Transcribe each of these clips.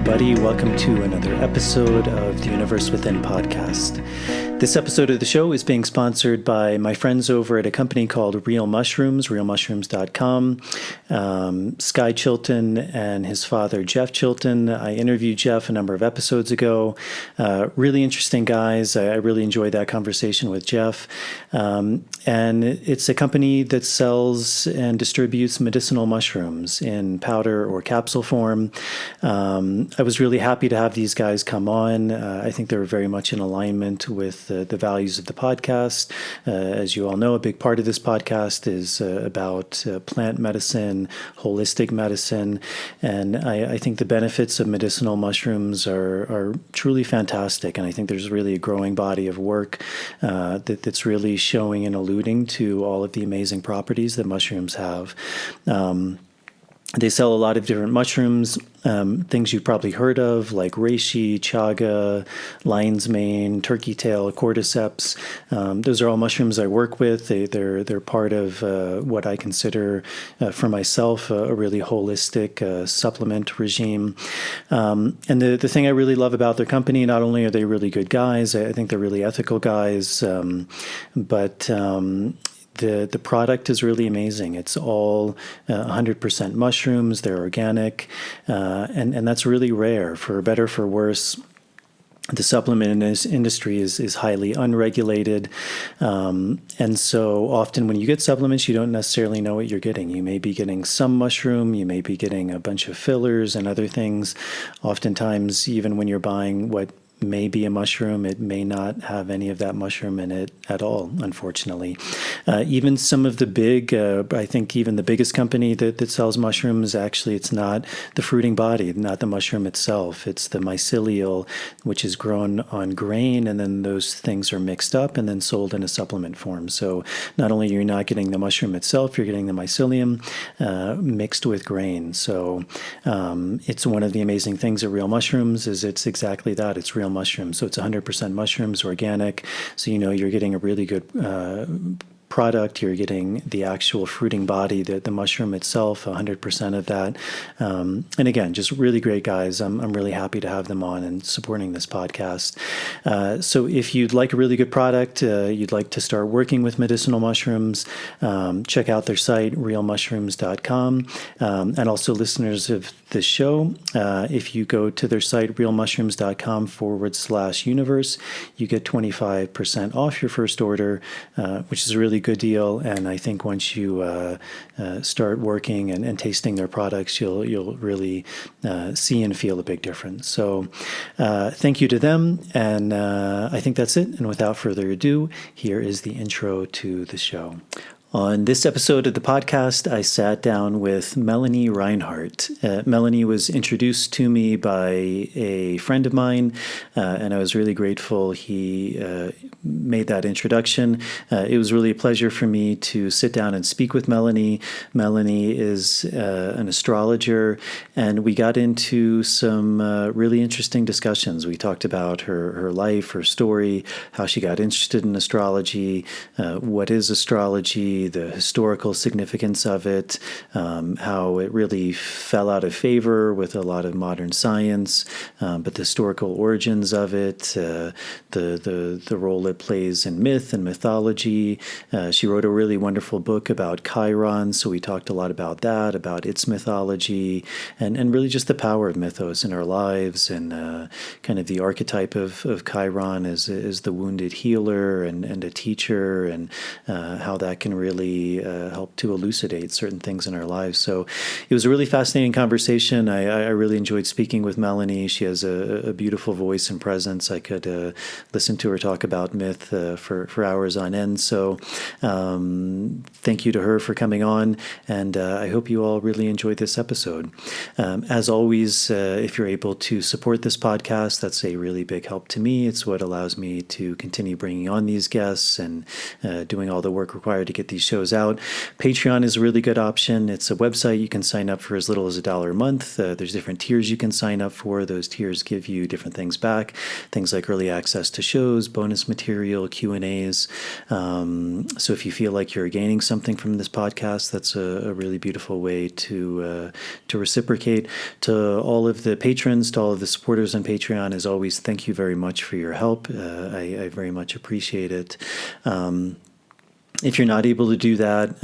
everybody. Welcome to another episode of the Universe Within podcast. This episode of the show is being sponsored by my friends over at a company called Real Mushrooms, realmushrooms.com. Sky Chilton and his father, Jeff Chilton. I interviewed Jeff a number of episodes ago. Really interesting guys. I really enjoyed that conversation with Jeff. And it's a company that sells and distributes medicinal mushrooms in powder or capsule form. I was really happy to have these guys come on. I think they're very much in alignment with the values of the podcast. As you all know, a big part of this podcast is about plant medicine, holistic medicine, and I think the benefits of medicinal mushrooms are truly fantastic, and I think there's really a growing body of work that's really showing and alluding to all of the amazing properties that mushrooms have. They sell a lot of different mushrooms, things you've probably heard of, like reishi, chaga, lion's mane, turkey tail, cordyceps. Those are all mushrooms I work with. They're part of what I consider for myself a really holistic supplement regime. And the thing I really love about their company, not only are they really good guys, I think they're really ethical guys, but the product is really amazing. It's all 100% mushrooms. They're organic, and that's really rare. For better or for worse, the supplement industry is highly unregulated, and so often when you get supplements, you don't necessarily know what you're getting. You may be getting some mushroom, you may be getting a bunch of fillers and other things. Oftentimes, even when you're buying what may be a mushroom, it may not have any of that mushroom in it at all, unfortunately. Even some of the big, I think even the biggest company that sells mushrooms, actually it's not the fruiting body, not the mushroom itself. It's the mycelial, which is grown on grain, and then those things are mixed up and then sold in a supplement form. So not only are you not getting the mushroom itself, you're getting the mycelium mixed with grain. So it's one of the amazing things of Real Mushrooms is it's exactly that. It's real mushrooms. So it's 100% mushrooms, organic. So you're getting a really good product. You're getting the actual fruiting body, the mushroom itself, 100% of that. And again, just really great guys. I'm really happy to have them on and supporting this podcast. So if you'd like a really good product, you'd like to start working with medicinal mushrooms, check out their site, realmushrooms.com. And also listeners of this show, if you go to their site, realmushrooms.com/universe, you get 25% off your first order, which is a really good deal. And I think once you start working and tasting their products, you'll really see and feel a big difference. So thank you to them. And I think that's it. And without further ado, here is the intro to the show. On this episode of the podcast, I sat down with Melanie Reinhart. Melanie was introduced to me by a friend of mine, and I was really grateful he made that introduction. It was really a pleasure for me to sit down and speak with Melanie. Melanie is an astrologer, and we got into some really interesting discussions. We talked about her life, her story, how she got interested in astrology, what is astrology, the historical significance of it, how it really fell out of favor with a lot of modern science, but the historical origins of it, the role it plays in myth and mythology. She wrote a really wonderful book about Chiron, so we talked a lot about that, about its mythology, and really just the power of mythos in our lives, and kind of the archetype of Chiron as the wounded healer and a teacher, and how that can really help to elucidate certain things in our lives. So it was a really fascinating conversation. I really enjoyed speaking with Melanie. She has a beautiful voice and presence. I could listen to her talk about myth for hours on end. So thank you to her for coming on, and I hope you all really enjoyed this episode. As always, if you're able to support this podcast, that's a really big help to me. It's what allows me to continue bringing on these guests and doing all the work required to get these these shows out. Patreon is a really good option. It's a website you can sign up for as little as $1 a month. There's different tiers you can sign up for. Those tiers give you different things back, things like early access to shows, bonus material, Q&As. So if you feel like you're gaining something from this podcast, that's a really beautiful way to reciprocate. To all of the patrons, to all of the supporters on Patreon, as always, thank you very much for your help. I very much appreciate it. If you're not able to do that,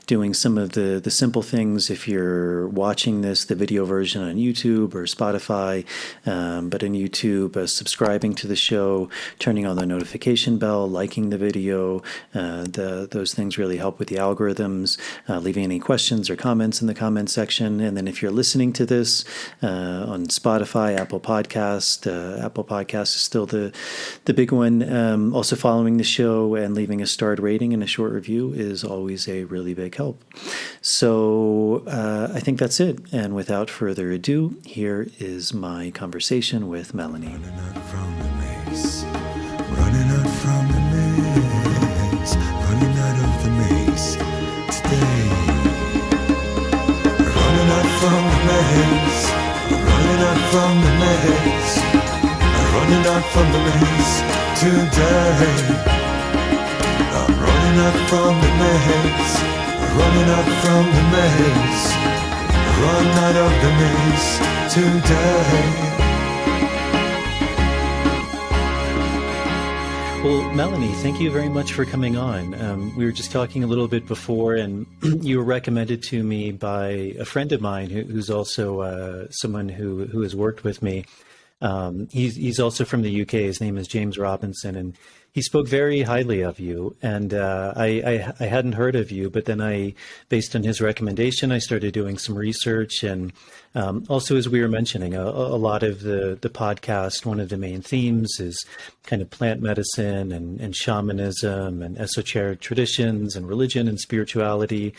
doing some of the simple things, if you're watching the video version on YouTube or Spotify, but on YouTube, subscribing to the show, turning on the notification bell, liking the video, those things really help with the algorithms, leaving any questions or comments in the comment section. And then if you're listening to this on Spotify, Apple Podcast is still the big one. Also following the show and leaving a starred rating and a short review is always a really big help. So I think that's it. And without further ado, here is my conversation with Melanie. Running out from the maze, running out from the maze, running out of the maze today. Running out from the maze, running out from the maze, running out from the maze today. Running out from the maze, running out from the maze, run out of the maze today. Well, Melanie, thank you very much for coming on. We were just talking a little bit before, and you were recommended to me by a friend of mine who's also someone who has worked with me. He's also from the UK. His name is James Robinson, and he spoke very highly of you. And I hadn't heard of you, but then based on his recommendation, I started doing some research. And also, as we were mentioning, a lot of the podcast, one of the main themes is kind of plant medicine and shamanism and esoteric traditions and religion and spirituality.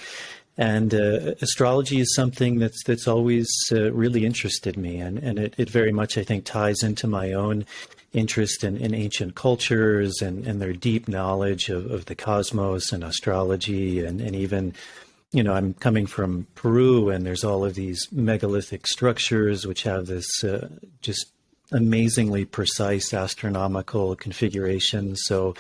And astrology is something that's always really interested me, and it very much, I think, ties into my own interest in ancient cultures and their deep knowledge of the cosmos and astrology, and even, I'm coming from Peru, and there's all of these megalithic structures which have this just amazingly precise astronomical configuration. So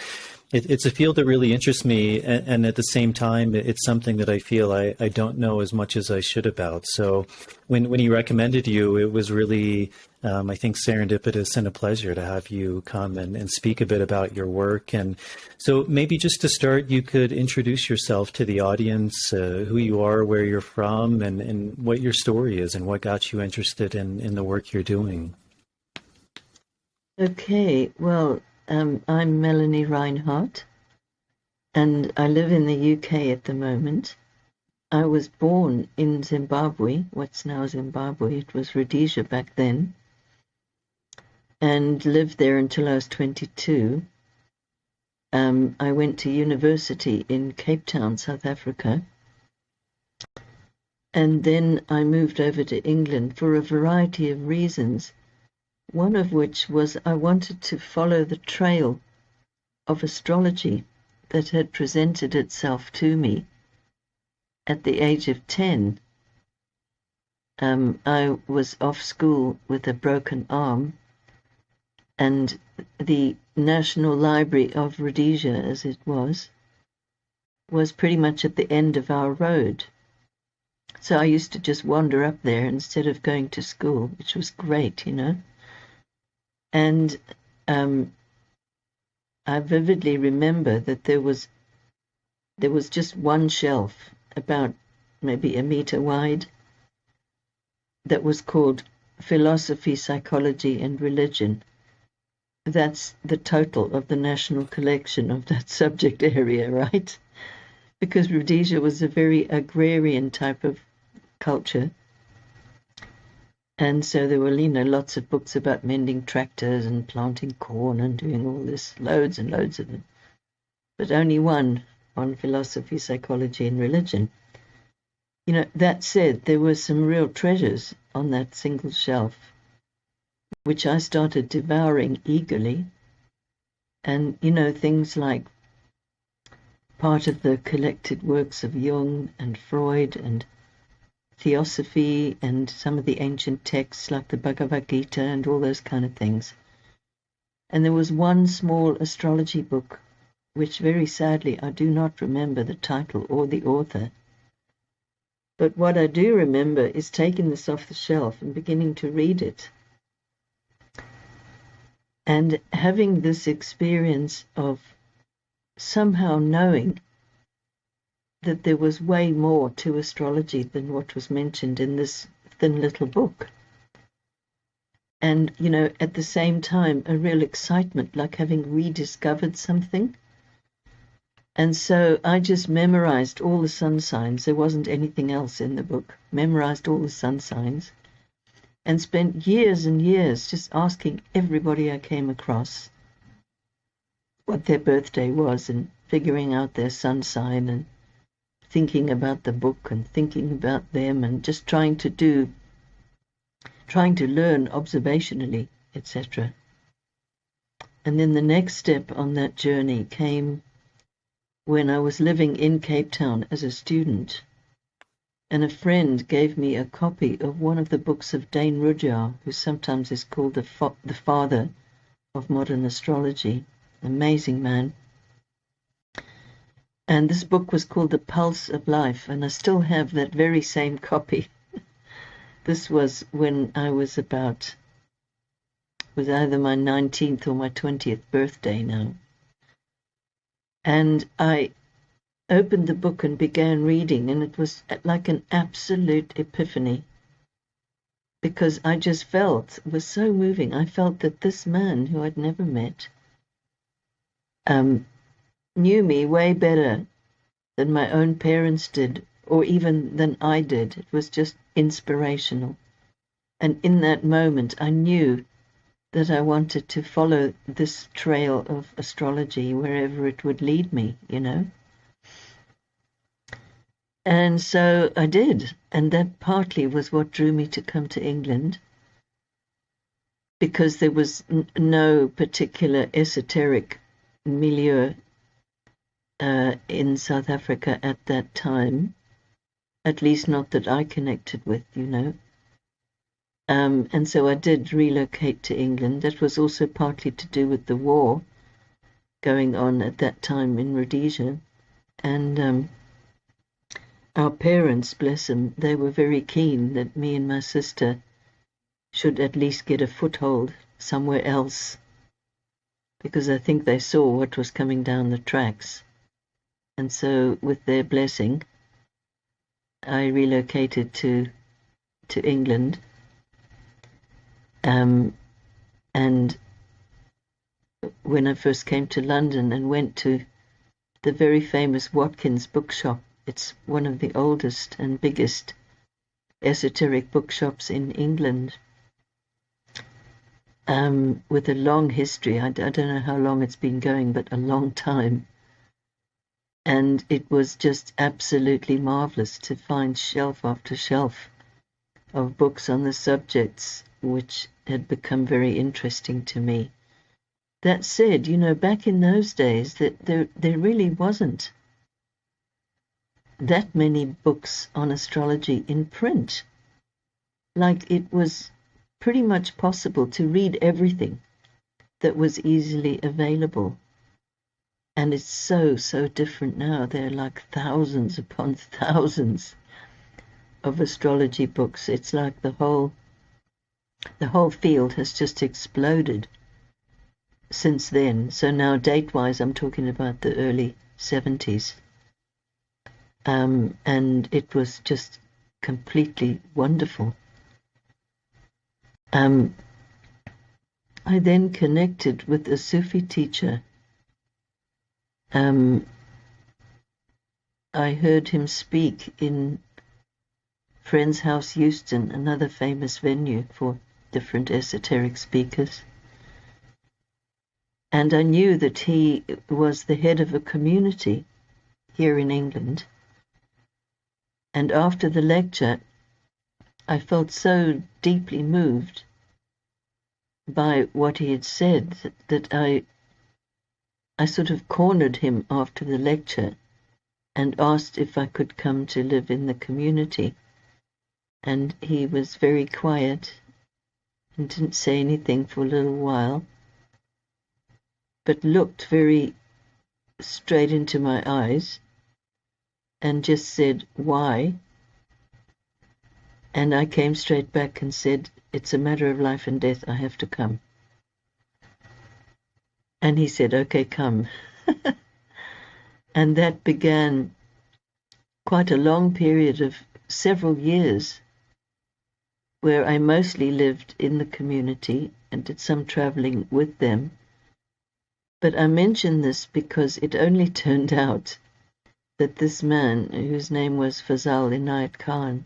it's a field that really interests me, and at the same time, it's something that I feel I don't know as much as I should about. So when he recommended you, it was really, I think, serendipitous and a pleasure to have you come and speak a bit about your work. And so maybe just to start, you could introduce yourself to the audience, who you are, where you're from, and what your story is, and what got you interested in the work you're doing. Okay, well, I'm Melanie Reinhart, and I live in the UK at the moment. I was born in Zimbabwe, what's now Zimbabwe. It was Rhodesia back then, and lived there until I was 22. I went to university in Cape Town, South Africa, and then I moved over to England for a variety of reasons. One of which was I wanted to follow the trail of astrology that had presented itself to me at the age of 10. I was off school with a broken arm, and the National Library of Rhodesia, as it was pretty much at the end of our road. So I used to just wander up there instead of going to school, which was great, And I vividly remember that there was just one shelf, about maybe a meter wide, that was called Philosophy, Psychology and Religion. That's the total of the national collection of that subject area, right? Because Rhodesia was a very agrarian type of culture. And so there were, lots of books about mending tractors and planting corn and doing all this, loads and loads of them. But only one on philosophy, psychology, and religion. That said, there were some real treasures on that single shelf, which I started devouring eagerly. And, things like part of the collected works of Jung and Freud and Theosophy and some of the ancient texts like the Bhagavad Gita and all those kind of things. And there was one small astrology book, which very sadly I do not remember the title or the author. But what I do remember is taking this off the shelf and beginning to read it. And having this experience of somehow knowing that there was way more to astrology than what was mentioned in this thin little book. And, at the same time, a real excitement, like having rediscovered something. And so I just memorized all the sun signs. There wasn't anything else in the book. Memorized all the sun signs. And spent years and years just asking everybody I came across what their birthday was and figuring out their sun sign and thinking about the book and thinking about them and just trying to learn observationally, etc. And then the next step on that journey came when I was living in Cape Town as a student, and a friend gave me a copy of one of the books of Dane Rudhyar, who sometimes is called the father of modern astrology. Amazing man. And this book was called The Pulse of Life, and I still have that very same copy. This was when I was either my 19th or my 20th birthday now. And I opened the book and began reading, and it was like an absolute epiphany. Because I just felt, it was so moving, I felt that this man who I'd never met knew me way better than my own parents did, or even than I did. It was just inspirational. And in that moment, I knew that I wanted to follow this trail of astrology wherever it would lead me, And so I did. And that partly was what drew me to come to England, because there was no particular esoteric milieu in South Africa at that time, at least not that I connected with, And so I did relocate to England. That was also partly to do with the war going on at that time in Rhodesia. And our parents, bless them, they were very keen that me and my sister should at least get a foothold somewhere else, because I think they saw what was coming down the tracks. And so, with their blessing, I relocated to England. And when I first came to London and went to the very famous Watkins bookshop, it's one of the oldest and biggest esoteric bookshops in England, with a long history. I don't know how long it's been going, but a long time. And it was just absolutely marvelous to find shelf after shelf of books on the subjects which had become very interesting to me. That said, back in those days, that there really wasn't that many books on astrology in print. Like, it was pretty much possible to read everything that was easily available. And it's so different now. There are like thousands upon thousands of astrology books. It's like the whole field has just exploded since then. So now, date-wise, I'm talking about the early 70s. And it was just completely wonderful. I then connected with a Sufi teacher. I heard him speak in Friends House Euston, another famous venue for different esoteric speakers. And I knew that he was the head of a community here in England. And after the lecture, I felt so deeply moved by what he had said that I sort of cornered him after the lecture and asked if I could come to live in the community. And he was very quiet and didn't say anything for a little while, but looked very straight into my eyes and just said, "Why?" And I came straight back and said, "It's a matter of life and death, I have to come." And he said, "Okay, come." And that began quite a long period of several years where I mostly lived in the community and did some traveling with them. But I mention this because it only turned out that this man, whose name was Fazal Inayat Khan,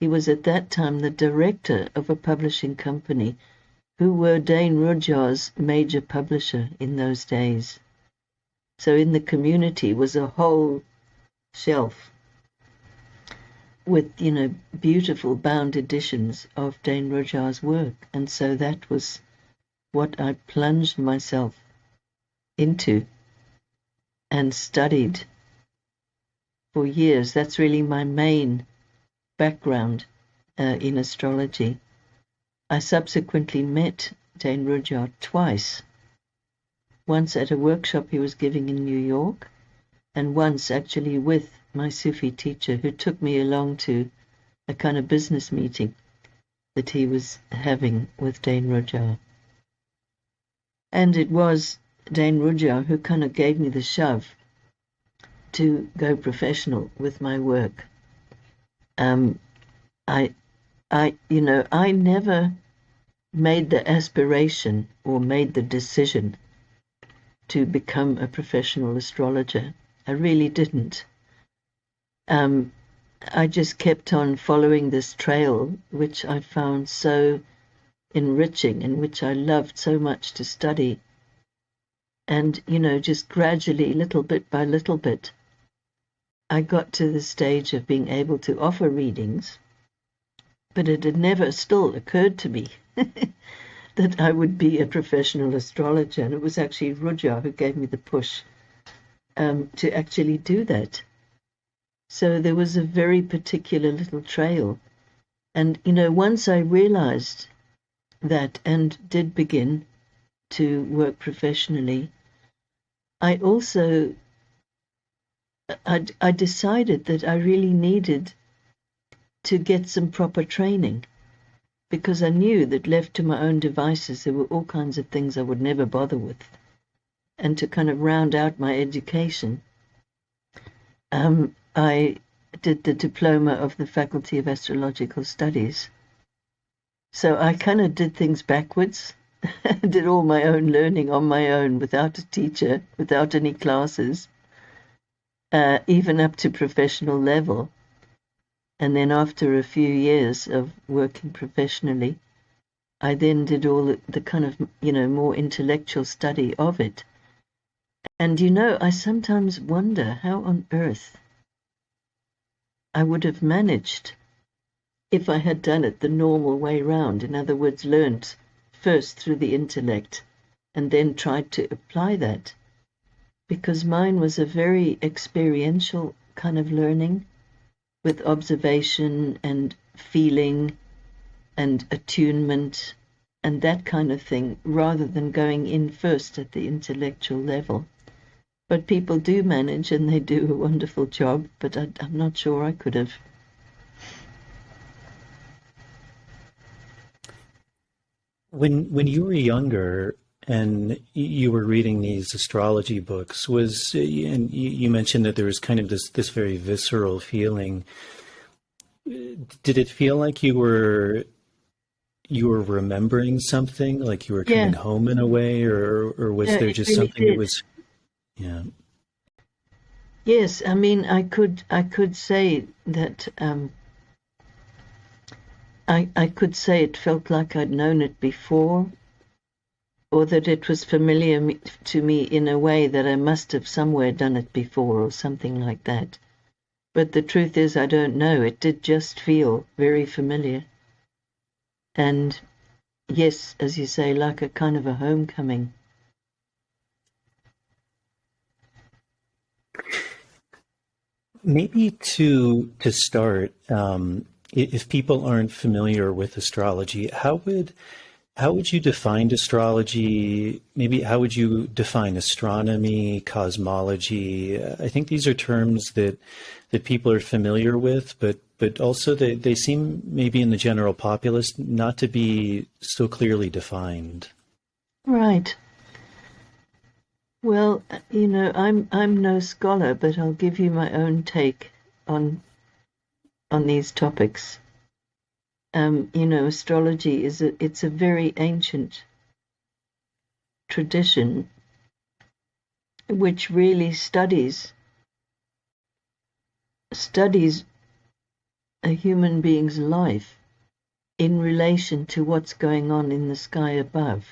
he was at that time the director of a publishing company who were Dane Rudhyar's major publisher in those days. So in the community was a whole shelf with, beautiful bound editions of Dane Rudhyar's work. And so that was what I plunged myself into and studied for years. That's really my main background in astrology. I subsequently met Dane Rudhyar twice. Once at a workshop he was giving in New York, and once actually with my Sufi teacher, who took me along to a kind of business meeting that he was having with Dane Rudhyar. And it was Dane Rudhyar who kind of gave me the shove to go professional with my work. I never made the aspiration or made the decision to become a professional astrologer. I really didn't. I just kept on following this trail, which I found so enriching and which I loved so much to study. And, just gradually, little bit by little bit, I got to the stage of being able to offer readings, but it had never still occurred to me that I would be a professional astrologer. And it was actually Rudhyar who gave me the push to actually do that. So there was a very particular little trail. And, once I realized that and did begin to work professionally, I also I decided that I really needed to get some proper training, because I knew that left to my own devices there were all kinds of things I would never bother with. And to kind of round out my education, I did the diploma of the Faculty of Astrological Studies. So I kind of did things backwards. Did all my own learning on my own without a teacher, without any classes, even up to professional level. And then after a few years of working professionally, I then did all the kind of, more intellectual study of it. And, I sometimes wonder how on earth I would have managed if I had done it the normal way round. In other words, learnt first through the intellect and then tried to apply that. Because mine was a very experiential kind of learning, with observation and feeling and attunement and that kind of thing, rather than going in first at the intellectual level. But people do manage, and they do a wonderful job, but I'm not sure I could have. When you were younger and you were reading these astrology books, and you mentioned that there was kind of this very visceral feeling. Did it feel like you were remembering something, like you were coming home in a way, or was there just really something that was? Yeah. Yes, I mean, I could say that. I could say it felt like I'd known it before, or that it was familiar to me in a way that I must have somewhere done it before, or something like that. But the truth is, I don't know. It did just feel very familiar. And yes, as you say, like a kind of a homecoming. maybe to start, if people aren't familiar with astrology, how would you define astrology? Maybe how would you define astronomy, cosmology? I think these are terms that people are familiar with, but also they seem maybe in the general populace not to be so clearly defined. Right. Well, I'm no scholar, but I'll give you my own take on these topics. Astrology it's a very ancient tradition which really studies a human being's life in relation to what's going on in the sky above.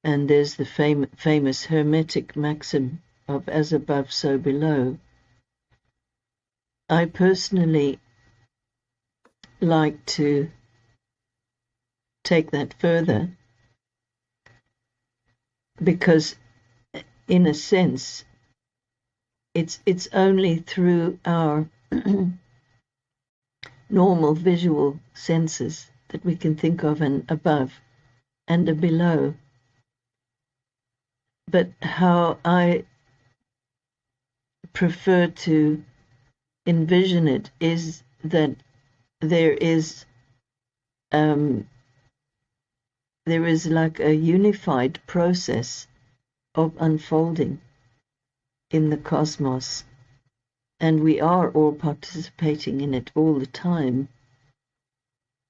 And there's the famous Hermetic maxim of as above, so below. I personally like to take that further because, in a sense, it's only through our normal visual senses that we can think of an above and a below. But how I prefer to envision it is that there is like a unified process of unfolding in the cosmos, and we are all participating in it all the time.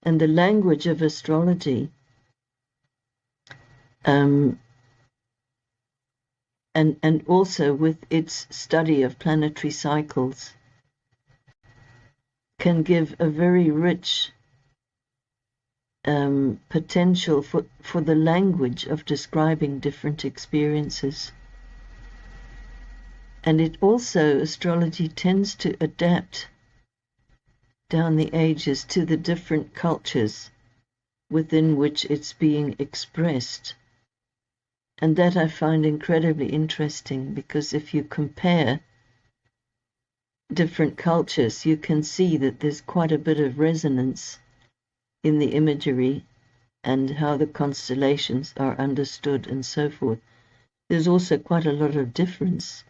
And the language of astrology and also with its study of planetary cycles can give a very rich potential for the language of describing different experiences. And it also, astrology tends to adapt down the ages to the different cultures within which it's being expressed. And that I find incredibly interesting, because if you compare different cultures, you can see that there's quite a bit of resonance in the imagery and how the constellations are understood and so forth. There's also quite a lot of difference,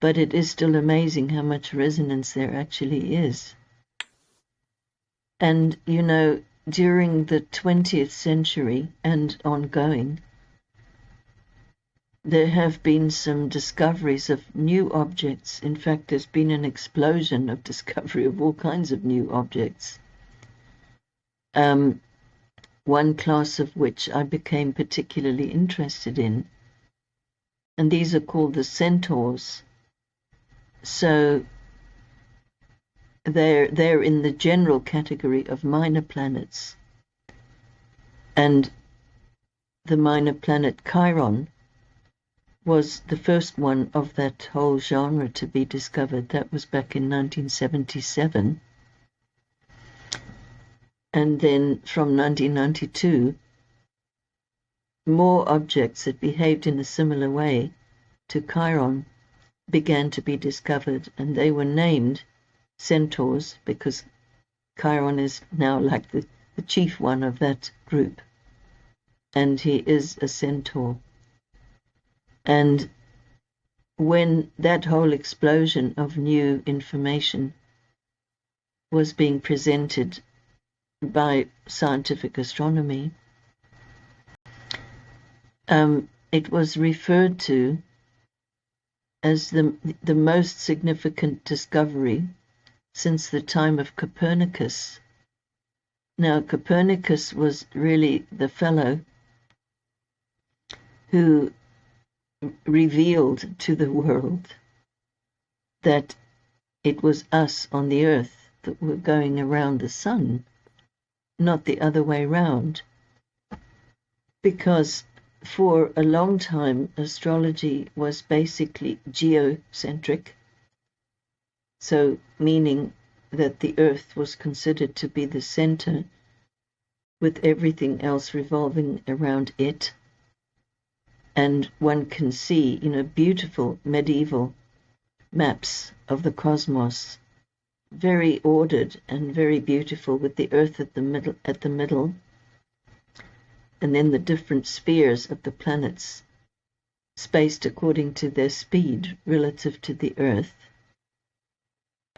but it is still amazing how much resonance there actually is. And, during the 20th century and ongoing, there have been some discoveries of new objects. In fact, there's been an explosion of discovery of all kinds of new objects. One class of which I became particularly interested in, and these are called the Centaurs. So they're in the general category of minor planets, and the minor planet Chiron was the first one of that whole genre to be discovered. That was back in 1977. And then from 1992, more objects that behaved in a similar way to Chiron began to be discovered, and they were named Centaurs because Chiron is now like the chief one of that group, and he is a centaur. And when that whole explosion of new information was being presented by scientific astronomy, it was referred to as the most significant discovery since the time of Copernicus. Now, Copernicus was really the fellow who revealed to the world that it was us on the earth that were going around the sun, not the other way round. Because for a long time, astrology was basically geocentric, so meaning that the earth was considered to be the center, with everything else revolving around it. And one can see, beautiful medieval maps of the cosmos, very ordered and very beautiful, with the Earth at the middle, and then the different spheres of the planets spaced according to their speed relative to the Earth,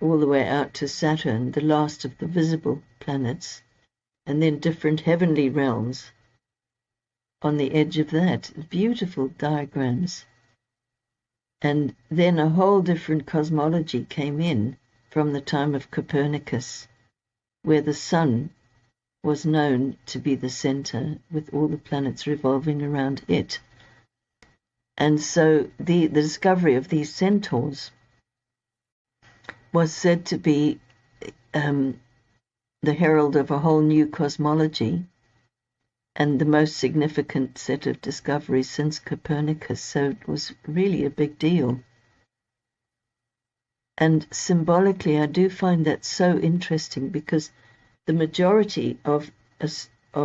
all the way out to Saturn, the last of the visible planets, and then different heavenly realms on the edge of that. Beautiful diagrams. And then a whole different cosmology came in from the time of Copernicus, where the sun was known to be the center, with all the planets revolving around it. And so the discovery of these centaurs was said to be the herald of a whole new cosmology, and the most significant set of discoveries since Copernicus. So it was really a big deal. And symbolically, I do find that so interesting, because the majority of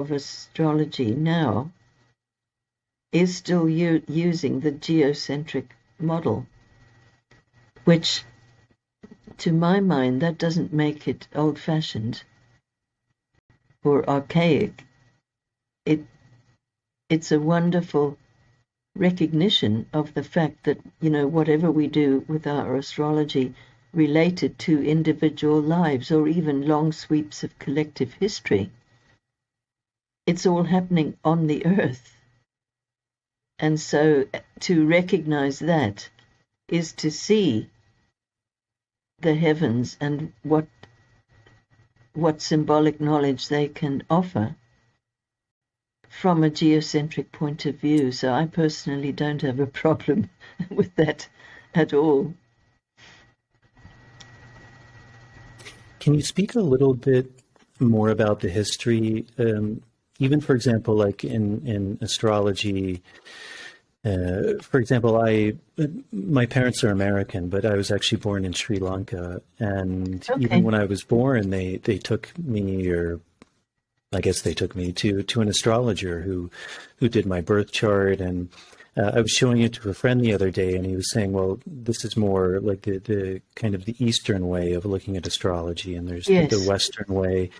astrology now is still using the geocentric model, which, to my mind, that doesn't make it old-fashioned or archaic. It's a wonderful recognition of the fact that, whatever we do with our astrology related to individual lives or even long sweeps of collective history, it's all happening on the Earth. And so to recognize that is to see the heavens and what symbolic knowledge they can offer from a geocentric point of view. So I personally don't have a problem with that at all. Can you speak a little bit more about the history? Even, for example, like in astrology, for example, my parents are American, but I was actually born in Sri Lanka. And even when I was born, they took me, or I guess they took me to an astrologer who did my birth chart. And I was showing it to a friend the other day, and he was saying, well, this is more like the kind of the Eastern way of looking at astrology, and there's the Western way.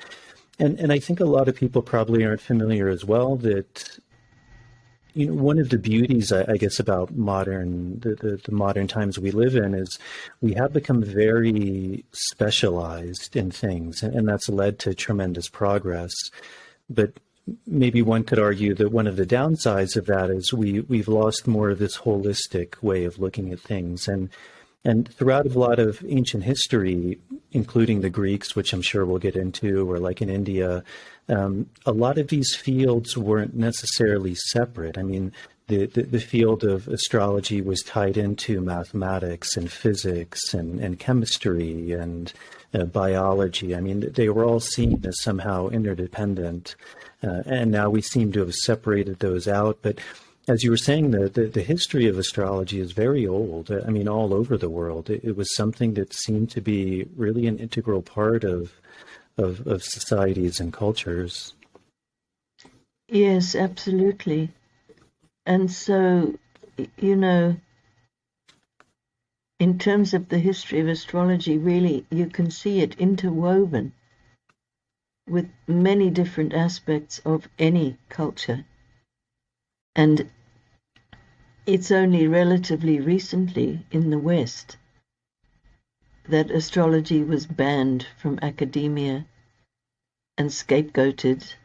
And I think a lot of people probably aren't familiar as well that, one of the beauties, I guess, about the modern times we live in is we have become very specialized in things, and that's led to tremendous progress. But maybe one could argue that one of the downsides of that is we've lost more of this holistic way of looking at things. And throughout a lot of ancient history, including the Greeks, which I'm sure we'll get into, or like in India, a lot of these fields weren't necessarily separate. I mean, the field of astrology was tied into mathematics and physics and chemistry and biology. I mean, they were all seen as somehow interdependent. And now we seem to have separated those out. But as you were saying, the history of astrology is very old. I mean, all over the world. It was something that seemed to be really an integral part of societies and cultures. Yes, absolutely. And so, in terms of the history of astrology, really, you can see it interwoven with many different aspects of any culture. And it's only relatively recently in the West that astrology was banned from academia and scapegoated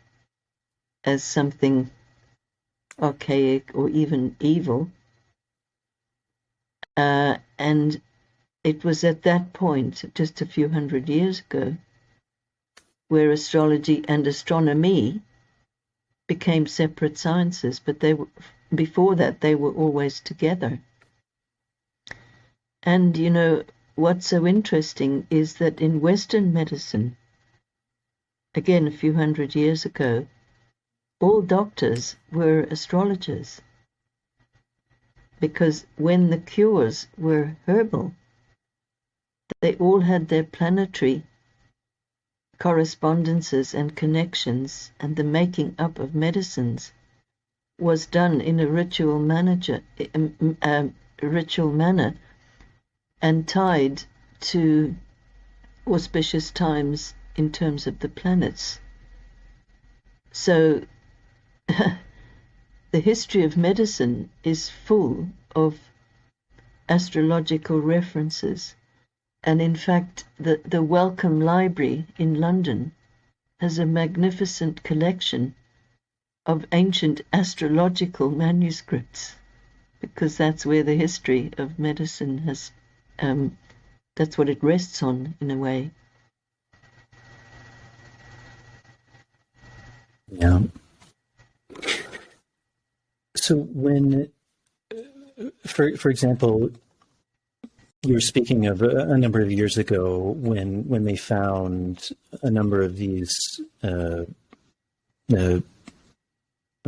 as something archaic or even evil. And it was at that point, just a few hundred years ago, where astrology and astronomy became separate sciences, but before that they were always together. And what's so interesting is that in Western medicine, again a few hundred years ago, all doctors were astrologers, because when the cures were herbal, they all had their planetary correspondences and connections, and the making up of medicines was done in a ritual manner, and tied to auspicious times in terms of the planets. So the history of medicine is full of astrological references. And in fact, the Wellcome Library in London has a magnificent collection of ancient astrological manuscripts, because that's where the history of medicine has, that's what it rests on, in a way. Yeah. So when, for example, you were speaking of a number of years ago when they found a number of these, I'm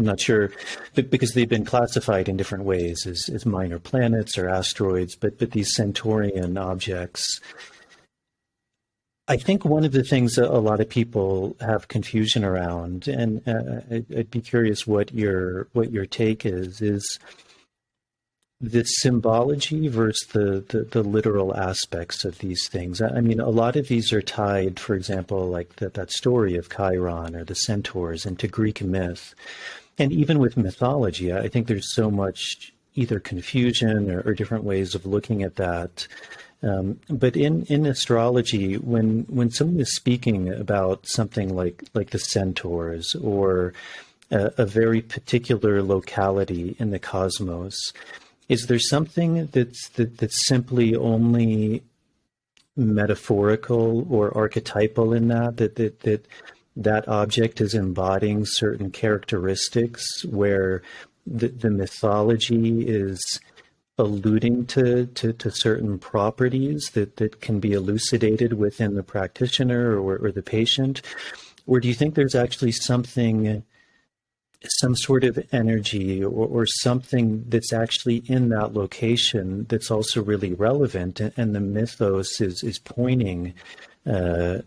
not sure, but because they've been classified in different ways as minor planets or asteroids, but these Centaurian objects. I think one of the things a lot of people have confusion around, and I'd be curious what your take is the symbology versus the literal aspects of these things. I mean, a lot of these are tied, for example, like that story of Chiron or the Centaurs into Greek myth. And even with mythology, I think there's so much either confusion or different ways of looking at that. But in astrology, when someone is speaking about something like the Centaurs or a very particular locality in the cosmos, is there something that's simply only metaphorical or archetypal in that object is embodying certain characteristics where the mythology is alluding to certain properties that can be elucidated within the practitioner or the patient? Or do you think there's actually some sort of energy or something that's actually in that location that's also really relevant, and the mythos is pointing to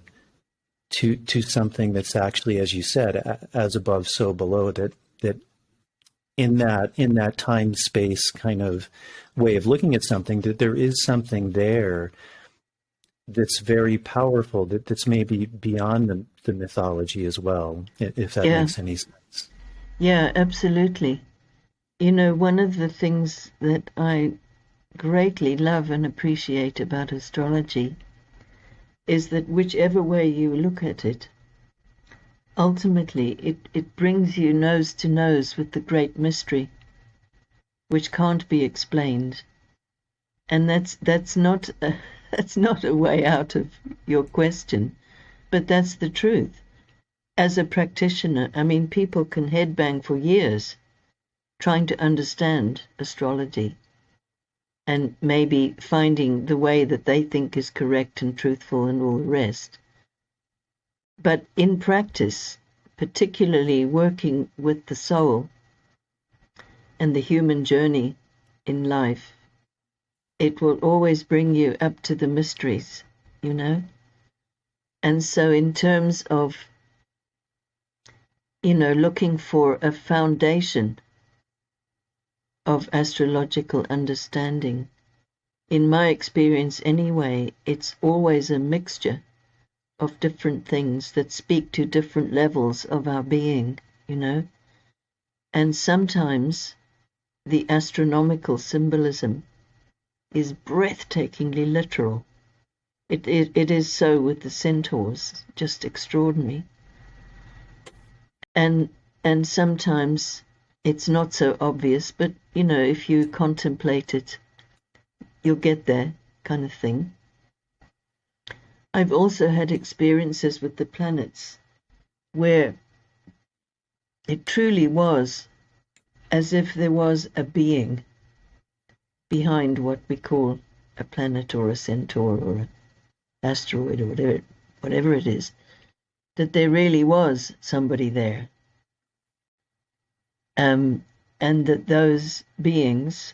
something that's actually, as you said, as above, so below, that in that time space kind of way of looking at something, that there is something there that's very powerful, that's maybe beyond the mythology as well, if that makes any sense. Yeah, absolutely. You know, one of the things that I greatly love and appreciate about astrology is that whichever way you look at it, ultimately it brings you nose to nose with the great mystery, which can't be explained. And that's not a way out of your question, but that's the truth. As a practitioner, I mean, people can headbang for years trying to understand astrology and maybe finding the way that they think is correct and truthful and all the rest. But in practice, particularly working with the soul and the human journey in life, it will always bring you up to the mysteries, you know? And so in terms of, you know, looking for a foundation of astrological understanding, in my experience anyway, it's always a mixture of different things that speak to different levels of our being, you know? And sometimes the astronomical symbolism is breathtakingly literal. It is so with the Centaurs, just extraordinary. And sometimes it's not so obvious, but, you know, if you contemplate it, you'll get there, kind of thing. I've also had experiences with the planets where it truly was as if there was a being behind what we call a planet or a centaur or an asteroid or whatever it is, that there really was somebody there. And that those beings,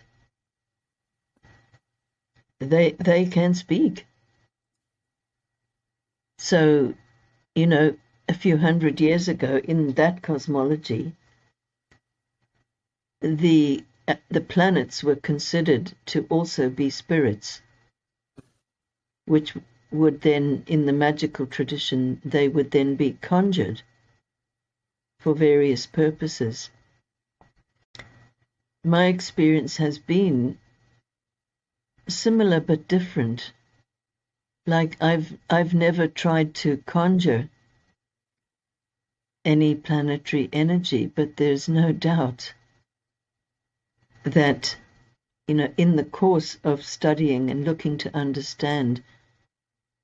they can speak. So, you know, a few hundred years ago in that cosmology, the planets were considered to also be spirits which would then, in the magical tradition, they would then be conjured for various purposes. My experience has been similar but different. Like I've never tried to conjure any planetary energy, but there's no doubt that, in the course of studying and looking to understand,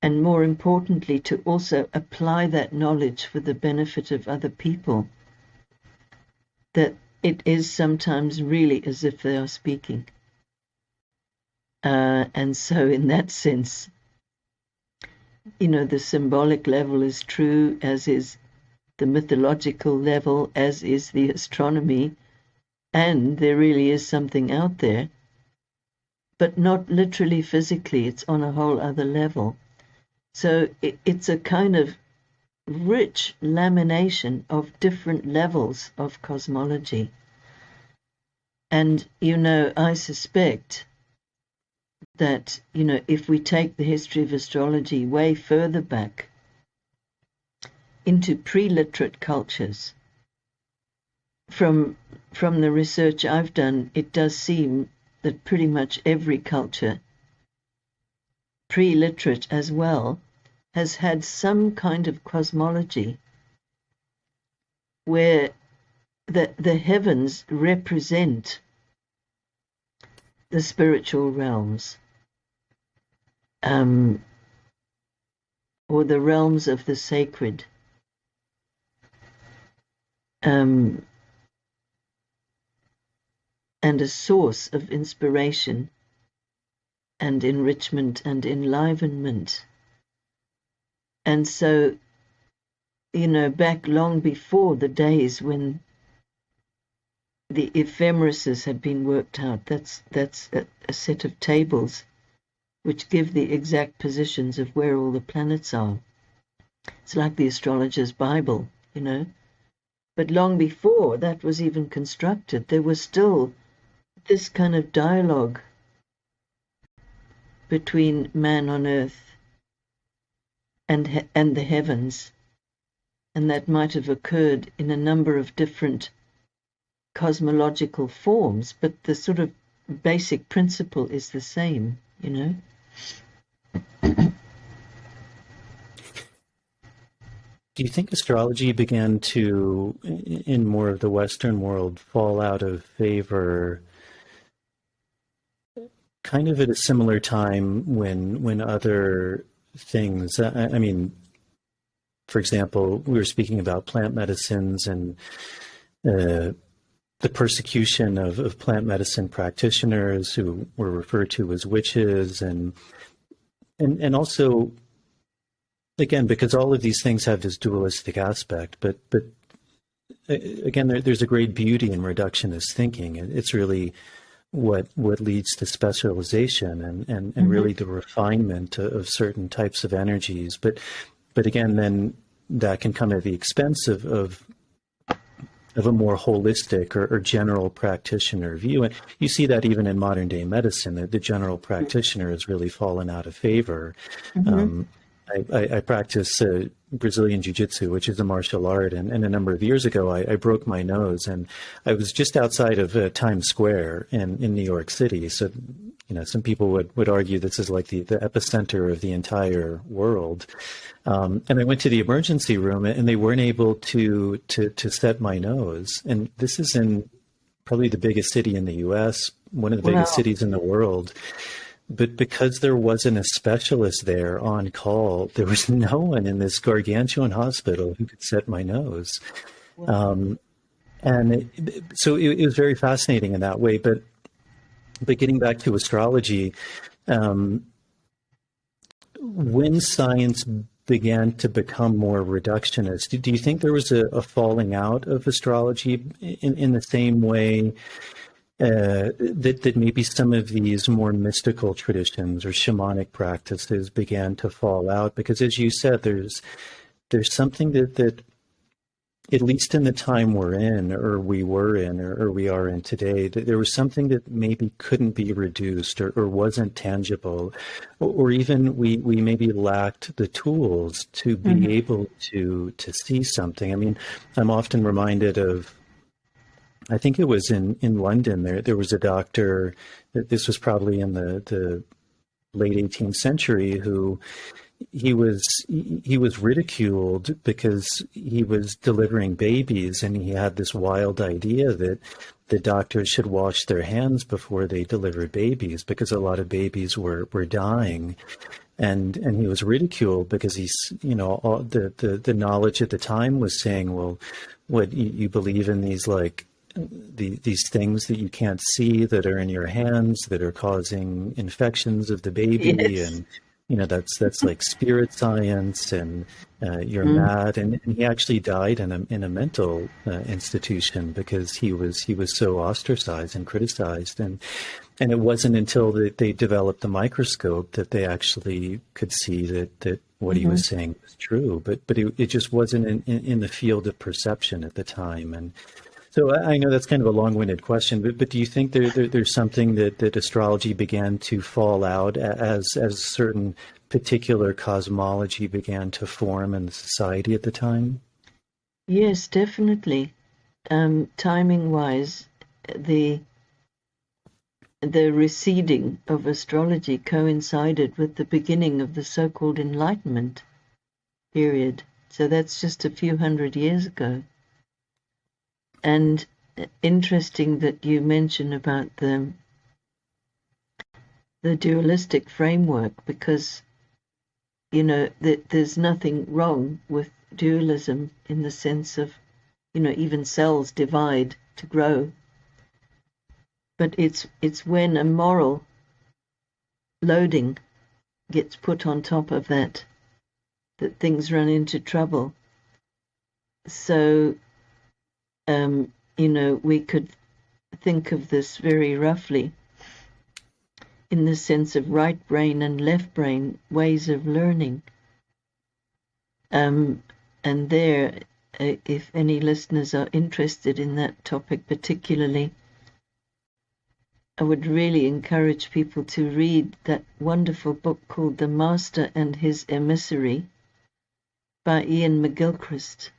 and more importantly, to also apply that knowledge for the benefit of other people, that it is sometimes really as if they are speaking. And so in that sense, the symbolic level is true, as is the mythological level, as is the astronomy, and there really is something out there, but not literally physically. It's on a whole other level. So it's a kind of rich lamination of different levels of cosmology. And, I suspect that, if we take the history of astrology way further back into pre-literate cultures, from the research I've done, it does seem that pretty much every culture, pre-literate as well, has had some kind of cosmology where the heavens represent the spiritual realms, or the realms of the sacred. And a source of inspiration and enrichment and enlivenment. And so, back long before the days when the ephemeruses had been worked out, that's a set of tables which give the exact positions of where all the planets are. It's like the astrologer's Bible, But long before that was even constructed, there was still this kind of dialogue between man on earth and the heavens, and that might have occurred in a number of different cosmological forms, but the sort of basic principle is the same, Do you think astrology began to, in more of the Western world, fall out of favor kind of at a similar time when other things, I mean, for example, we were speaking about plant medicines and the persecution of plant medicine practitioners who were referred to as witches, and also, again, because all of these things have this dualistic aspect, but again, there's a great beauty in reductionist thinking. It's really what leads to specialization and really the refinement of certain types of energies. But again, then that can come at the expense of a more holistic or general practitioner view. And you see that even in modern day medicine, that the general practitioner has really fallen out of favor. I practice Brazilian Jiu-Jitsu, which is a martial art, and a number of years ago, I broke my nose, and I was just outside of Times Square in New York City. So, some people would argue this is like the epicenter of the entire world. And I went to the emergency room, and they weren't able to set my nose. And this is in probably the biggest city in the U.S., one of the biggest cities in the world. But because there wasn't a specialist there on call, there was no one in this gargantuan hospital who could set my nose. So it was very fascinating in that way. But getting back to astrology, when science began to become more reductionist, do you think there was a falling out of astrology in the same way that maybe some of these more mystical traditions or shamanic practices began to fall out? Because, as you said, there's something that at least in the time we're in, or we were in, or we are in today, that there was something that maybe couldn't be reduced or wasn't tangible, or even we maybe lacked the tools to be able to see something. I mean, I'm often reminded of, I think it was in London, there was a doctor, this was probably in the late 18th century, who he was ridiculed because he was delivering babies, and he had this wild idea that the doctors should wash their hands before they delivered babies, because a lot of babies were dying. And he was ridiculed because he's, all the knowledge at the time was saying, well, what, you believe in these, like, these things that you can't see, that are in your hands, that are causing infections of the baby. Yes. And that's like spirit science, and you're mad. And he actually died in a mental institution because he was so ostracized and criticized. And it wasn't until they developed the microscope that they actually could see that what he was saying was true. But it just wasn't in the field of perception at the time. And so I know that's kind of a long-winded question, but do you think there's something that astrology began to fall out as certain particular cosmology began to form in the society at the time? Yes, definitely. Timing-wise, the receding of astrology coincided with the beginning of the so-called Enlightenment period. So that's just a few hundred years ago. And interesting that you mention about the dualistic framework, because there's nothing wrong with dualism in the sense of even cells divide to grow, but it's when a moral loading gets put on top of that things run into trouble. So we could think of this very roughly in the sense of right brain and left brain ways of learning. And there, if any listeners are interested in that topic particularly, I would really encourage people to read that wonderful book called The Master and His Emissary by Ian McGilchrist.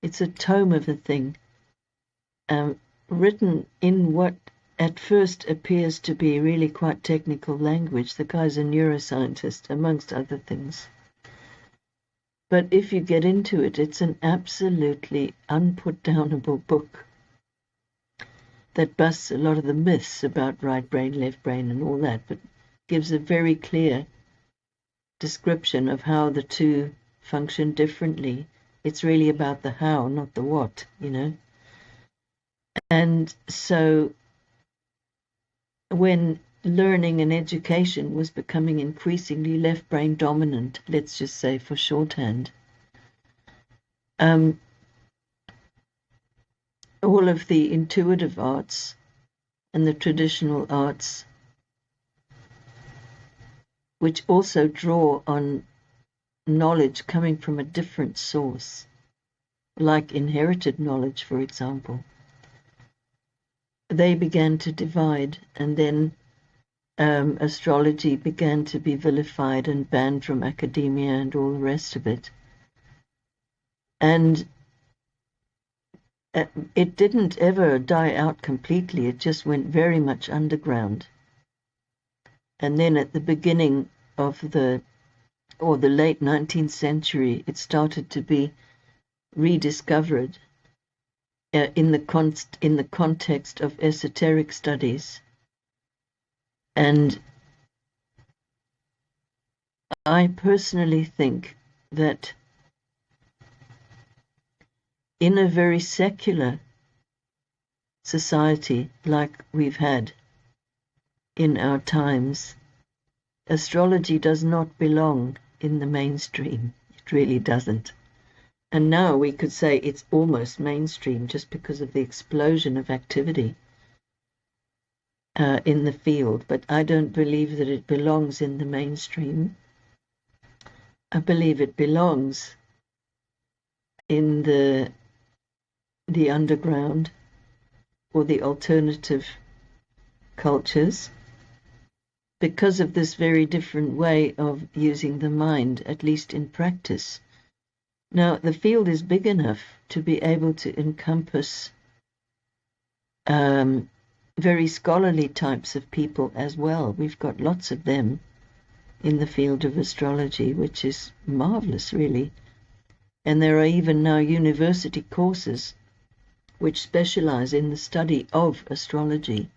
It's a tome of a thing, written in what at first appears to be really quite technical language. The guy's a neuroscientist, amongst other things. But if you get into it, it's an absolutely unput-downable book that busts a lot of the myths about right brain, left brain, and all that, but gives a very clear description of how the two function differently. It's really about the how, not the what, And so when learning and education was becoming increasingly left brain dominant, let's just say for shorthand, all of the intuitive arts and the traditional arts, which also draw on knowledge coming from a different source, like inherited knowledge, for example, they began to divide, and then astrology began to be vilified and banned from academia and all the rest of it. And it didn't ever die out completely. It just went very much underground. And then at the beginning of the late 19th century, it started to be rediscovered in the context of esoteric studies. And I personally think that in a very secular society like we've had in our times, astrology does not belong in the mainstream. It really doesn't. And now we could say it's almost mainstream just because of the explosion of activity in the field. But I don't believe that it belongs in the mainstream. I believe it belongs in the the underground or the alternative cultures, because of this very different way of using the mind, at least in practice. Now, the field is big enough to be able to encompass very scholarly types of people as well. We've got lots of them in the field of astrology, which is marvelous, really. And there are even now university courses which specialize in the study of astrology.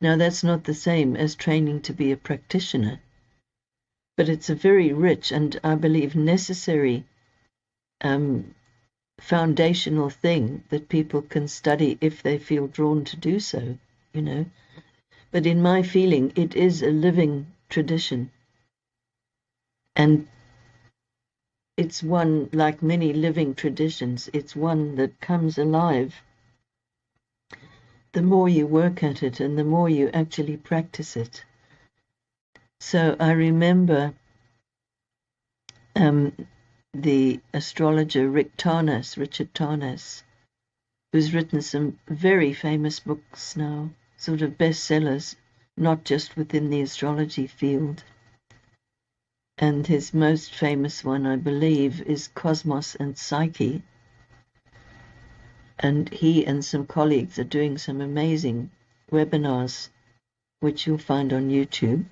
Now, that's not the same as training to be a practitioner, but it's a very rich and, I believe, necessary foundational thing that people can study if they feel drawn to do so, you know. But in my feeling, it is a living tradition. And it's one, like many living traditions, it's one that comes alive the more you work at it and the more you actually practice it. So I remember the astrologer Richard Tarnas, who's written some very famous books now, sort of bestsellers, not just within the astrology field. And his most famous one, I believe, is Cosmos and Psyche. And he and some colleagues are doing some amazing webinars, which you'll find on YouTube.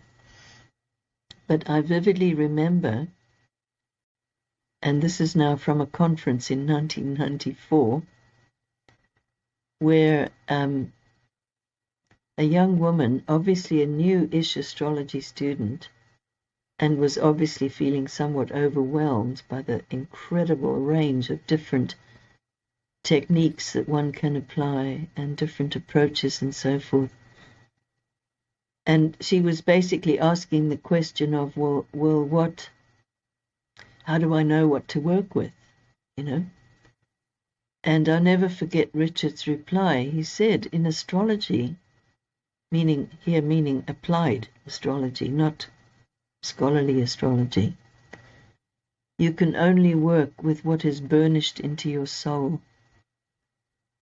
But I vividly remember, and this is now from a conference in 1994, where a young woman, obviously a new-ish astrology student, and was obviously feeling somewhat overwhelmed by the incredible range of different techniques that one can apply and different approaches and so forth. And she was basically asking the question of, well, how do I know what to work with, you know? And I'll never forget Richard's reply. He said, in astrology, meaning applied astrology, not scholarly astrology, you can only work with what is burnished into your soul.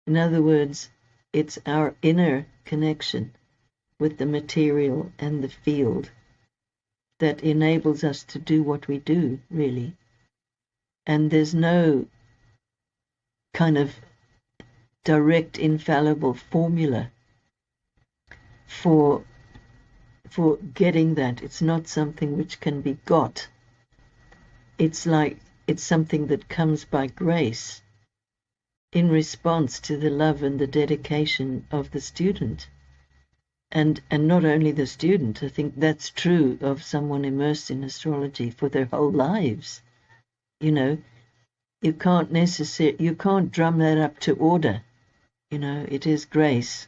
In other words, it's our inner connection with the material and the field that enables us to do what we do, really. And there's no kind of direct, infallible formula for getting that. It's not something which can be got. It's something that comes by grace in response to the love and the dedication of the student. And not only the student, I think that's true of someone immersed in astrology for their whole lives. You know, you can't drum that up to order. You know, it is grace.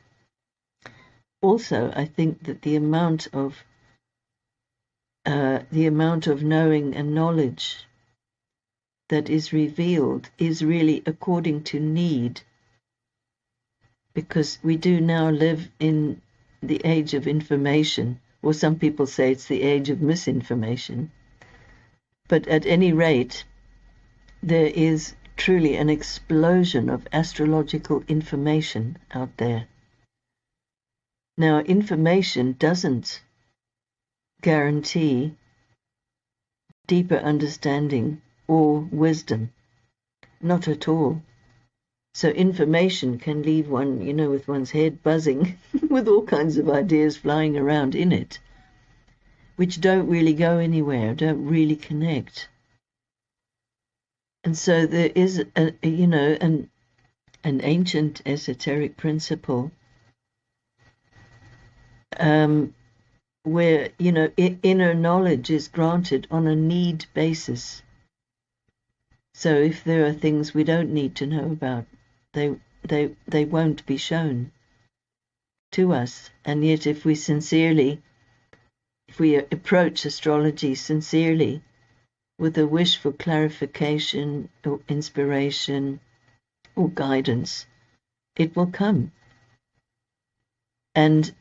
Also, I think that the amount of knowing and knowledge that is revealed is really according to need, because we do now live in the age of information, or some people say it's the age of misinformation. But at any rate, there is truly an explosion of astrological information out there. Now, information doesn't guarantee deeper understanding or wisdom, not at all. So information can leave one, you know, with one's head buzzing with all kinds of ideas flying around in it, which don't really go anywhere, don't really connect. And so there is, an ancient esoteric principle where, you know, inner knowledge is granted on a need basis. So if there are things we don't need to know about, they won't be shown to us. And yet if we approach astrology sincerely with a wish for clarification or inspiration or guidance, it will come. And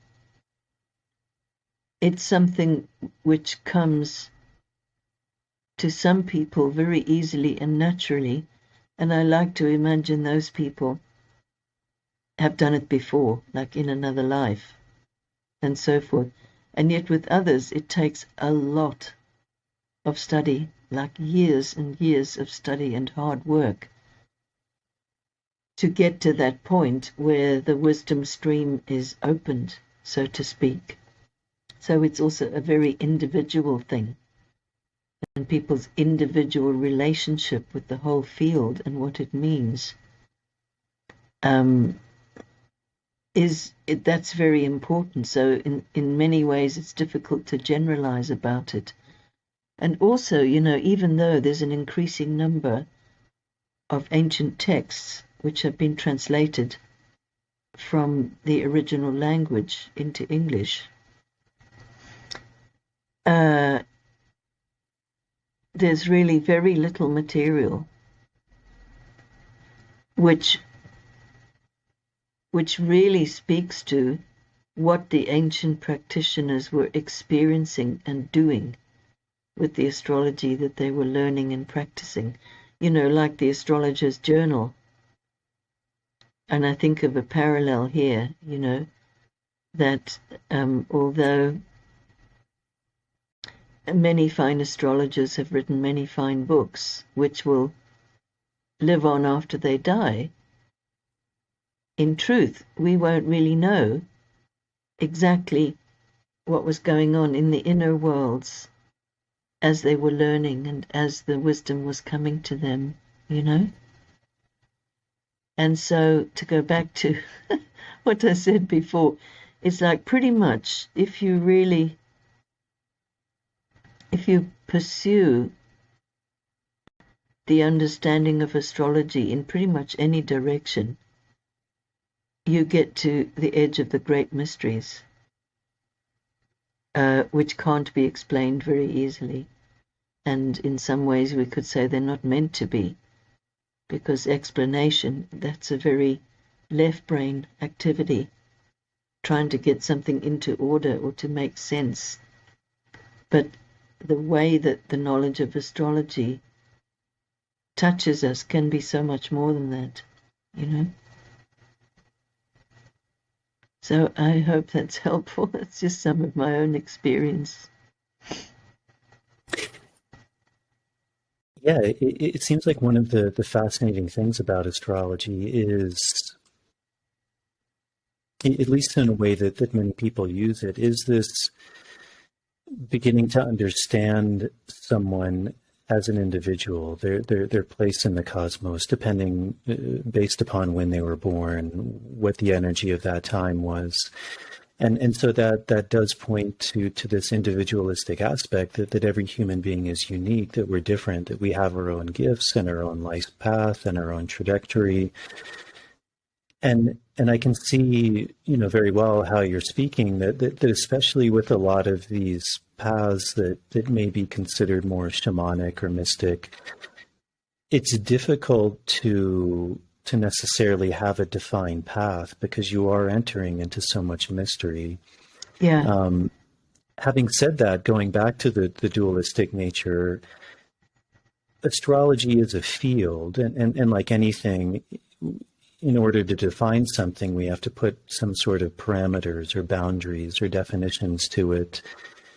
it's something which comes to some people very easily and naturally, and I like to imagine those people have done it before, like in another life, and so forth. And yet with others, it takes a lot of study, like years and years of study and hard work, to get to that point where the wisdom stream is opened, so to speak. So it's also a very individual thing, and people's individual relationship with the whole field and what it means that's very important. So in many ways, it's difficult to generalize about it. And also, even though there's an increasing number of ancient texts which have been translated from the original language into English, there's really very little material which really speaks to what the ancient practitioners were experiencing and doing with the astrology that they were learning and practicing. Like the astrologer's journal. And I think of a parallel here, that although many fine astrologers have written many fine books, which will live on after they die, in truth, we won't really know exactly what was going on in the inner worlds as they were learning and as the wisdom was coming to them, And so, to go back to what I said before, it's like pretty much if you pursue the understanding of astrology in pretty much any direction, you get to the edge of the great mysteries, which can't be explained very easily. And in some ways we could say they're not meant to be, because explanation, that's a very left brain activity, trying to get something into order or to make sense. But the way that the knowledge of astrology touches us can be so much more than that, So I hope that's helpful. That's just some of my own experience. Yeah, it seems like one of the fascinating things about astrology is, at least in a way that many people use it, is this beginning to understand someone as an individual, their place in the cosmos, depending, based upon when they were born, what the energy of that time was. And so that does point to this individualistic aspect that every human being is unique, that we're different, that we have our own gifts and our own life path and our own trajectory. And I can see, very well how you're speaking, that especially with a lot of these paths that may be considered more shamanic or mystic, it's difficult to necessarily have a defined path because you are entering into so much mystery. Yeah. Having said that, going back to the dualistic nature, astrology is a field, and like anything, in order to define something, we have to put some sort of parameters or boundaries or definitions to it.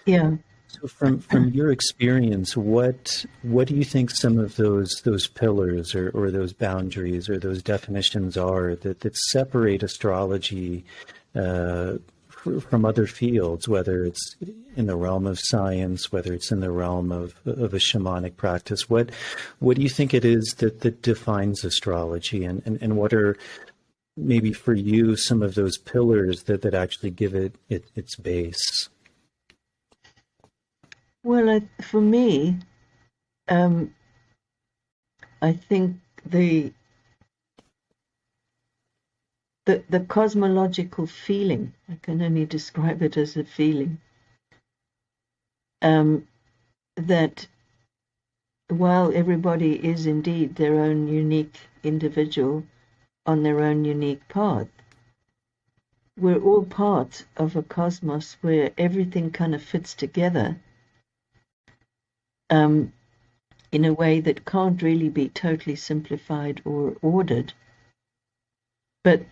Yeah. So from your experience, what do you think some of those pillars or those boundaries or those definitions are that separate astrology from other fields, whether it's in the realm of science, whether it's in the realm of a shamanic practice? What do you think it is that defines astrology, and what are maybe for you some of those pillars that actually give it its base? Well, for me, I think the cosmological feeling, I can only describe it as a feeling, that while everybody is indeed their own unique individual on their own unique path, we're all part of a cosmos where everything kind of fits together in a way that can't really be totally simplified or ordered. But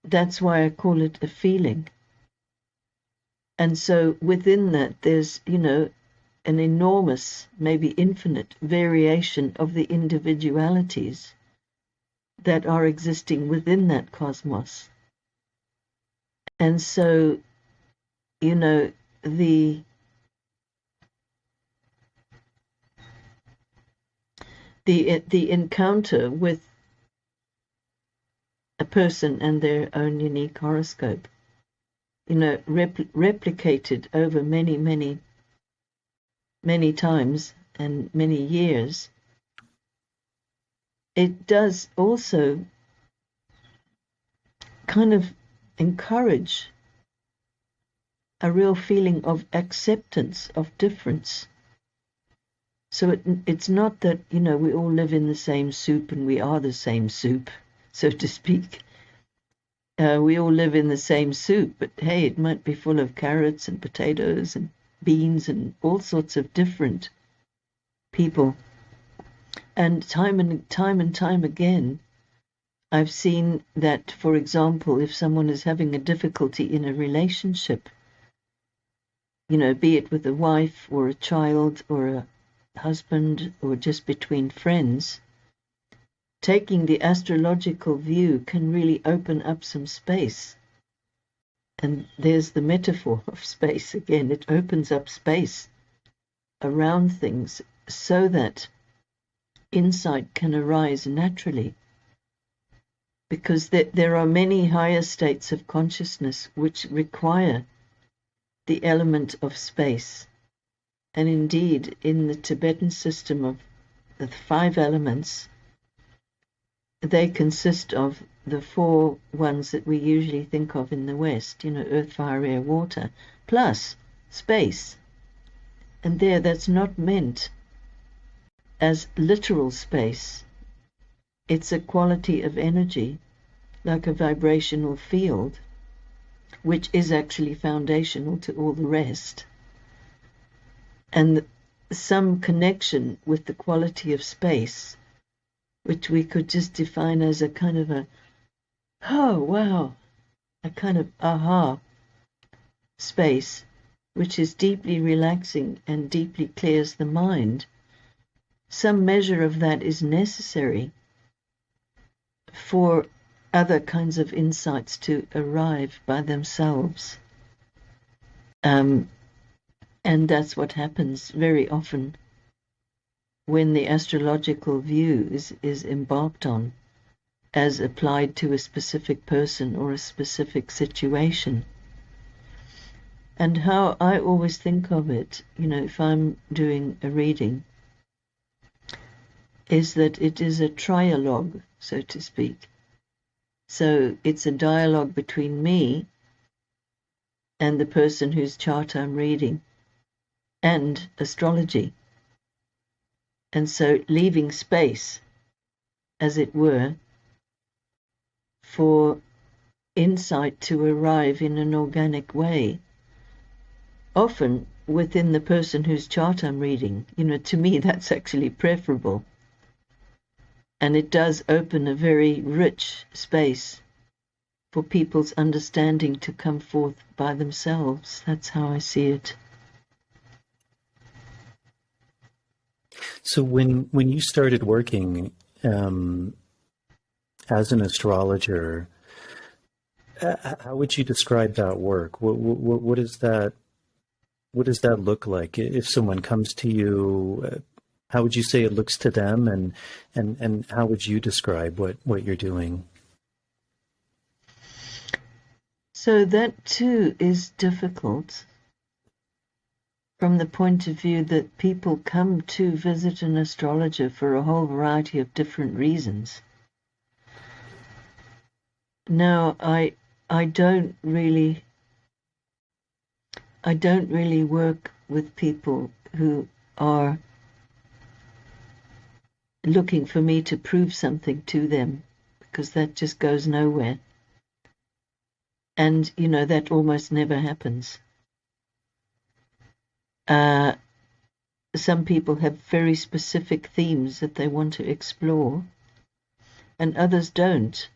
that's why I call it a feeling. And so within that, there's, an enormous, maybe infinite variation of the individualities that are existing within that cosmos. And so, the encounter with a person and their own unique horoscope, replicated over many, many, many times and many years, it does also kind of encourage a real feeling of acceptance of difference. So it's not that, we all live in the same soup and we are the same soup, so to speak. We all live in the same soup, but hey, it might be full of carrots and potatoes and beans and all sorts of different people. And time again, I've seen that, for example, if someone is having a difficulty in a relationship, be it with a wife or a child or a husband or just between friends, taking the astrological view can really open up some space. And there's the metaphor of space again. It opens up space around things so that insight can arise naturally. Because there are many higher states of consciousness which require the element of space. And indeed, in the Tibetan system of the 5 elements, they consist of the 4 ones that we usually think of in the West, earth, fire, air, water, plus space. And that's not meant as literal space. It's a quality of energy, like a vibrational field, which is actually foundational to all the rest. And some connection with the quality of space, which we could just define as a kind of a kind of aha space, which is deeply relaxing and deeply clears the mind. Some measure of that is necessary for other kinds of insights to arrive by themselves. And that's what happens very often when the astrological view is embarked on as applied to a specific person or a specific situation. And how I always think of it, if I'm doing a reading, is that it is a trialogue, so to speak. So it's a dialogue between me and the person whose chart I'm reading, and astrology. And so leaving space, as it were, for insight to arrive in an organic way, often within the person whose chart I'm reading. To me, that's actually preferable. And it does open a very rich space for people's understanding to come forth by themselves. That's how I see it. So when you started working as an astrologer, how would you describe that work? What is that? What does that look like? If someone comes to you, how would you say it looks to them, and how would you describe what you're doing? So that too is difficult from the point of view that people come to visit an astrologer for a whole variety of different reasons. Now, I don't really work with people who are looking for me to prove something to them, because that just goes nowhere. And, that almost never happens. Some people have very specific themes that they want to explore, and others don't.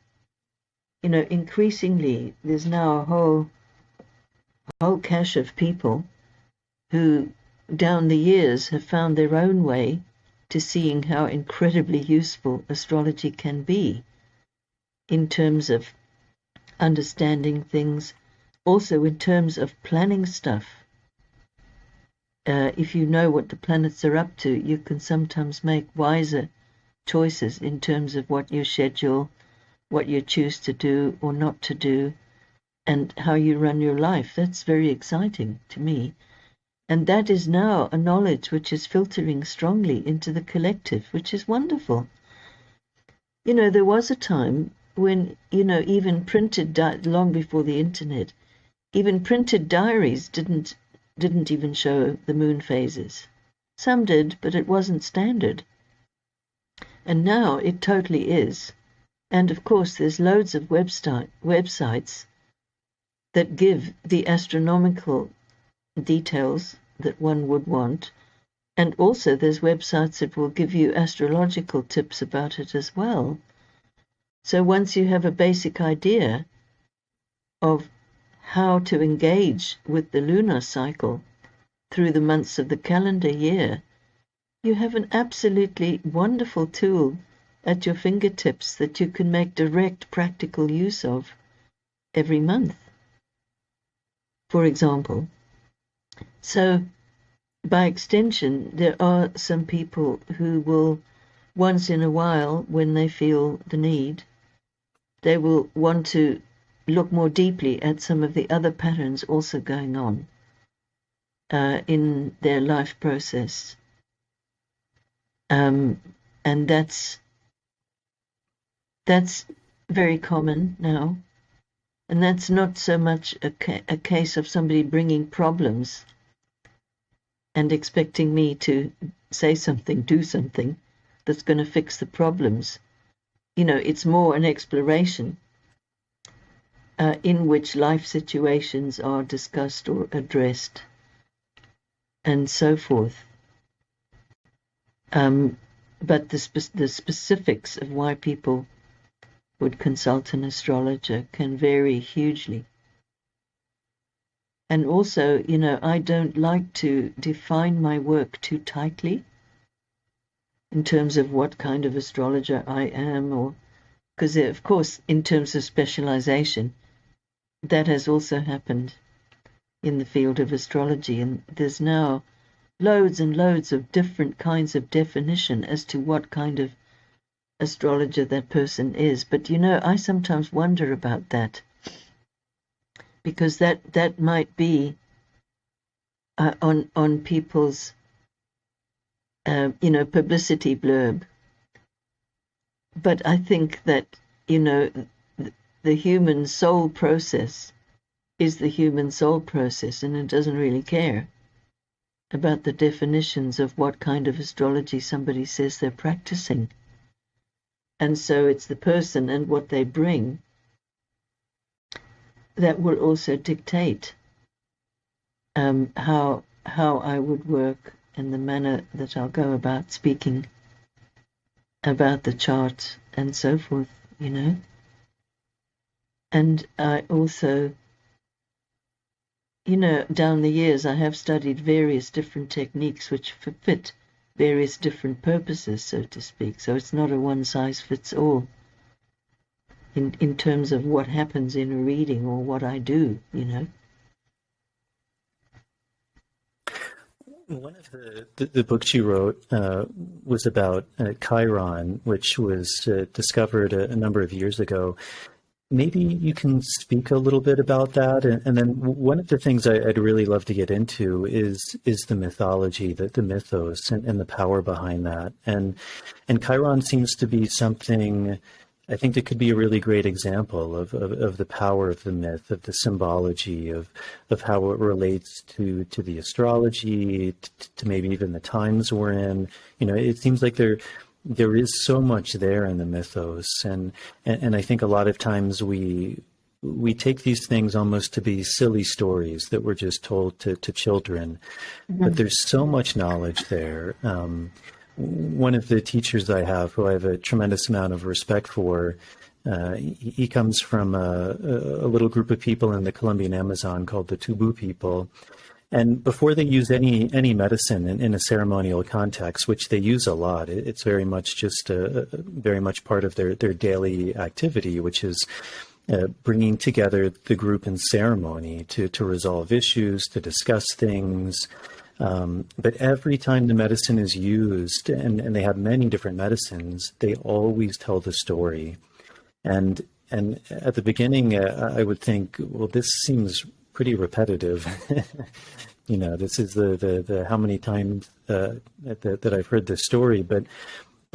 increasingly there's now a whole cache of people who, down the years, have found their own way to seeing how incredibly useful astrology can be in terms of understanding things, also in terms of planning stuff. If you know what the planets are up to, you can sometimes make wiser choices in terms of what you schedule, what you choose to do or not to do, and how you run your life. That's very exciting to me. And that is now a knowledge which is filtering strongly into the collective, which is wonderful. There was a time when, even printed, long before the internet, even printed diaries didn't even show the moon phases. Some did, but it wasn't standard. And now it totally is. And of course, there's loads of websites that give the astronomical details that one would want. And also there's websites that will give you astrological tips about it as well. So once you have a basic idea of how to engage with the lunar cycle through the months of the calendar year, you have an absolutely wonderful tool at your fingertips that you can make direct practical use of every month, for example. So, by extension, there are some people who will, once in a while, when they feel the need, they will want to look more deeply at some of the other patterns also going on in their life process. And that's very common now. And that's not so much a case of somebody bringing problems and expecting me to say something, do something that's going to fix the problems. It's more an exploration in which life situations are discussed or addressed and so forth. But the specifics of why people would consult an astrologer can vary hugely. And also, I don't like to define my work too tightly in terms of what kind of astrologer I am, or because, of course, in terms of specialization, that has also happened in the field of astrology, and there's now loads and loads of different kinds of definition as to what kind of astrologer that person is. But I sometimes wonder about that, because that might be on people's publicity blurb. But I think that the human soul process is the human soul process, and it doesn't really care about the definitions of what kind of astrology somebody says they're practicing. And so it's the person and what they bring that will also dictate how I would work and the manner that I'll go about speaking about the chart and so forth, And I also, down the years, I have studied various different techniques which fit various different purposes, so to speak. So it's not a one-size-fits-all in terms of what happens in a reading or what I do, One of the books you wrote was about Chiron, which was discovered a number of years ago. Maybe you can speak a little bit about that. And then one of the things I'd really love to get into is the mythology, the mythos and the power behind that. And Chiron seems to be something, I think, that could be a really great example of the power of the myth, of the symbology, of how it relates to the astrology, to maybe even the times we're in. It seems like there is so much there in the mythos, and I think a lot of times we take these things almost to be silly stories that we're just told to children, but there's so much knowledge there. One of the teachers I have, who I have a tremendous amount of respect for, He comes from a little group of people in the Colombian Amazon called the Tubu people. And before they use any medicine in a ceremonial context, which they use a lot, it's very much just very much part of their daily activity, which is bringing together the group in ceremony to resolve issues, to discuss things. But every time the medicine is used, and they have many different medicines, they always tell the story. And at the beginning, I would think, well, this seems pretty repetitive. This is the how many times that I've heard this story, but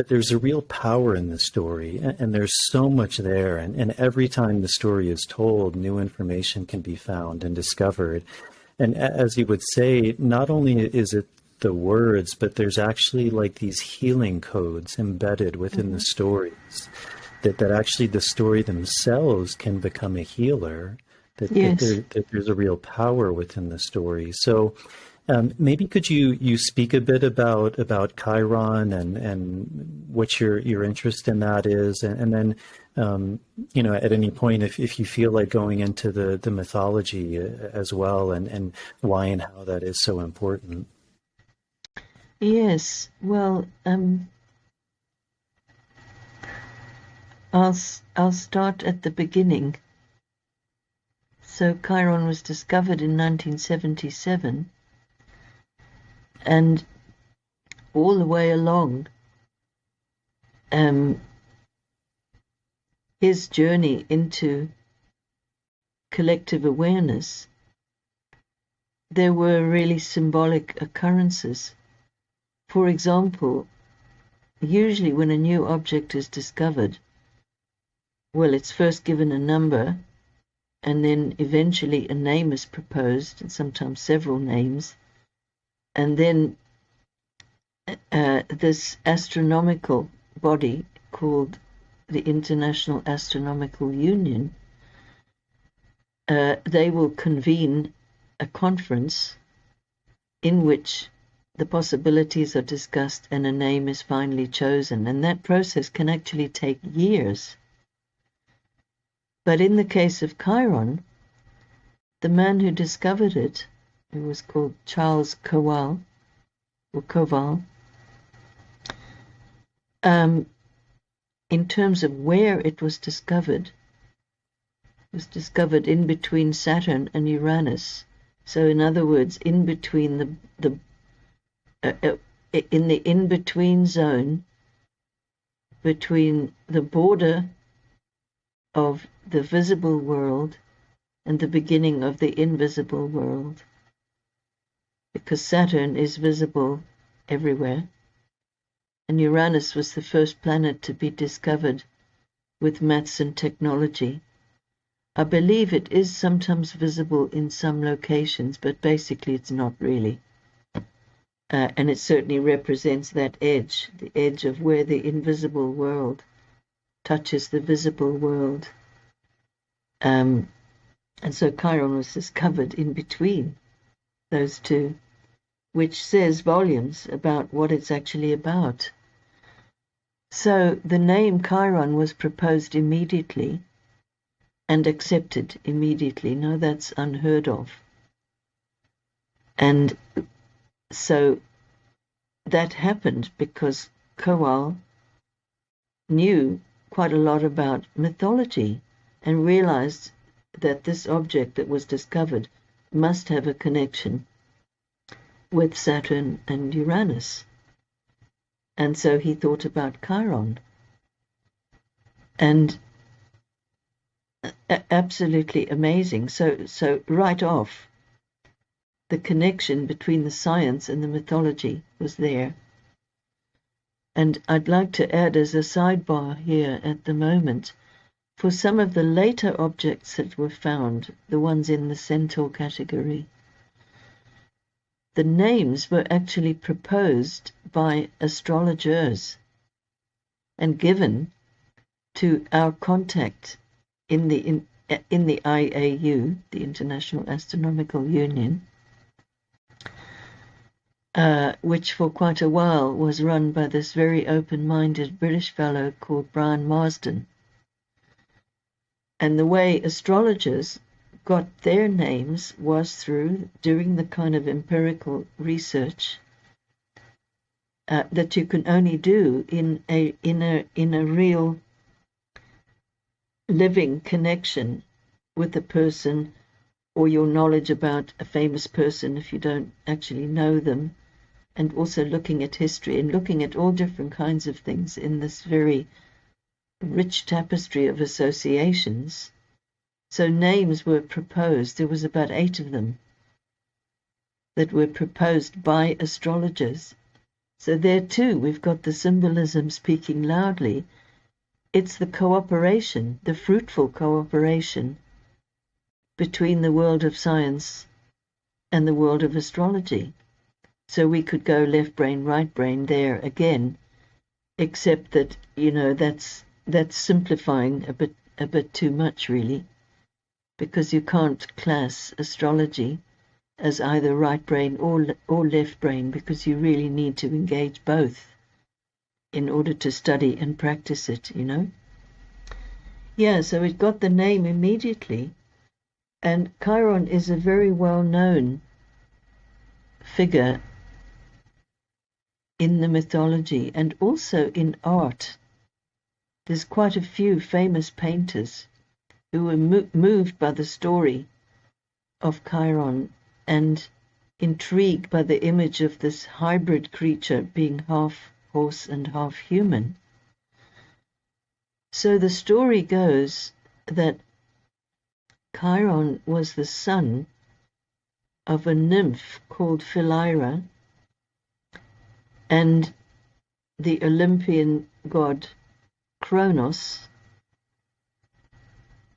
there's a real power in the story, and there's so much there, and every time the story is told, new information can be found and discovered. And as you would say, not only is it the words, but there's actually like these healing codes embedded within the stories, that actually the story themselves can become a healer. That there's a real power within the story. So maybe could you speak a bit about Chiron and what your interest in that is, and then at any point if you feel like going into the mythology as well, and why and how that is so important. Yes, well, I'll start at the beginning. So Chiron was discovered in 1977, and all the way along, his journey into collective awareness, there were really symbolic occurrences. For example, usually when a new object is discovered, well, it's first given a number, and then eventually a name is proposed, and sometimes several names. And then this astronomical body called the International Astronomical Union, they will convene a conference in which the possibilities are discussed and a name is finally chosen. And that process can actually take years. But in the case of Chiron, the man who discovered it, who was called Charles Kowal, in terms of where it was discovered in between Saturn and Uranus. So in other words, in between in the in-between zone between the border of the visible world and the beginning of the invisible world, because Saturn is visible everywhere, and Uranus was the first planet to be discovered with maths and technology. I believe it is sometimes visible in some locations, but basically it's not really. And it certainly represents that edge, the edge of where the invisible world touches the visible world. And so Chiron was discovered in between those two, which says volumes about what it's actually about. So the name Chiron was proposed immediately and accepted immediately. Now that's unheard of. And so that happened because Kowal knew quite a lot about mythology and realized that this object that was discovered must have a connection with Saturn and Uranus. And so he thought about Chiron. And absolutely amazing. So right off, the connection between the science and the mythology was there. And I'd like to add as a sidebar here at the moment, for some of the later objects that were found, the ones in the Centaur category, the names were actually proposed by astrologers and given to our contact in the IAU, the International Astronomical Union, which for quite a while was run by this very open-minded British fellow called Brian Marsden. And the way astrologers got their names was through doing the kind of empirical research that you can only do in a real living connection with a person, or your knowledge about a famous person if you don't actually know them, and also looking at history and looking at all different kinds of things in this very rich tapestry of associations. So names were proposed. There was about 8 of them that were proposed by astrologers. So there too, we've got the symbolism speaking loudly. It's the cooperation, the fruitful cooperation between the world of science and the world of astrology. So we could go left brain, right brain there again, except that, that's simplifying a bit too much, really, because you can't class astrology as either right brain or left brain, because you really need to engage both in order to study and practice it, Yeah, so it got the name immediately. And Chiron is a very well-known figure in the mythology and also in art. There's quite a few famous painters who were moved by the story of Chiron and intrigued by the image of this hybrid creature being half horse and half human. So the story goes that Chiron was the son of a nymph called Philyra and the Olympian god Kronos,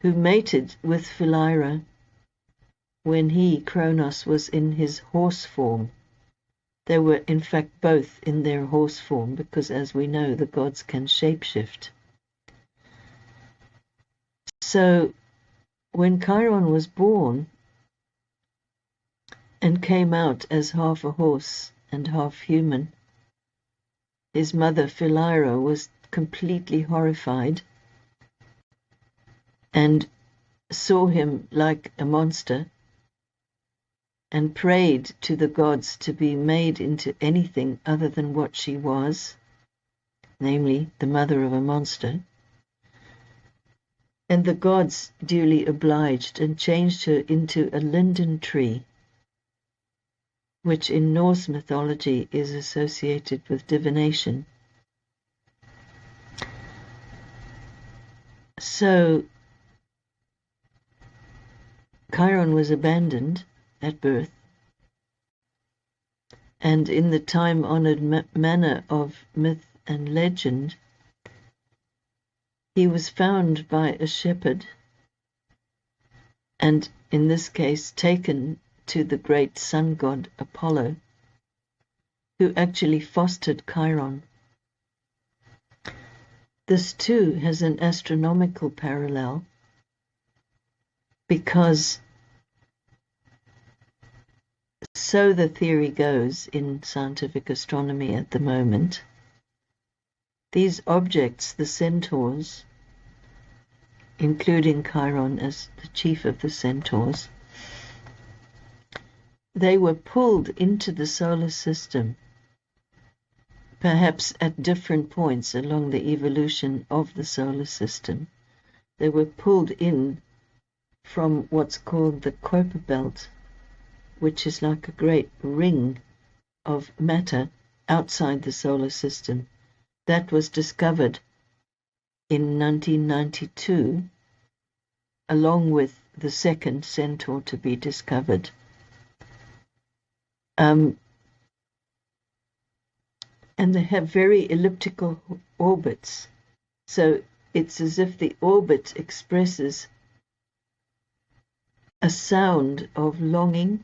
who mated with Philyra when he, Kronos, was in his horse form. They were in fact both in their horse form, because as we know, the gods can shapeshift. So when Chiron was born and came out as half a horse and half human, his mother Philyra was completely horrified and saw him like a monster and prayed to the gods to be made into anything other than what she was, namely the mother of a monster. And the gods duly obliged and changed her into a linden tree, which in Norse mythology is associated with divination. So Chiron was abandoned at birth, and in the time-honored manner of myth and legend, he was found by a shepherd and, in this case, taken to the great sun god Apollo, who actually fostered Chiron. This too has an astronomical parallel, because so the theory goes in scientific astronomy at the moment, these objects, the centaurs, including Chiron as the chief of the centaurs, they were pulled into the solar system, perhaps at different points along the evolution of the solar system. They were pulled in from what's called the Kuiper belt, which is like a great ring of matter outside the solar system. That was discovered in 1992, along with the second centaur to be discovered. And they have very elliptical orbits. So it's as if the orbit expresses a sound of longing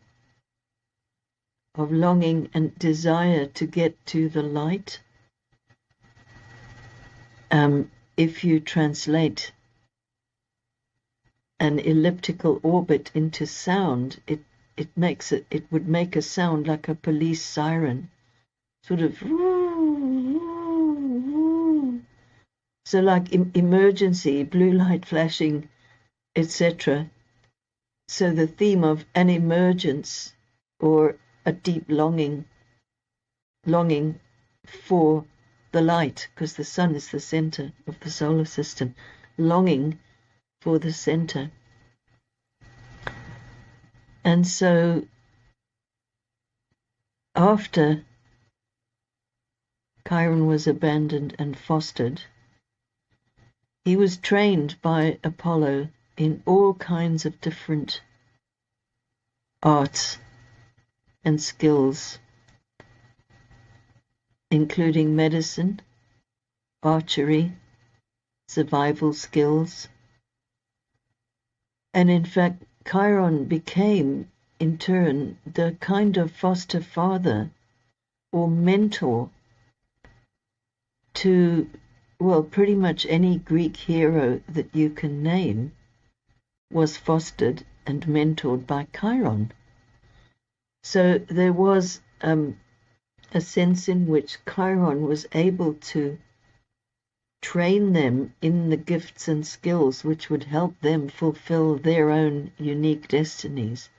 and desire to get to the light. If you translate an elliptical orbit into sound, it would make a sound like a police siren, sort of. So like emergency, blue light flashing, etc. So the theme of an emergence or a deep longing for the light, because the sun is the center of the solar system, longing for the center. And so after Chiron was abandoned and fostered, he was trained by Apollo in all kinds of different arts and skills, including medicine, archery, survival skills. And in fact, Chiron became, in turn, the kind of foster father or mentor to, well, pretty much any Greek hero that you can name was fostered and mentored by Chiron. So there was a sense in which Chiron was able to train them in the gifts and skills which would help them fulfill their own unique destinies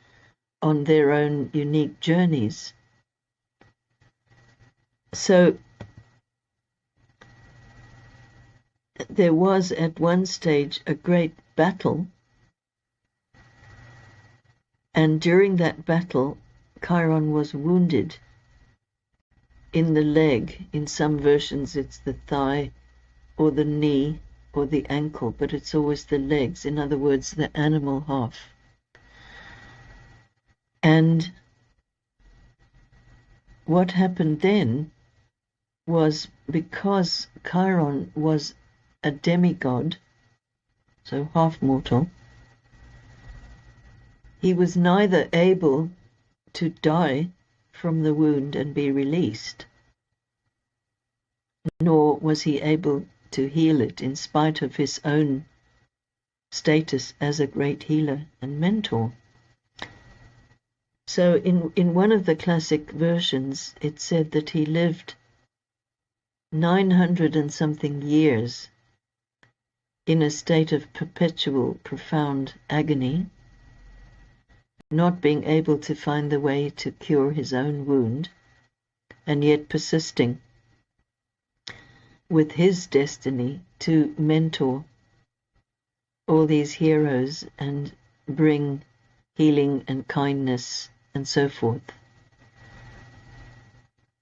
on their own unique journeys. So there was at one stage a great battle, and during that battle Chiron was wounded in the leg. In some versions it's the thigh or the knee or the ankle, but it's always the legs, in other words, the animal half. And what happened then was, because Chiron was a demigod, so half mortal, he was neither able to die from the wound and be released, nor was he able to heal it in spite of his own status as a great healer and mentor. So in one of the classic versions, it said that he lived 900 and something years in a state of perpetual, profound agony, not being able to find the way to cure his own wound, and yet persisting with his destiny to mentor all these heroes and bring healing and kindness and so forth.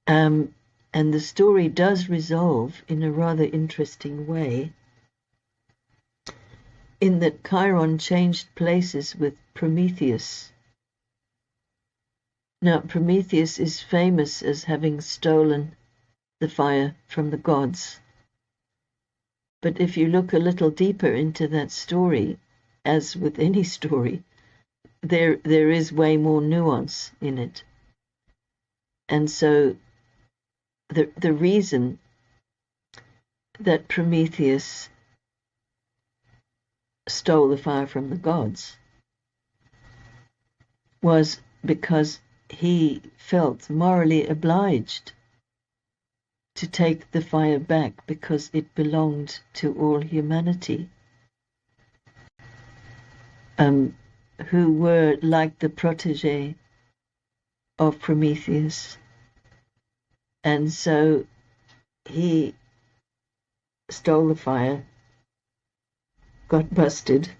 And the story does resolve in a rather interesting way, in that Chiron changed places with Prometheus. Now, Prometheus is famous as having stolen the fire from the gods. But if you look a little deeper into that story, as with any story, there is way more nuance in it. And so the reason that Prometheus stole the fire from the gods was because he felt morally obliged to take the fire back, because it belonged to all humanity, who were like the protege of Prometheus. And so he stole the fire, got busted,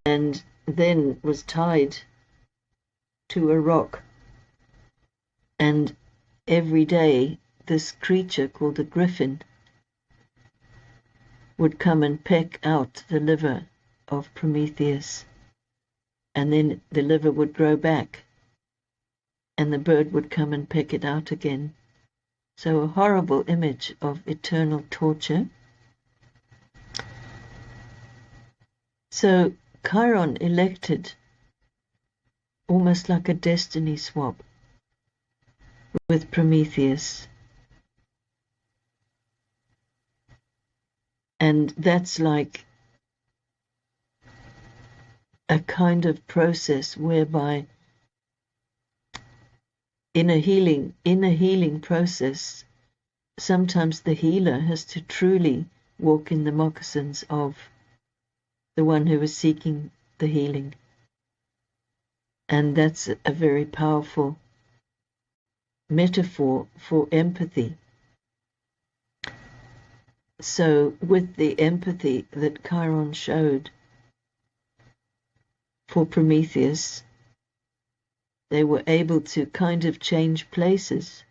and then was tied to a rock. And every day this creature called a griffin would come and peck out the liver of Prometheus, and then the liver would grow back and the bird would come and peck it out again. So a horrible image of eternal torture. So Chiron elected, almost like a destiny swap, with Prometheus. And that's like a kind of process whereby in a healing process, sometimes the healer has to truly walk in the moccasins of the one who was seeking the healing. And that's a very powerful metaphor for empathy. So with the empathy that Chiron showed for Prometheus, they were able to kind of change places,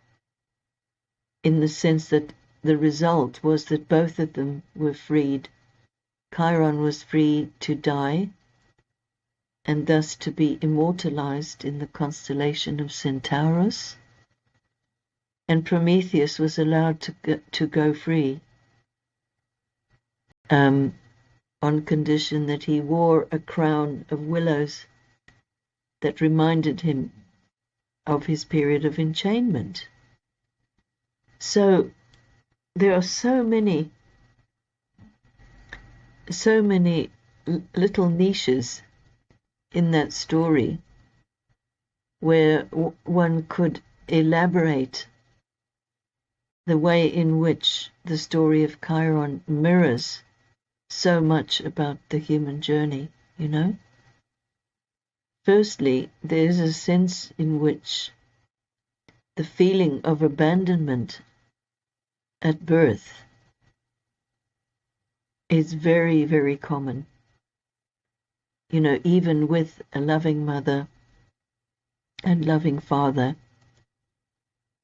in the sense that the result was that both of them were freed. Chiron was free to die, and thus to be immortalized in the constellation of Centaurus, and Prometheus was allowed to go free, on condition that he wore a crown of willows that reminded him of his period of enchainment. So there are so many little niches in that story where one could elaborate the way in which the story of Chiron mirrors so much about the human journey, you know? Firstly, there's a sense in which the feeling of abandonment at birth is very, very common. You know, even with a loving mother and loving father,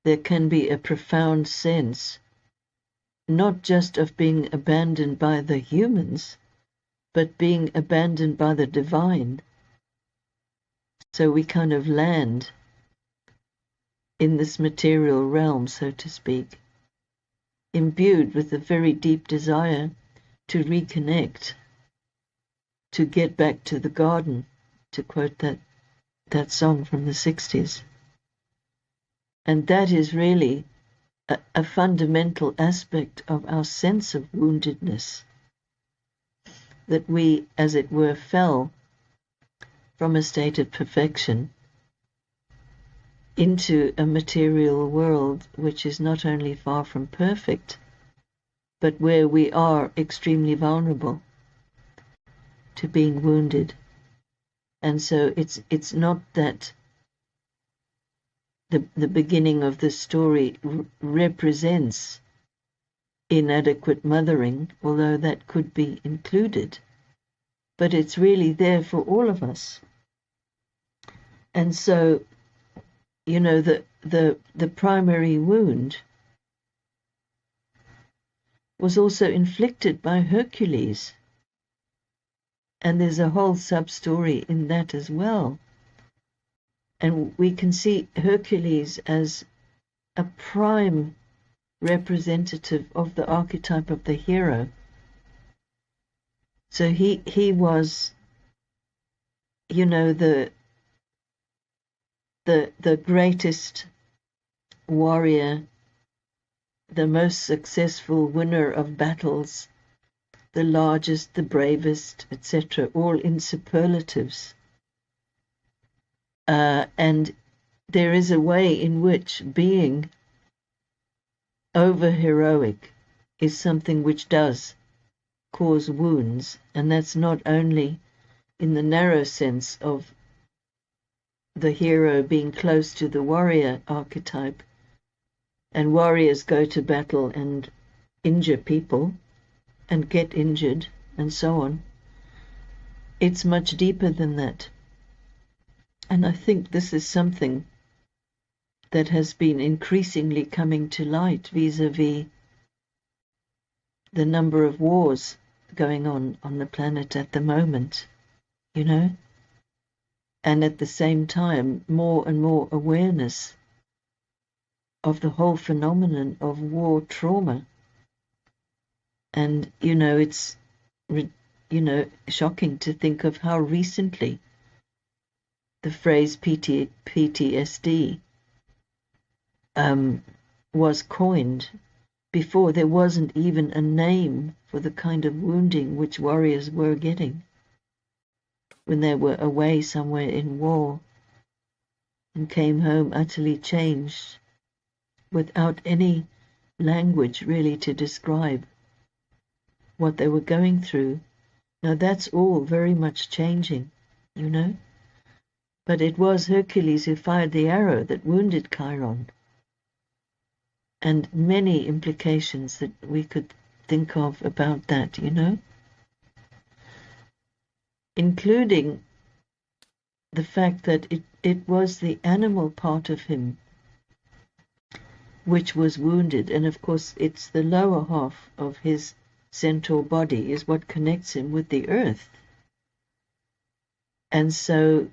there can be a profound sense, not just of being abandoned by the humans, but being abandoned by the divine. So we kind of land in this material realm, so to speak, imbued with a very deep desire to reconnect, to get back to the garden, to quote that song from the 60s. And that is really a fundamental aspect of our sense of woundedness, that we, as it were, fell from a state of perfection into a material world which is not only far from perfect, but where we are extremely vulnerable to being wounded. And so it's not that the beginning of the story represents inadequate mothering, although that could be included, but it's really there for all of us. And so, you know, the primary wound was also inflicted by Hercules, and there's a whole sub-story in that as well. And we can see Hercules as a prime representative of the archetype of the hero. So he was, you know, the greatest warrior, the most successful winner of battles, the largest, the bravest, etc., all in superlatives. And there is a way in which being over-heroic is something which does cause wounds, and that's not only in the narrow sense of the hero being close to the warrior archetype, and warriors go to battle and injure people and get injured and so on. It's much deeper than that. And I think this is something that has been increasingly coming to light vis-a-vis the number of wars going on the planet at the moment, you know? And at the same time, more and more awareness of the whole phenomenon of war trauma. And, you know, it's, you know, shocking to think of how recently the phrase PTSD was coined. Before, there wasn't even a name for the kind of wounding which warriors were getting when they were away somewhere in war and came home utterly changed, without any language really to describe what they were going through, Now that's all very much changing, you know. But it was Hercules who fired the arrow that wounded Chiron. And many implications that we could think of about that, you know. Including the fact that it was the animal part of him which was wounded. And of course, it's the lower half of his centaur body is what connects him with the earth. And so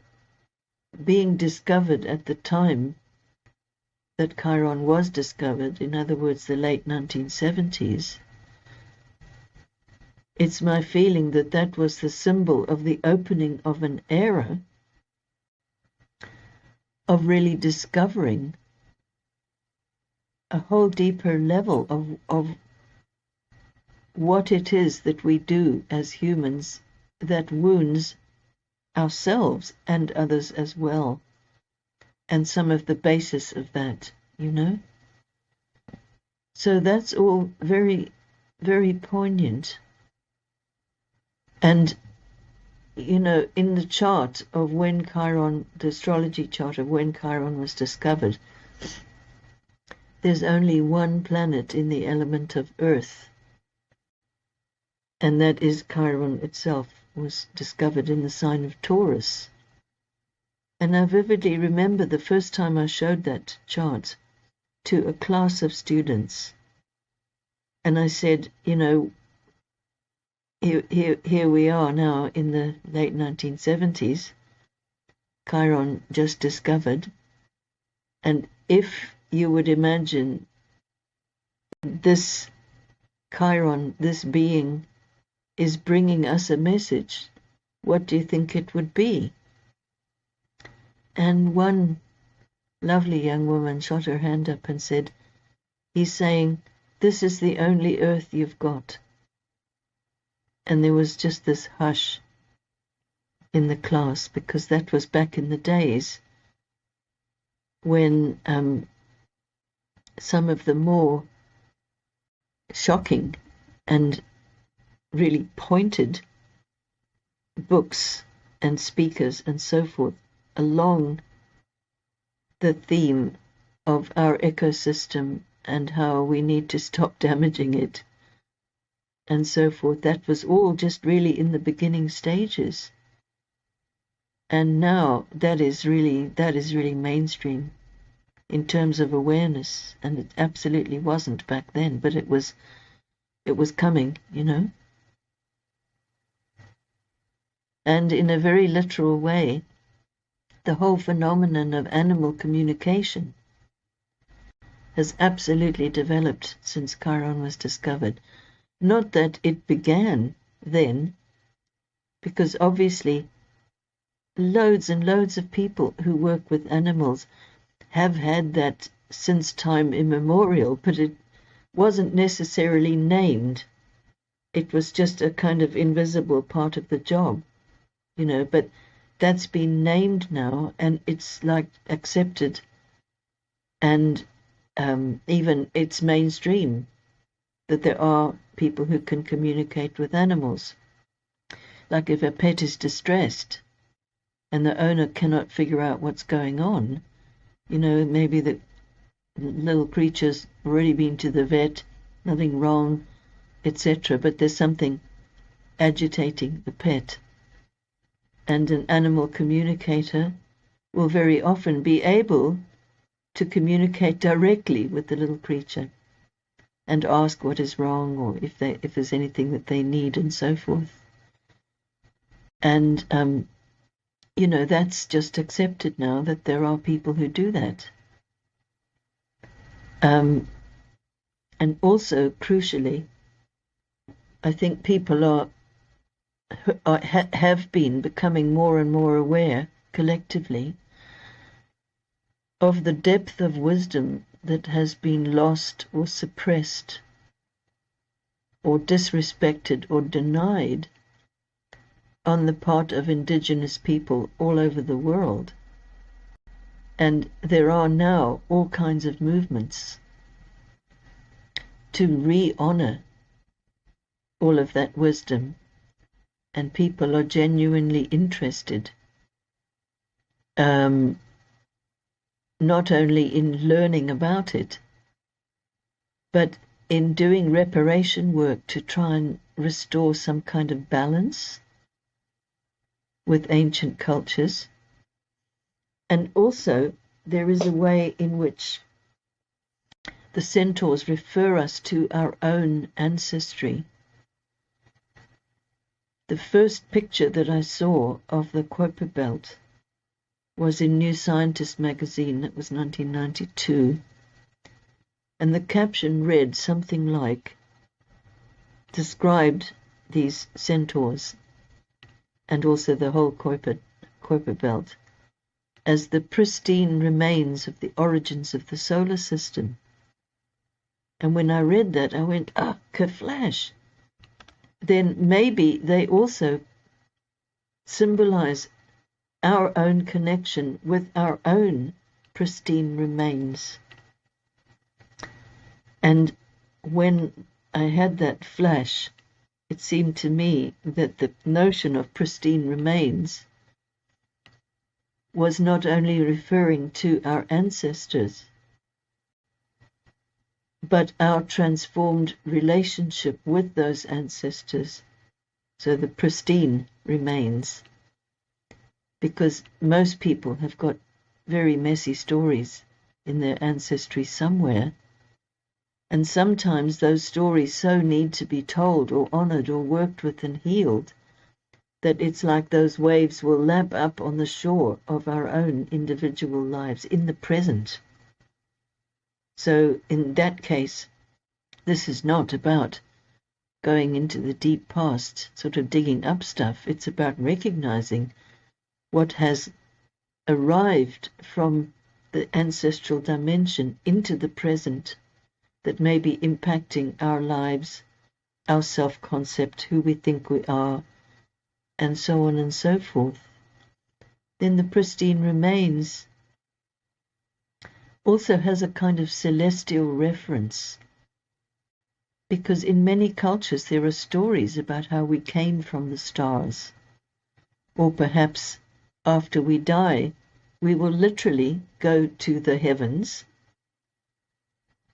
being discovered at the time that Chiron was discovered, in other words, the late 1970s, it's my feeling that that was the symbol of the opening of an era of really discovering a whole deeper level of what it is that we do as humans that wounds ourselves and others as well, and some of the basis of that, you know. So that's all very, very poignant. And, you know, in the chart of when Chiron, the astrology chart of when Chiron was discovered, there's only one planet in the element of Earth, and that is Chiron itself, was discovered in the sign of Taurus. And I vividly remember the first time I showed that chart to a class of students, and I said, you know, here we are now in the late 1970s, Chiron just discovered, and if you would imagine this Chiron, this being, is bringing us a message, what do you think it would be? And one lovely young woman shot her hand up and said, he's saying, this is the only earth you've got. And there was just this hush in the class, because that was back in the days when some of the more shocking and really pointed books and speakers and so forth along the theme of our ecosystem and how we need to stop damaging it and so forth. That was all just really in the beginning stages. And now that is really mainstream in terms of awareness, and it absolutely wasn't back then, but it was coming, you know. And in a very literal way, the whole phenomenon of animal communication has absolutely developed since Chiron was discovered. Not that it began then, because obviously loads and loads of people who work with animals have had that since time immemorial, but it wasn't necessarily named. It was just a kind of invisible part of the job, you know, but that's been named now, and it's like accepted, and even it's mainstream that there are people who can communicate with animals. Like if a pet is distressed and the owner cannot figure out what's going on, you know, maybe the little creature's already been to the vet, nothing wrong, etc., but there's something agitating the pet. And an animal communicator will very often be able to communicate directly with the little creature and ask what is wrong, or if there's anything that they need, and so forth. And you know, that's just accepted now, that there are people who do that. And also, crucially, I think people have been becoming more and more aware collectively of the depth of wisdom that has been lost or suppressed or disrespected or denied on the part of indigenous people all over the world. And there are now all kinds of movements to re-honor all of that wisdom and people are genuinely interested, not only in learning about it, but in doing reparation work to try and restore some kind of balance with ancient cultures. And also, there is a way in which the centaurs refer us to our own ancestry. The first picture that I saw of the Kuiper Belt was in New Scientist magazine. That was 1992. And the caption read something like, described these centaurs and also the whole Kuiper Belt as the pristine remains of the origins of the solar system. And when I read that, I went, kerflash. Then maybe they also symbolize our own connection with our own pristine remains. And when I had that flash, it seemed to me that the notion of pristine remains was not only referring to our ancestors, but our transformed relationship with those ancestors, so the pristine remains. Because most people have got very messy stories in their ancestry somewhere, and sometimes those stories so need to be told or honored or worked with and healed that it's like those waves will lap up on the shore of our own individual lives in the present. So in that case, this is not about going into the deep past, sort of digging up stuff. It's about recognizing what has arrived from the ancestral dimension into the present that may be impacting our lives, our self-concept, who we think we are, and so on and so forth. Then the pristine remains also has a kind of celestial reference, because in many cultures there are stories about how we came from the stars, or perhaps after we die we will literally go to the heavens,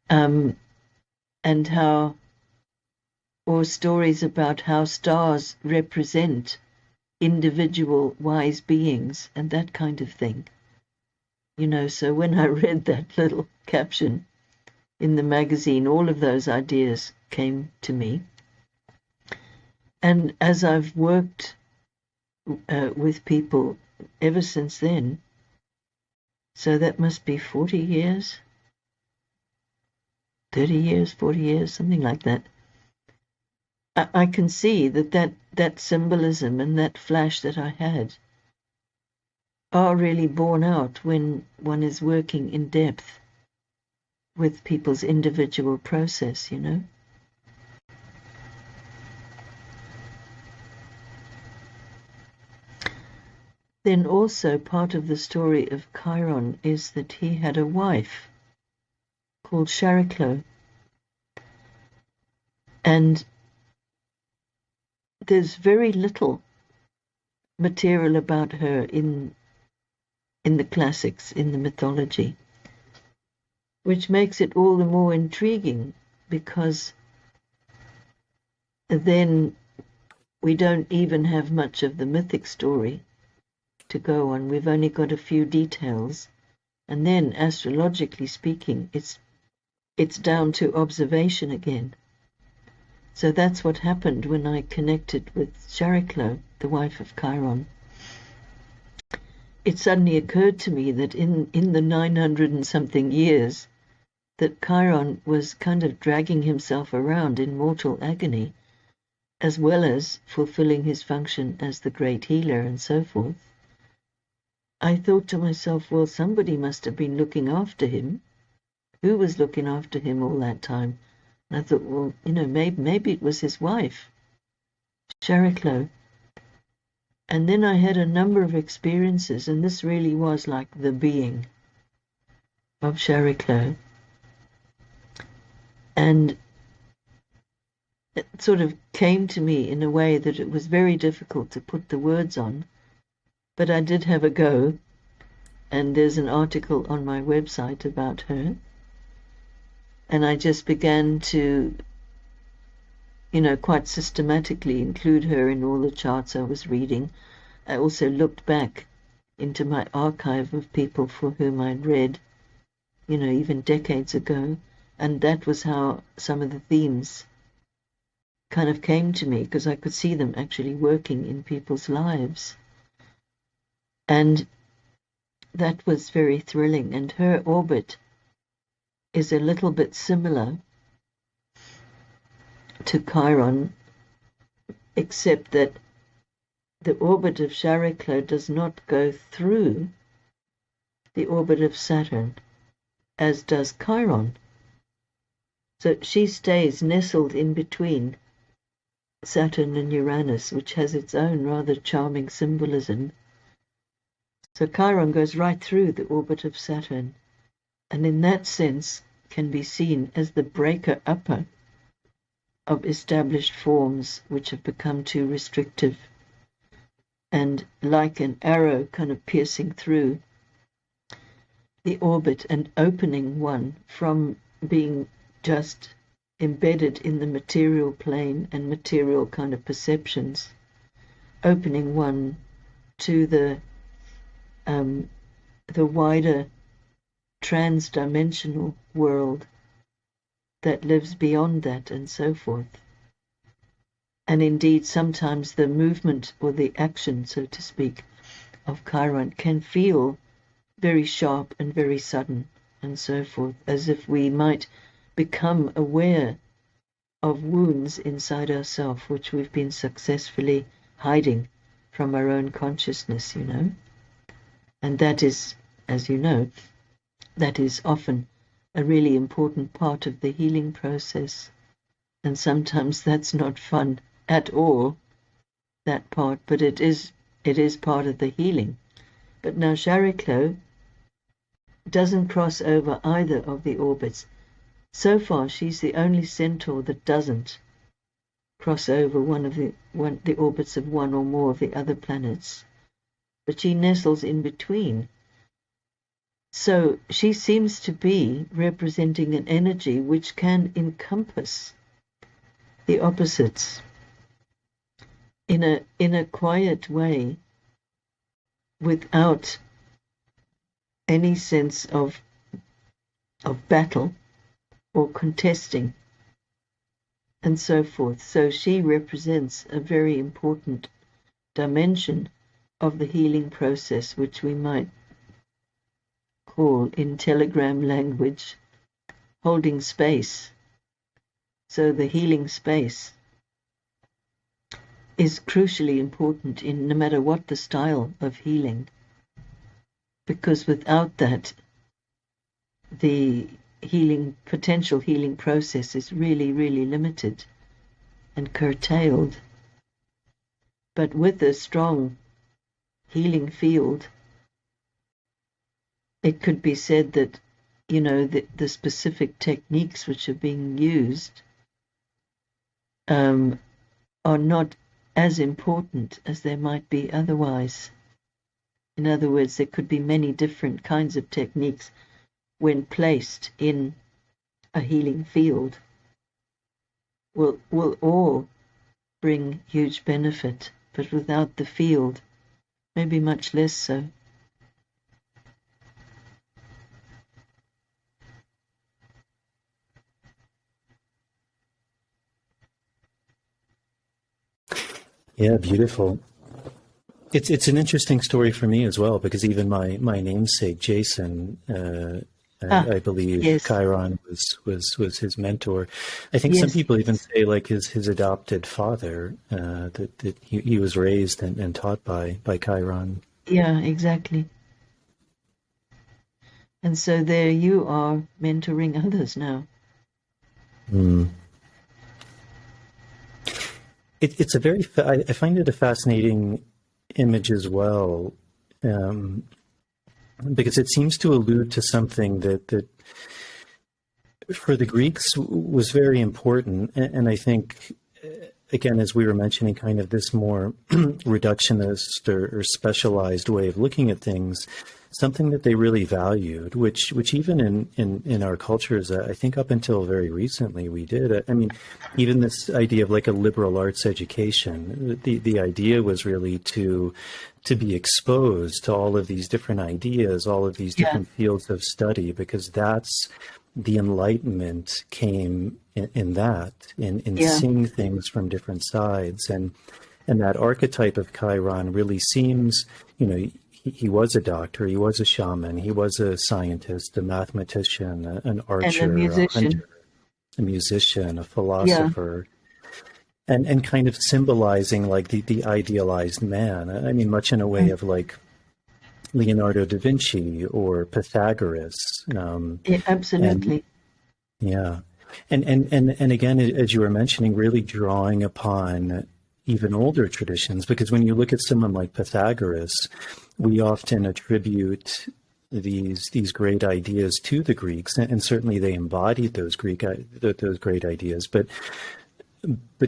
and how, or stories about how stars represent individual wise beings and that kind of thing. You know, so when I read that little caption in the magazine, all of those ideas came to me. And as I've worked with people ever since then, so that must be 40 years, 30 years, 40 years, something like that, I can see that symbolism and that flash that I had are really borne out when one is working in depth with people's individual process, you know. Then also part of the story of Chiron is that he had a wife called Chariklo. And there's very little material about her in the classics, in the mythology, which makes it all the more intriguing, because then we don't even have much of the mythic story to go on. We've only got a few details, and then astrologically speaking, it's down to observation again. So that's what happened when I connected with Chariklo, the wife of Chiron. It suddenly occurred to me that in the 900 and something years that Chiron was kind of dragging himself around in mortal agony, as well as fulfilling his function as the great healer and so forth. I thought to myself, well, somebody must have been looking after him. Who was looking after him all that time? And I thought, well, you know, maybe it was his wife, Chariklo. And then I had a number of experiences, and this really was like the being of Chariklo. And it sort of came to me in a way that it was very difficult to put the words on, but I did have a go, and there's an article on my website about her, and I just began to, quite systematically include her in all the charts I was reading. I also looked back into my archive of people for whom I'd read, even decades ago, and that was how some of the themes kind of came to me, because I could see them actually working in people's lives. And that was very thrilling. And her orbit is a little bit similar to Chiron, except that the orbit of Chariklo does not go through the orbit of Saturn, as does Chiron. So she stays nestled in between Saturn and Uranus, which has its own rather charming symbolism. So Chiron goes right through the orbit of Saturn, and in that sense can be seen as the breaker-upper of established forms which have become too restrictive, and like an arrow kind of piercing through the orbit and opening one from being just embedded in the material plane and material kind of perceptions, opening one to the wider trans-dimensional world that lives beyond that, and so forth. And indeed, sometimes the movement or the action, so to speak, of Chiron can feel very sharp and very sudden, and so forth, as if we might become aware of wounds inside ourselves which we've been successfully hiding from our own consciousness, And that is, as you know, that is often a really important part of the healing process. And sometimes that's not fun at all, that part, but it is part of the healing. But now Chariklo doesn't cross over either of the orbits. So far, she's the only centaur that doesn't cross over the orbits of one or more of the other planets. But she nestles in between. So she seems to be representing an energy which can encompass the opposites in a quiet way, without any sense of battle or contesting, and so forth. So she represents a very important dimension of the healing process, which we might call, in telegram language, holding space. So the healing space is crucially important in no matter what the style of healing, because without that, the potential healing process is really, really limited and curtailed. But with a strong healing field, it could be said that, the specific techniques which are being used are not as important as they might be otherwise. In other words, there could be many different kinds of techniques when placed in a healing field will all bring huge benefit, but without the field, maybe much less so. Yeah, beautiful. It's an interesting story for me as well, because even my namesake Jason, I believe, yes. Chiron was his mentor. I think some people even say like his adopted father, that he was raised and taught by Chiron. Yeah, exactly. And so there you are mentoring others now. It's a very, I find it a fascinating image as well, because it seems to allude to something that for the Greeks was very important, and I think again, as we were mentioning, kind of this more reductionist or specialized way of looking at things, something that they really valued, which even in our cultures, I think up until very recently we did. I mean, even this idea of like a liberal arts education, the idea was really to be exposed to all of these different ideas, all of these different fields of study, because that's the Enlightenment came in seeing things from different sides, and that archetype of Chiron really seems, you know, he was a doctor, he was a shaman, he was a scientist, a mathematician, an archer, and a musician, hunter, a musician, a philosopher, and kind of symbolizing like the idealized man. I mean, much in a way of like Leonardo da Vinci or Pythagoras. Absolutely. And again, as you were mentioning, really drawing upon even older traditions, because when you look at someone like Pythagoras, we often attribute these great ideas to the Greeks, and certainly they embodied those great ideas. But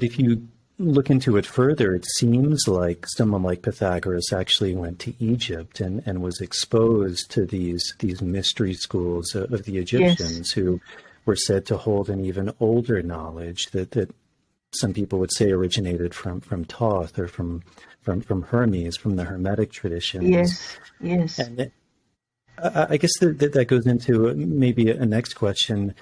if you look into it further, it seems like someone like Pythagoras actually went to Egypt and was exposed to these mystery schools of the Egyptians, who were said to hold an even older knowledge that some people would say originated from Thoth or from Hermes, from the Hermetic traditions. Yes. And I guess that goes into maybe a next question,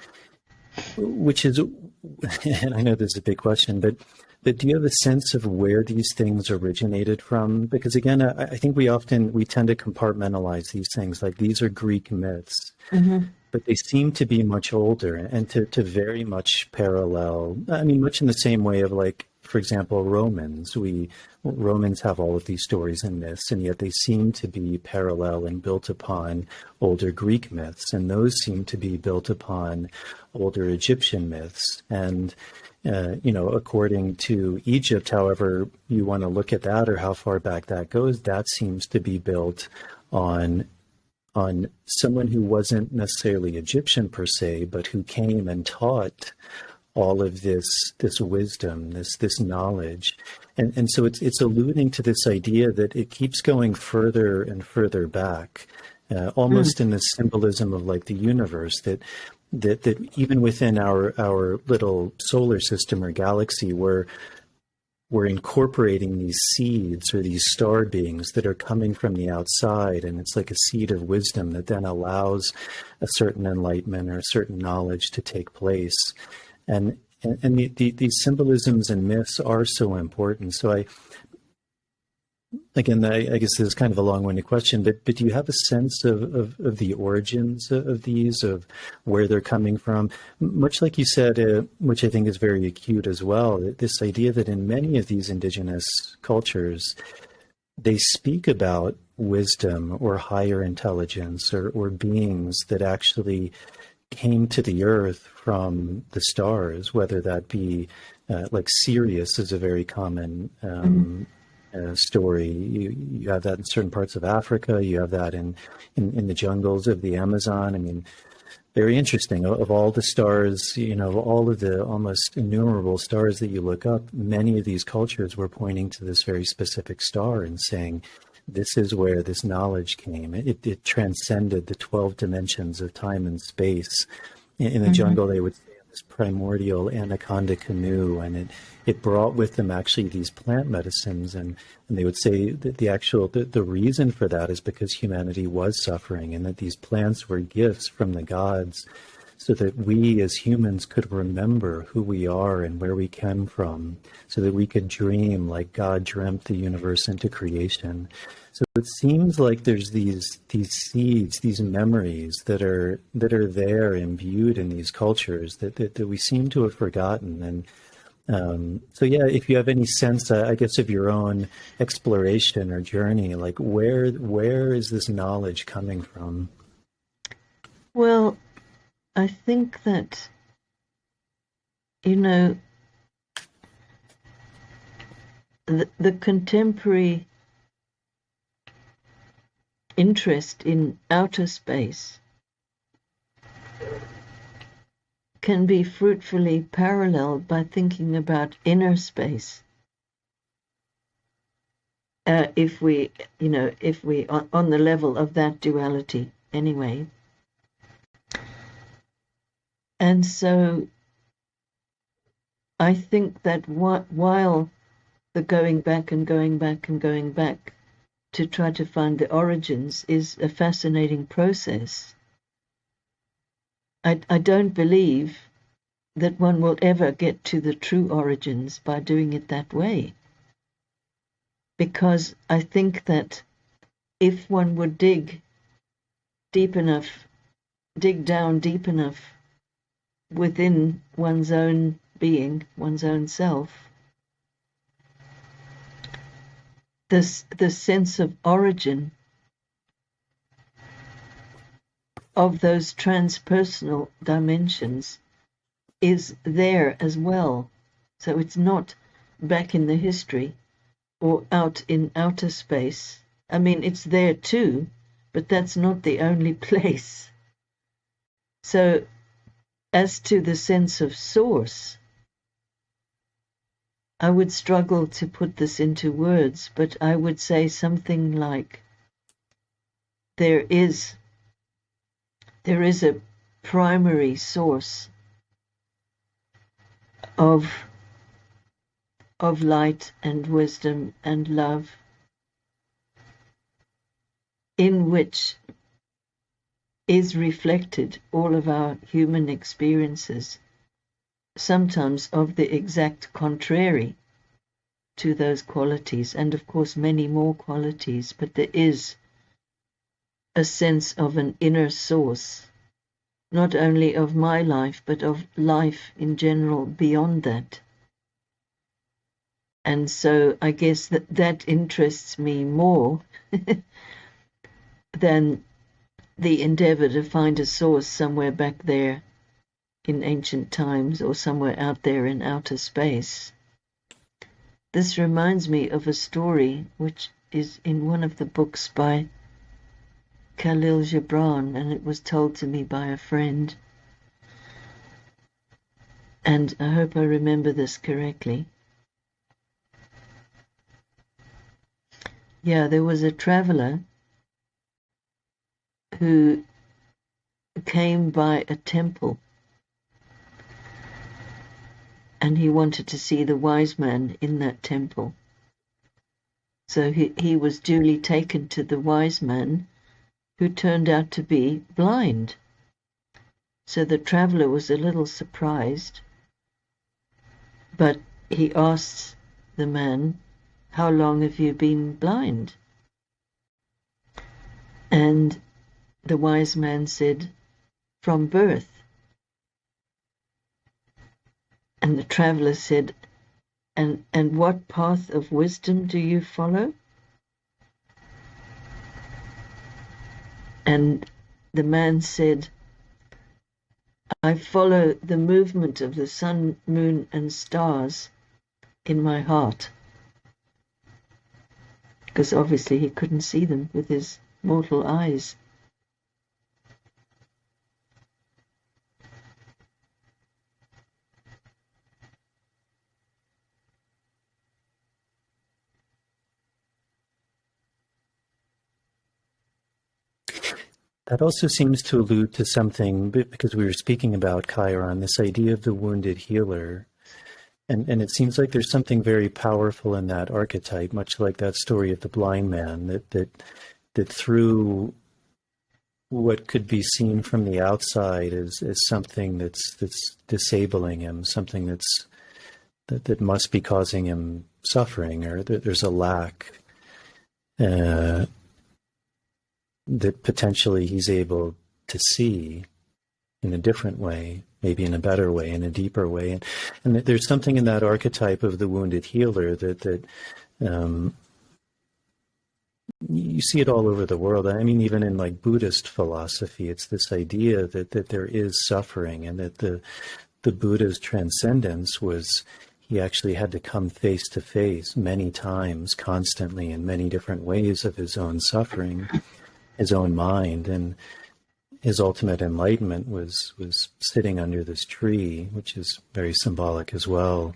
which is, and I know this is a big question, but do you have a sense of where these things originated from? Because again, I think we tend to compartmentalize these things, like these are Greek myths, but they seem to be much older and to very much parallel, I mean, much in the same way of like, for example, Romans have all of these stories and myths, and yet they seem to be parallel and built upon older Greek myths, and those seem to be built upon older Egyptian myths. And according to Egypt, however you want to look at that or how far back that goes, that seems to be built on someone who wasn't necessarily Egyptian per se, but who came and taught all of this wisdom, this knowledge. And so it's alluding to this idea that it keeps going further and further back, almost in the symbolism of like the universe, that even within our little solar system or galaxy, we're incorporating these seeds or these star beings that are coming from the outside, and it's like a seed of wisdom that then allows a certain enlightenment or a certain knowledge to take place. And these symbolisms and myths are so important. So I guess this is kind of a long-winded question, but do you have a sense of the origins of these, of where they're coming from? Much like you said, which I think is very acute as well, this idea that in many of these indigenous cultures, they speak about wisdom or higher intelligence or beings that actually came to the earth from the stars, whether that be like Sirius is a very common story. You have that in certain parts of Africa. You have that in the jungles of the Amazon. I mean, very interesting. Of all the stars, all of the almost innumerable stars that you look up, many of these cultures were pointing to this very specific star and saying, this is where this knowledge came. It transcended the 12 dimensions of time and space. In the jungle, they would say this primordial anaconda canoe, and it brought with them actually these plant medicines, and they would say that the reason for that is because humanity was suffering, and that these plants were gifts from the gods, so that we as humans could remember who we are and where we came from, so that we could dream like God dreamt the universe into creation. So it seems like there's these seeds, these memories that are there imbued in these cultures that we seem to have forgotten. And so if you have any sense, I guess, of your own exploration or journey, like where is this knowledge coming from? Well, I think that, the contemporary interest in outer space can be fruitfully paralleled by thinking about inner space. If we on the level of that duality anyway. And so I think that while the going back and going back and going back to try to find the origins is a fascinating process, I don't believe that one will ever get to the true origins by doing it that way. Because I think that if one would dig down deep enough within one's own being, one's own self, the sense of origin of those transpersonal dimensions is there as well. So it's not back in the history or out in outer space. I mean, it's there too, but that's not the only place. So as to the sense of source, I would struggle to put this into words, but I would say something like there is a primary source of light and wisdom and love, in which is reflected all of our human experiences, sometimes of the exact contrary to those qualities, and of course many more qualities, but there is a sense of an inner source, not only of my life, but of life in general beyond that. And so I guess that interests me more than the endeavor to find a source somewhere back there in ancient times or somewhere out there in outer space. This reminds me of a story which is in one of the books by Khalil Gibran, and it was told to me by a friend. And I hope I remember this correctly. Yeah, there was a traveler who came by a temple, and he wanted to see the wise man in that temple. So he was duly taken to the wise man, who turned out to be blind. So the traveler was a little surprised, but he asked the man, "How long have you been blind?" And the wise man said, "From birth." And the traveler said, and what path of wisdom do you follow?" And the man said, "I follow the movement of the sun, moon, and stars in my heart." Because obviously he couldn't see them with his mortal eyes. That also seems to allude to something, because we were speaking about Chiron, this idea of the wounded healer. And it seems like there's something very powerful in that archetype, much like that story of the blind man, that through what could be seen from the outside as something that's disabling him, something that must be causing him suffering, or that there's a lack, that potentially he's able to see in a different way, maybe in a better way, in a deeper way. And there's something in that archetype of the wounded healer that you see it all over the world. I mean, even in like Buddhist philosophy, it's this idea that there is suffering, and that the Buddha's transcendence was he actually had to come face to face many times, constantly, in many different ways of his own suffering, his own mind. And his ultimate enlightenment was sitting under this tree, which is very symbolic as well,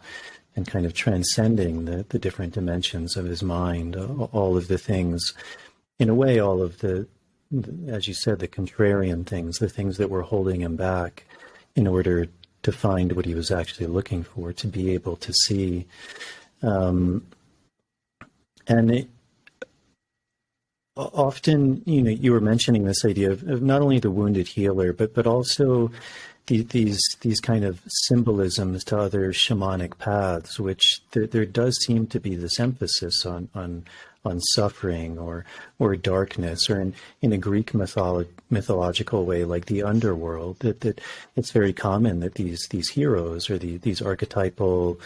and kind of transcending the different dimensions of his mind, all of the things, in a way, all of the, as you said, the contrarian things, the things that were holding him back in order to find what he was actually looking for, to be able to see. And often, you were mentioning this idea of not only the wounded healer, but also these kind of symbolisms to other shamanic paths, which there does seem to be this emphasis on suffering or darkness, or in a Greek mythological way, like the underworld. That it's very common that these heroes, or these archetypal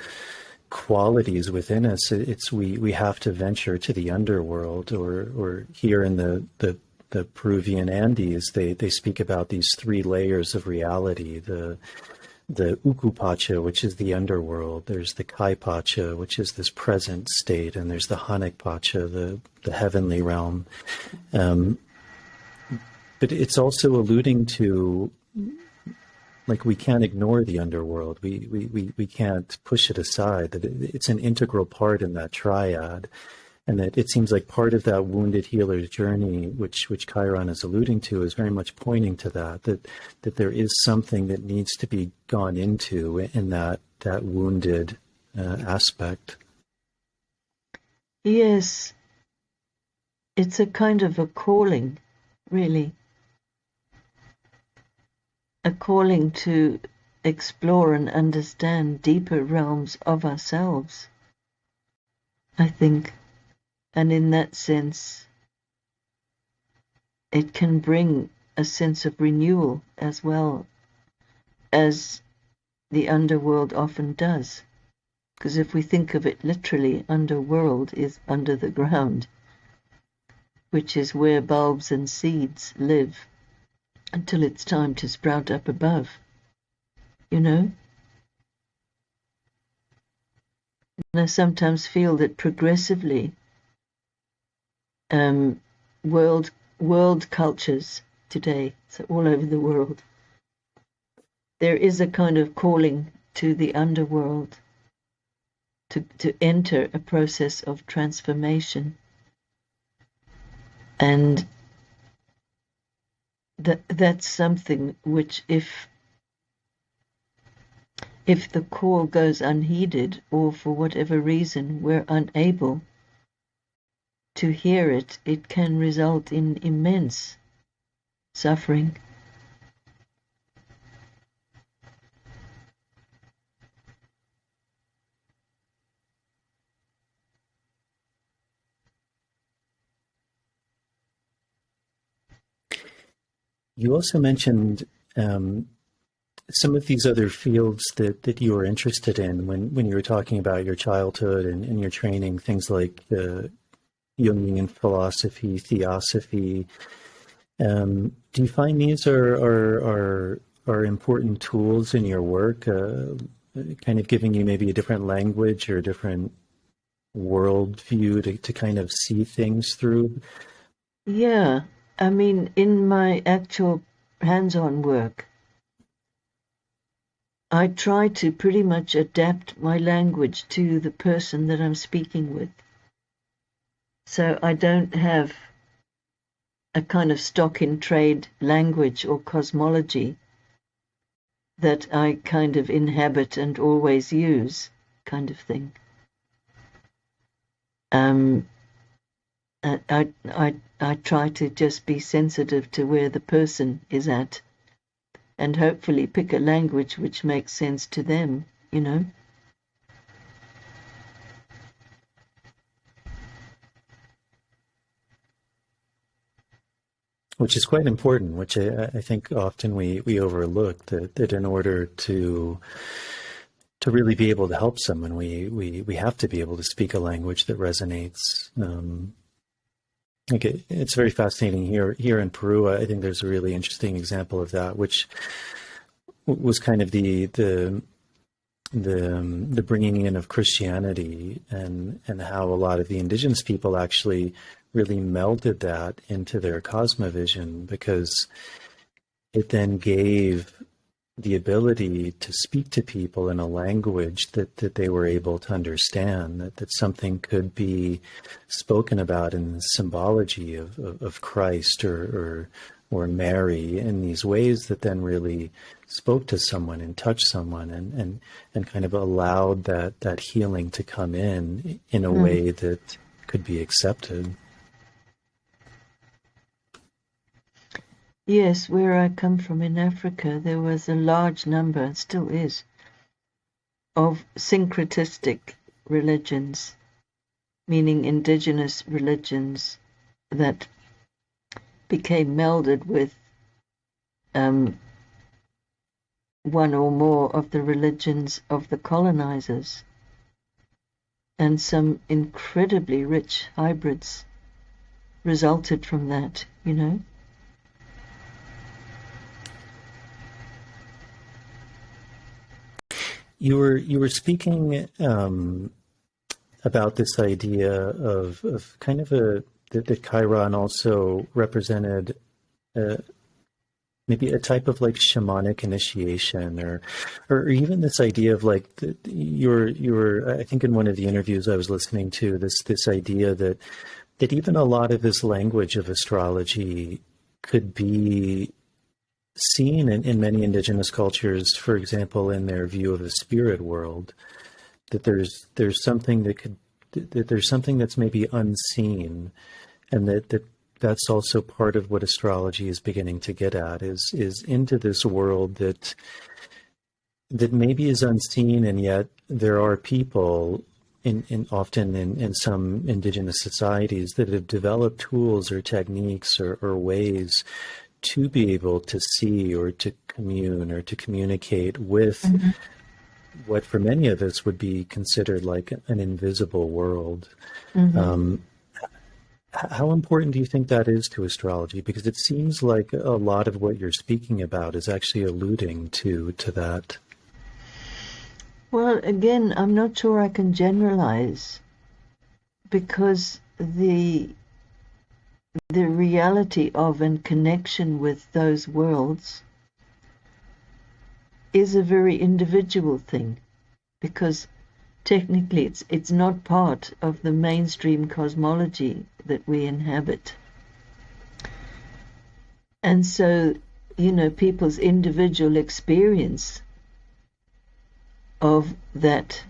qualities within us, we have to venture to the underworld, or here in the Peruvian Andes, they speak about these three layers of reality: the Ukupacha, which is the underworld; there's the Kaipacha, which is this present state; and there's the Hanekpacha, the heavenly realm. But it's also alluding to, like, we can't ignore the underworld. We can't push it aside. That it's an integral part in that triad. And that it seems like part of that wounded healer's journey, which Chiron is alluding to, is very much pointing to that there is something that needs to be gone into in that wounded aspect. Yes, it's a kind of a calling, really. A calling to explore and understand deeper realms of ourselves, I think. And in that sense, it can bring a sense of renewal as well as the underworld often does. Because if we think of it literally, underworld is under the ground, which is where bulbs and seeds live until it's time to sprout up above, And I sometimes feel that progressively, world cultures today, so all over the world, there is a kind of calling to the underworld to enter a process of transformation, and that's something which, if the call goes unheeded, or for whatever reason we're unable to hear it, it can result in immense suffering. You also mentioned some of these other fields that you were interested in when you were talking about your childhood and your training, things like Jungian philosophy, theosophy. Do you find these are important tools in your work, kind of giving you maybe a different language or a different worldview to kind of see things through? Yeah, I mean, in my actual hands-on work, I try to pretty much adapt my language to the person that I'm speaking with. So I don't have a kind of stock-in-trade language or cosmology that I kind of inhabit and always use, kind of thing. I try to just be sensitive to where the person is at, and hopefully pick a language which makes sense to them, Which is quite important, which I think often we overlook, that in order to really be able to help someone, we have to be able to speak a language that resonates. Okay, it's very fascinating here in Peru. I think there's a really interesting example of that, which was kind of the bringing in of Christianity, and how a lot of the indigenous people actually really melded that into their cosmovision, because it then gave the ability to speak to people in a language that they were able to understand, that something could be spoken about in the symbology of Christ or Mary in these ways that then really spoke to someone and touched someone and kind of allowed that healing to come in a way that could be accepted. Yes, where I come from in Africa, there was a large number, and still is, of syncretistic religions, meaning indigenous religions that became melded with one or more of the religions of the colonizers. And some incredibly rich hybrids resulted from that, you know. You were speaking about this idea of kind of that Chiron also represented maybe a type of like shamanic initiation, or even this idea of like you were I think in one of the interviews I was listening to this idea that even a lot of this language of astrology could be seen in many indigenous cultures, for example, in their view of the spirit world, that there's something that there's something that's maybe unseen, and that's also part of what astrology is beginning to get at, is into this world that maybe is unseen, and yet there are people often in some indigenous societies that have developed tools or techniques or ways to be able to see or to commune or to communicate with what for many of us would be considered like an invisible world. How important do you think that is to astrology? Because it seems like a lot of what you're speaking about is actually alluding to that. Well, again, I'm not sure I can generalize, because the reality of and connection with those worlds is a very individual thing, because technically it's not part of the mainstream cosmology that we inhabit. And so, you know, people's individual experience of that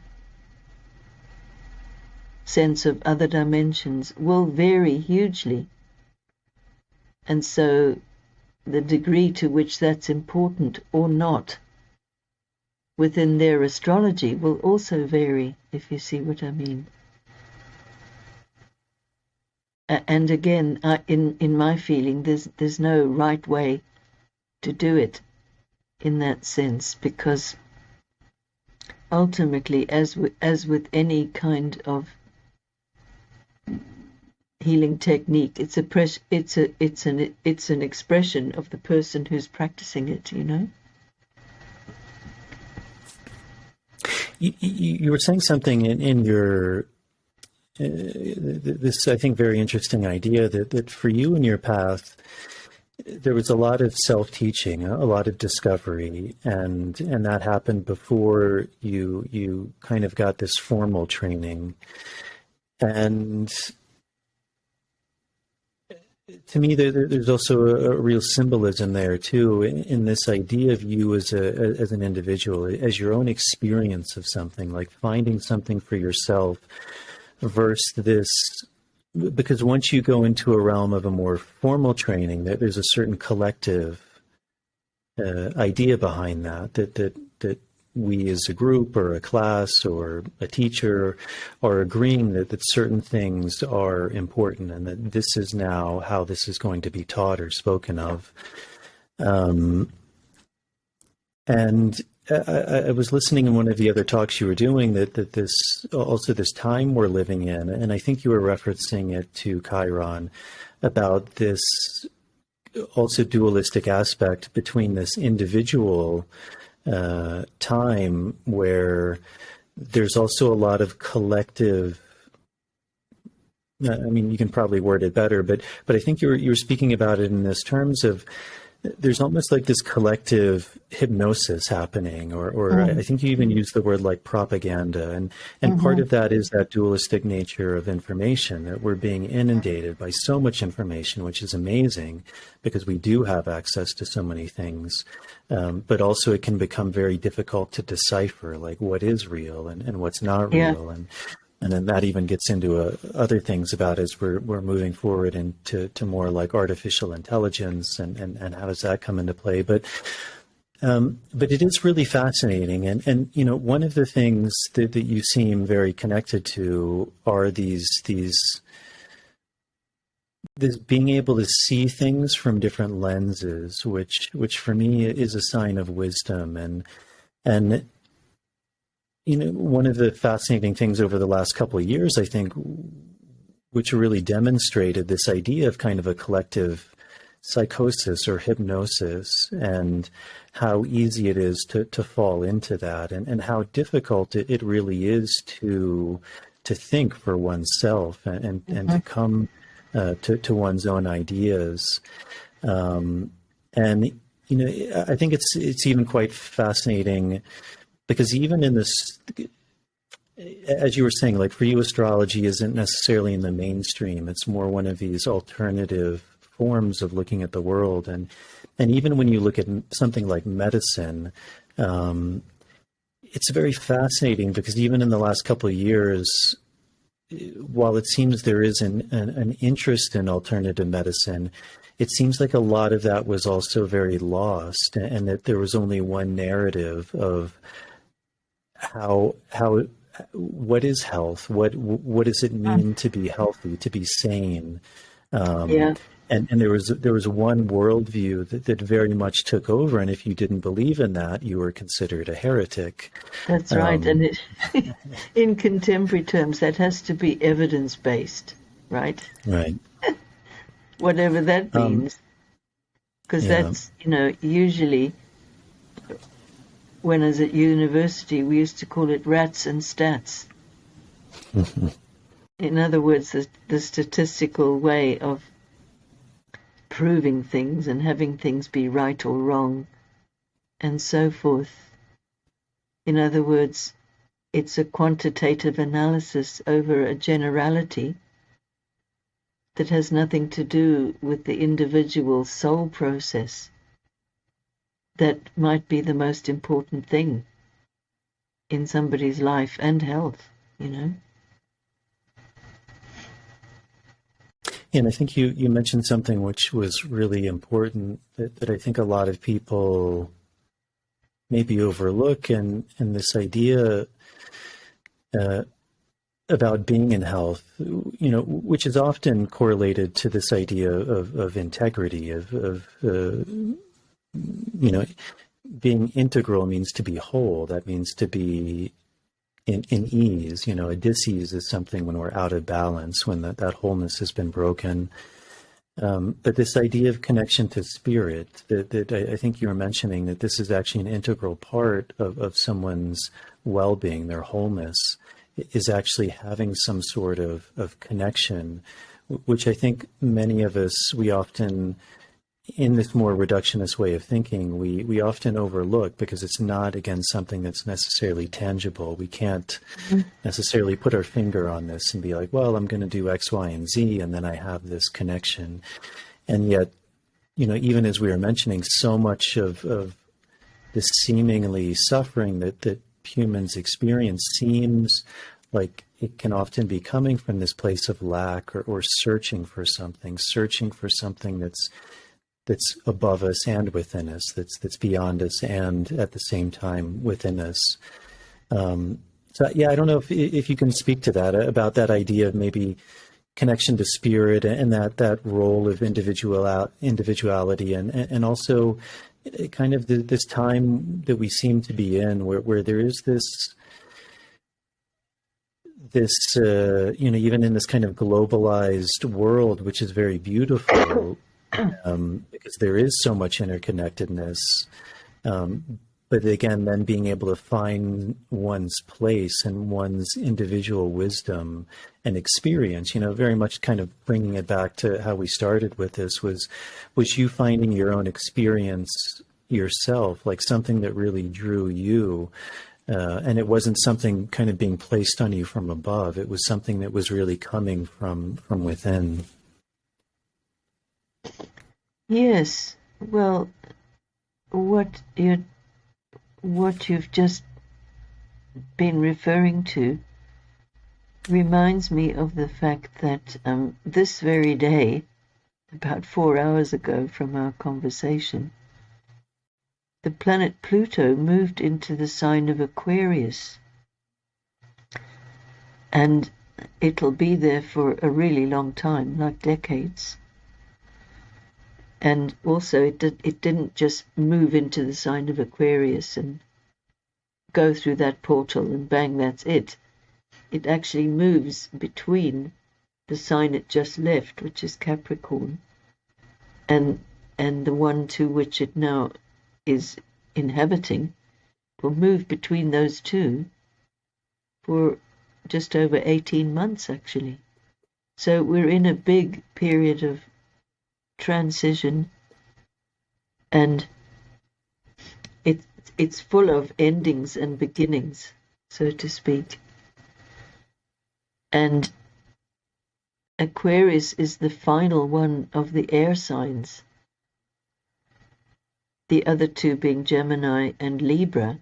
sense of other dimensions will vary hugely. And so the degree to which that's important or not within their astrology will also vary, if you see what I mean. And again, in my feeling, there's no right way to do it in that sense, because ultimately, as with any kind of healing technique, it's an expression of the person who's practicing it, you know. You were saying something in your this, I think, very interesting idea that for you in your path, there was a lot of self-teaching, a lot of discovery, and that happened before you kind of got this formal training. And to me, there's also a real symbolism there too, in this idea of you as an individual, as your own experience of something, like finding something for yourself, versus this. Because once you go into a realm of a more formal training, that there's a certain collective idea behind that we as a group or a class or a teacher are agreeing that certain things are important, and that this is now how this is going to be taught or spoken of. And I was listening in one of the other talks you were doing that this time we're living in, and I think you were referencing it to Chiron, about this also dualistic aspect between this individual time where there's also a lot of collective. I mean, you can probably word it better, but I think you were speaking about it in this terms of there's almost like this collective hypnosis happening, or I think you even use the word like propaganda. And part of that is that dualistic nature of information, that we're being inundated by so much information, which is amazing because we do have access to so many things. But also it can become very difficult to decipher, like what is real and what's not real. And then that even gets into other things about as we're moving forward into more like artificial intelligence and how does that come into play. But it is really fascinating. And you know, one of the things that you seem very connected to are this being able to see things from different lenses, which for me is a sign of wisdom. And you know, one of the fascinating things over the last couple of years, I think, which really demonstrated this idea of kind of a collective psychosis or hypnosis, and how easy it is to fall into that, and how difficult it really is to think for oneself and to come to one's own ideas. And, you know, I think it's even quite fascinating because even in this, as you were saying, like for you, astrology isn't necessarily in the mainstream. It's more one of these alternative forms of looking at the world. And even when you look at something like medicine, it's very fascinating because even in the last couple of years, while it seems there is an interest in alternative medicine, it seems like a lot of that was also very lost, and that there was only one narrative of what is health, what does it mean to be healthy, to be sane. And there was one worldview that very much took over, and if you didn't believe in that, you were considered a heretic. That's right, and in contemporary terms, that has to be evidence-based, right? Right. Whatever that means, because that's, you know, usually when I was at university, we used to call it rats and stats. In other words, the statistical way of proving things and having things be right or wrong and so forth. In other words, it's a quantitative analysis over a generality that has nothing to do with the individual soul process that might be the most important thing in somebody's life and health, you know. And I think you mentioned something which was really important that I think a lot of people maybe overlook, and this idea about being in health, you know, which is often correlated to this idea of integrity, of you know, being integral means to be whole. That means to be in ease. You know, a dis-ease is something when we're out of balance, when that wholeness has been broken. But this idea of connection to spirit, that I think you were mentioning, that this is actually an integral part of someone's well-being, their wholeness, is actually having some sort of connection, which I think many of us, we often, in this more reductionist way of thinking, we often overlook because it's not, again, something that's necessarily tangible. We can't necessarily put our finger on this and be like, well, I'm going to do X, Y, and Z, and then I have this connection. And yet, you know, even as we were mentioning, so much of this seemingly suffering that humans experience seems like it can often be coming from this place of lack or searching for something that's above us and within us, that's beyond us and at the same time within us. So yeah, I don't know if you can speak to that, about that idea of maybe connection to spirit and that role of individuality and also kind of this time that we seem to be in where there is this you know, even in this kind of globalized world, which is very beautiful, because there is so much interconnectedness, but again, then being able to find one's place and one's individual wisdom and experience, very much kind of bringing it back to how we started with this, was you finding your own experience yourself, like something that really drew you. And it wasn't something kind of being placed on you from above. It was something that was really coming from within. Yes. Well, what you've just been referring to reminds me of the fact that this very day, about 4 hours ago from our conversation, the planet Pluto moved into the sign of Aquarius. And it'll be there for a really long time, like decades. And also it didn't just move into the sign of Aquarius and go through that portal and bang, that's it. It actually moves between the sign it just left, which is Capricorn, and the one to which it now is inhabiting. Will move between those two for just over 18 months, actually. So we're in a big period of transition, and it's full of endings and beginnings, so to speak. And Aquarius is the final one of the air signs, the other two being Gemini and Libra.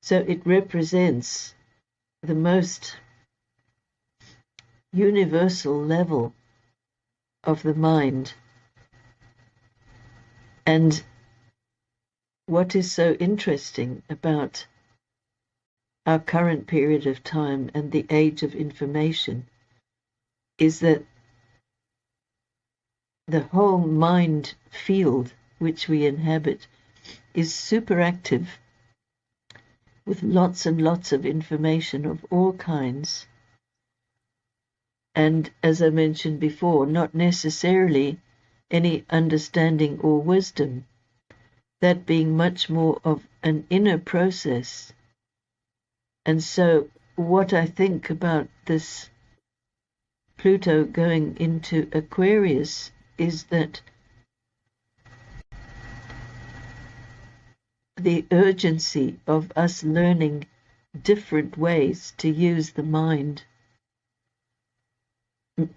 So it represents the most universal level of the mind. And what is so interesting about our current period of time and the age of information is that the whole mind field which we inhabit is super active, with lots and lots of information of all kinds. And as I mentioned before, not necessarily any understanding or wisdom, that being much more of an inner process. And so what I think about this Pluto going into Aquarius is that the urgency of us learning different ways to use the mind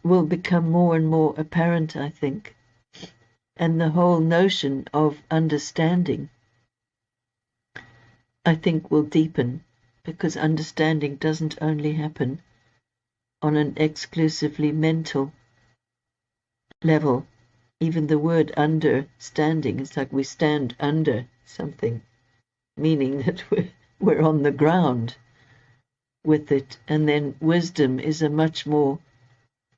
will become more and more apparent, I think. And the whole notion of understanding, I think, will deepen, because understanding doesn't only happen on an exclusively mental level. Even the word understanding, it's like we stand under something, meaning that we're on the ground with it. And then wisdom is a much more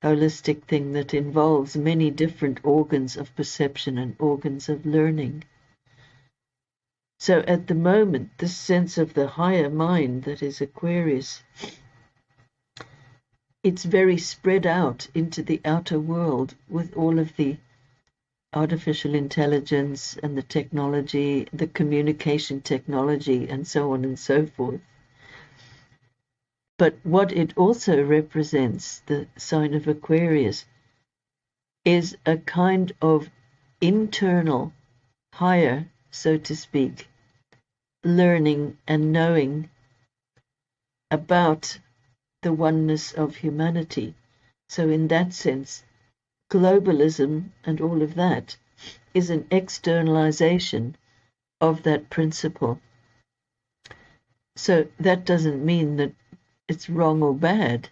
holistic thing that involves many different organs of perception and organs of learning. So at the moment, this sense of the higher mind that is Aquarius, it's very spread out into the outer world with all of the artificial intelligence and the technology, the communication technology, and so on and so forth. But what it also represents, the sign of Aquarius, is a kind of internal, higher, so to speak, learning and knowing about the oneness of humanity. So in that sense, globalism and all of that is an externalization of that principle. So that doesn't mean that it's wrong or bad,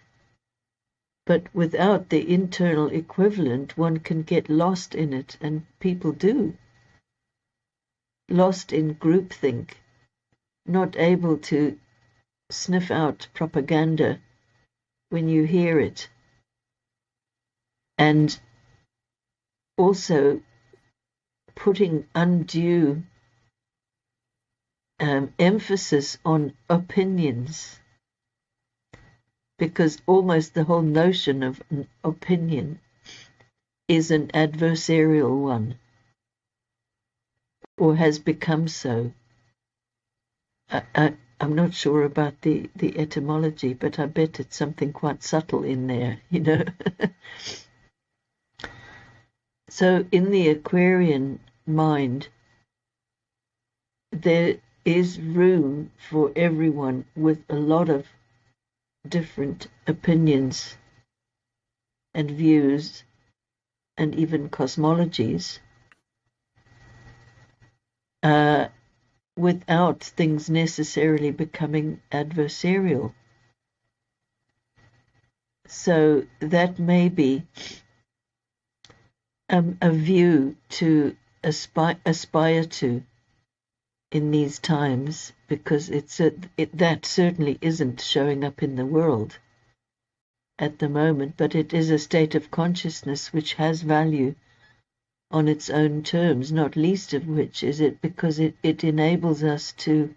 but without the internal equivalent, one can get lost in it, and people do. Lost in groupthink, not able to sniff out propaganda when you hear it, and also putting undue emphasis on opinions, because almost the whole notion of an opinion is an adversarial one, or has become so. I'm not sure about the etymology, but I bet it's something quite subtle in there, you know. So in the Aquarian mind, there is room for everyone with a lot of different opinions and views and even cosmologies, without things necessarily becoming adversarial. So that may be a view to aspire to in these times, because that certainly isn't showing up in the world at the moment, but it is a state of consciousness which has value on its own terms, not least of which is it because it enables us to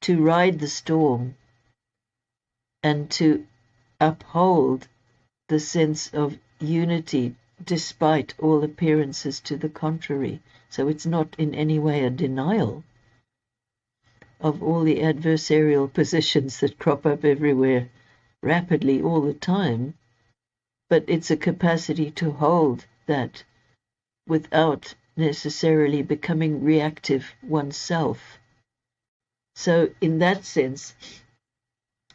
ride the storm and to uphold the sense of unity despite all appearances to the contrary. So it's not in any way a denial of all the adversarial positions that crop up everywhere rapidly all the time, but it's a capacity to hold that without necessarily becoming reactive oneself. So in that sense,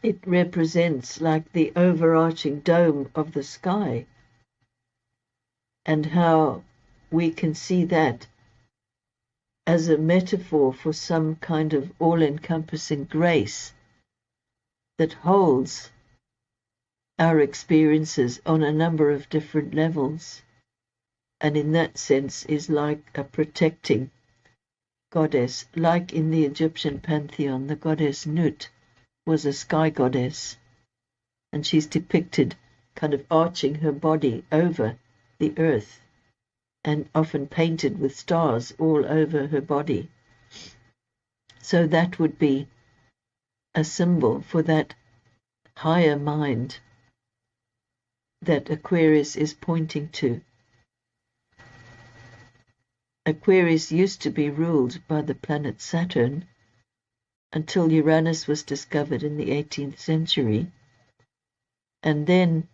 it represents like the overarching dome of the sky, and how we can see that as a metaphor for some kind of all-encompassing grace that holds our experiences on a number of different levels, and in that sense is like a protecting goddess. Like in the Egyptian pantheon, the goddess Nut was a sky goddess, and she's depicted kind of arching her body over the earth and often painted with stars all over her body. So that would be a symbol for that higher mind that Aquarius is pointing to. Aquarius used to be ruled by the planet Saturn until Uranus was discovered in the 18th century. And then,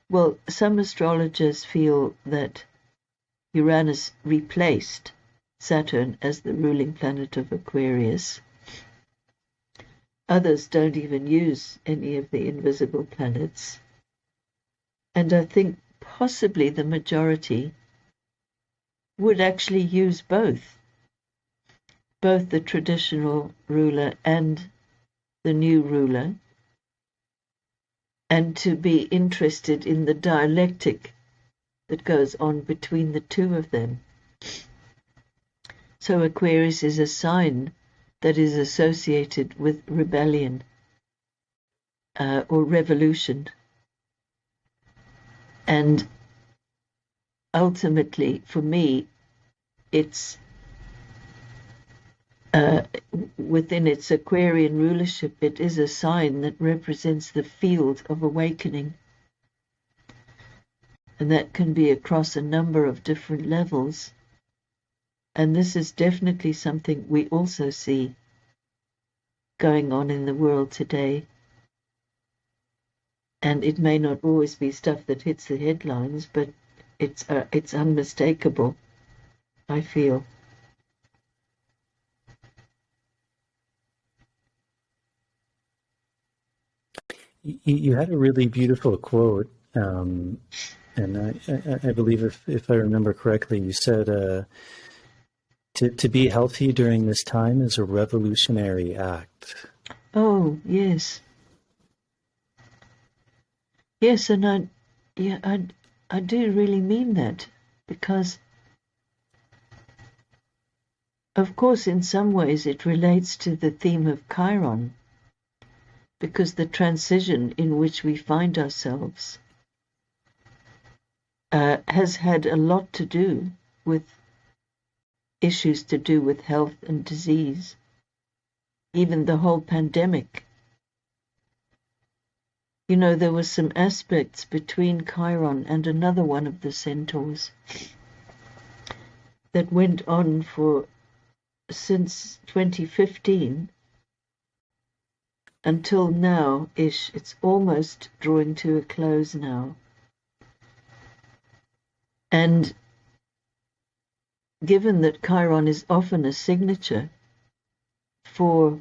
well, some astrologers feel that Uranus replaced Saturn as the ruling planet of Aquarius. Others don't even use any of the invisible planets. And I think possibly the majority would actually use both the traditional ruler and the new ruler, and to be interested in the dialectic that goes on between the two of them. So Aquarius is a sign that is associated with rebellion or revolution. And ultimately, for me, it's within its Aquarian rulership, it is a sign that represents the field of awakening. And that can be across a number of different levels. And this is definitely something we also see going on in the world today. And it may not always be stuff that hits the headlines, but it's unmistakable, I feel. You had a really beautiful quote, and I believe if I remember correctly, you said to be healthy during this time is a revolutionary act. Oh, yes. Yes, and I do really mean that, because of course in some ways it relates to the theme of Chiron, because the transition in which we find ourselves has had a lot to do with issues to do with health and disease, even the whole pandemic. You know, there were some aspects between Chiron and another one of the Centaurs that went on for since 2015, until now-ish. It's almost drawing to a close now. And given that Chiron is often a signature for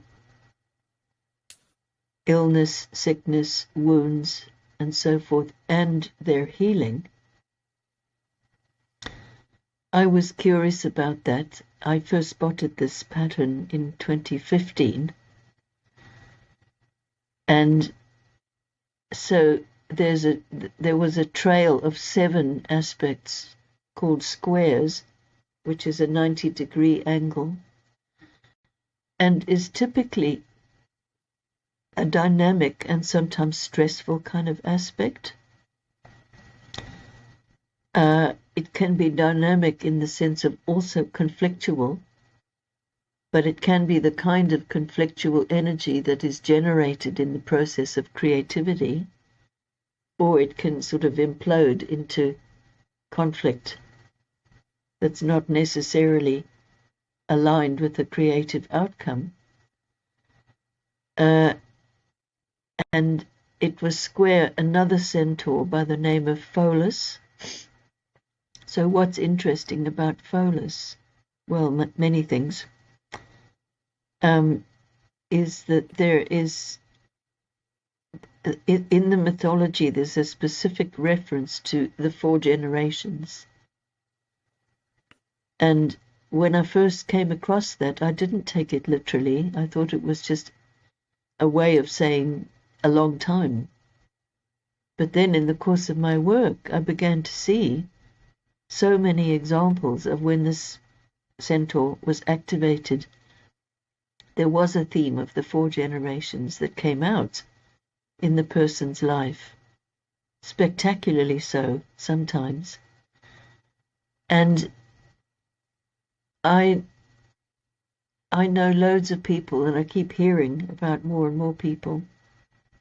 illness, sickness, wounds, and so forth, and their healing, I was curious about that. I first spotted this pattern in 2015. And so there was a trail of 7 aspects called squares, which is a 90-degree angle, and is typically a dynamic and sometimes stressful kind of aspect. It can be dynamic in the sense of also conflictual, but it can be the kind of conflictual energy that is generated in the process of creativity, or it can sort of implode into conflict that's not necessarily aligned with a creative outcome. And it was square another centaur by the name of Pholus. So what's interesting about Pholus? Well, many things. Is that there is, in the mythology, there's a specific reference to the 4 generations. And when I first came across that, I didn't take it literally. I thought it was just a way of saying a long time. But then in the course of my work, I began to see so many examples of when this centaur was activated. There was a theme of the 4 generations that came out in the person's life, spectacularly so sometimes. And I know loads of people, and I keep hearing about more and more people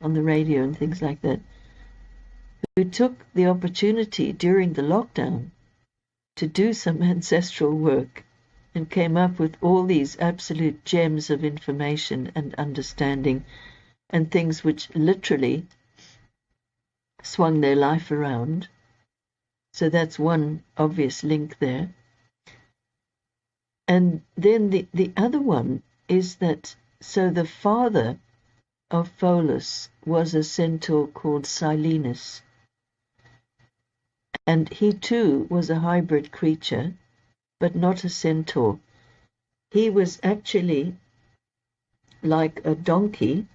on the radio and things like that, who took the opportunity during the lockdown to do some ancestral work and came up with all these absolute gems of information and understanding and things which literally swung their life around. So that's one obvious link there. And then the other one is that, so the father of Pholus was a centaur called Silenus. And he too was a hybrid creature, but not a centaur. He was actually like a donkey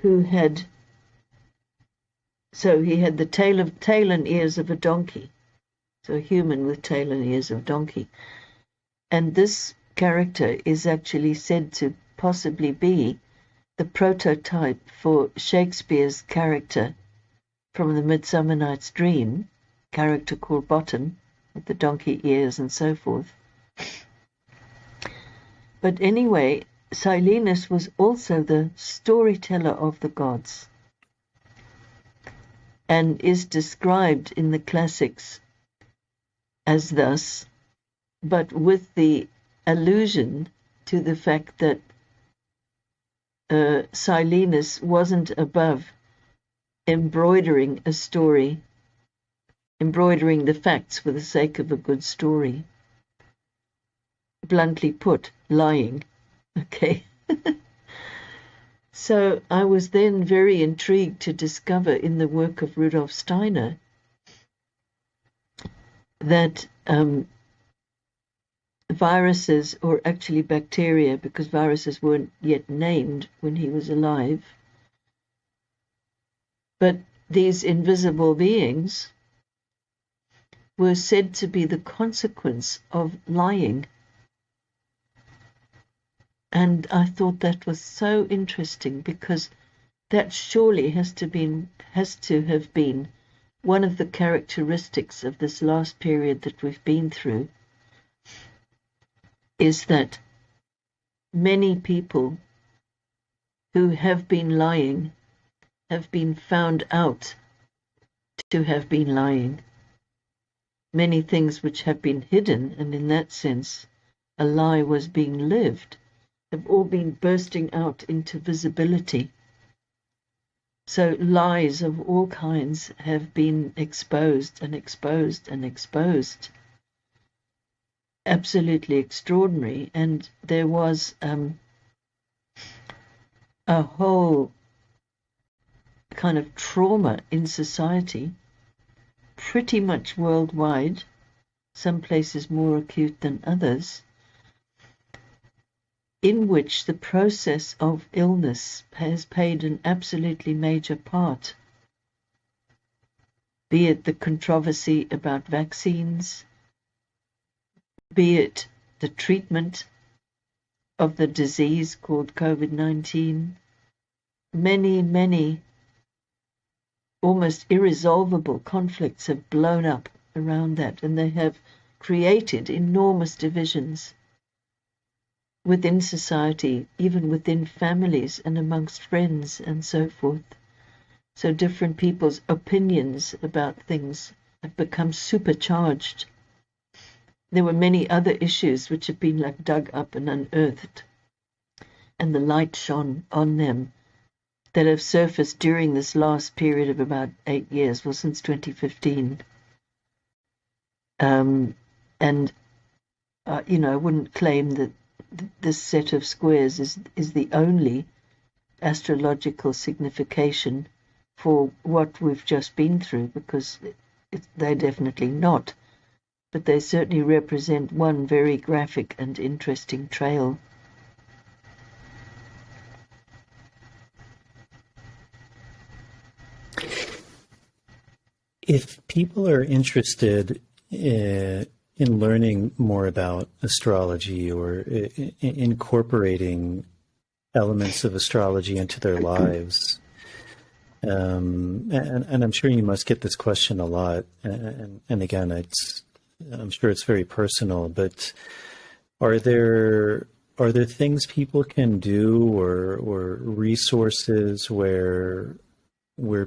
who had, so he had the tail and ears of a donkey. So a human with tail and ears of donkey. And this character is actually said to possibly be the prototype for Shakespeare's character from the Midsummer Night's Dream, character called Bottom, with the donkey ears and so forth. But anyway, Silenus was also the storyteller of the gods, and is described in the classics as thus, but with the allusion to the fact that Silenus wasn't above embroidering a story, embroidering the facts for the sake of a good story. Bluntly put, lying. Okay. So I was then very intrigued to discover in the work of Rudolf Steiner that viruses, or actually bacteria, because viruses weren't yet named when he was alive, but these invisible beings were said to be the consequence of lying. And I thought that was so interesting, because that surely has to have been one of the characteristics of this last period that we've been through, is that many people who have been lying have been found out to have been lying. Many things which have been hidden, and in that sense a lie was being lived, have all been bursting out into visibility. So lies of all kinds have been exposed and exposed and exposed. Absolutely extraordinary. And there was a whole kind of trauma in society, pretty much worldwide, some places more acute than others, in which the process of illness has played an absolutely major part. Be it the controversy about vaccines, be it the treatment of the disease called COVID-19, many almost irresolvable conflicts have blown up around that, and they have created enormous divisions within society, even within families and amongst friends and so forth. So different people's opinions about things have become supercharged. There were many other issues which have been like dug up and unearthed, and the light shone on them, that have surfaced during this last period of about 8 years, well, since 2015. I wouldn't claim that this set of squares is the only astrological signification for what we've just been through, because they're definitely not. But they certainly represent one very graphic and interesting trail. If people are interested in learning more about astrology or incorporating elements of astrology into their lives, and I'm sure you must get this question a lot, and again, I'm sure it's very personal, but are there things people can do or resources where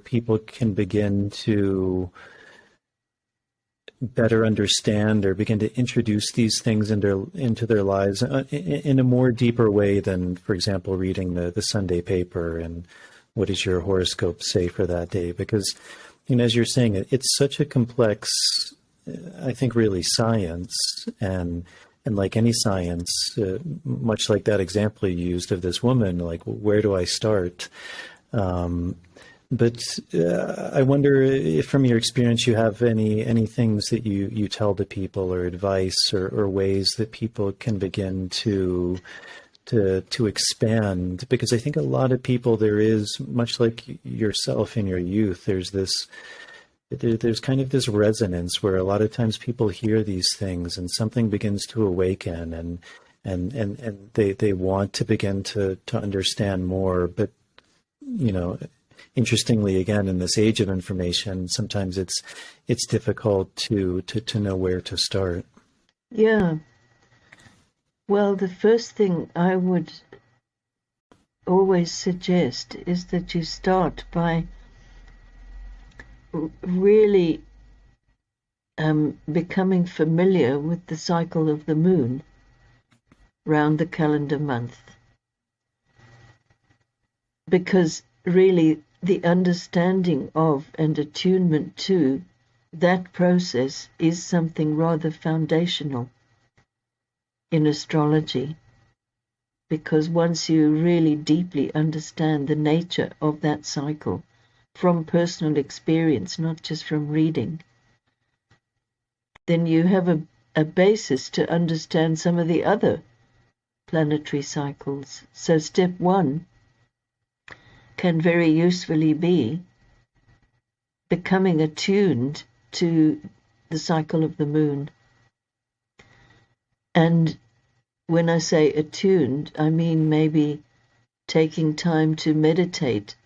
people can begin to better understand or begin to introduce these things into their lives in a more deeper way than, for example, reading the Sunday paper and what does your horoscope say for that day? Because, as you're saying, it's such a complex, I think, really science, and like any science, much like that example you used of this woman, like, where do I start? But I wonder if, from your experience, you have any things that you tell to people, or advice, or ways that people can begin to expand. Because I think a lot of people, there is, much like yourself in your youth, there's kind of this resonance where a lot of times people hear these things and something begins to awaken, and they want to begin to understand more. But, interestingly, again, in this age of information, sometimes it's difficult to know where to start. Yeah. Well, the first thing I would always suggest is that you start by really becoming familiar with the cycle of the moon round the calendar month. Because really, the understanding of and attunement to that process is something rather foundational in astrology. Because once you really deeply understand the nature of that cycle from personal experience, not just from reading, then you have a basis to understand some of the other planetary cycles. So step one can very usefully be becoming attuned to the cycle of the moon. And when I say attuned, I mean maybe taking time to meditate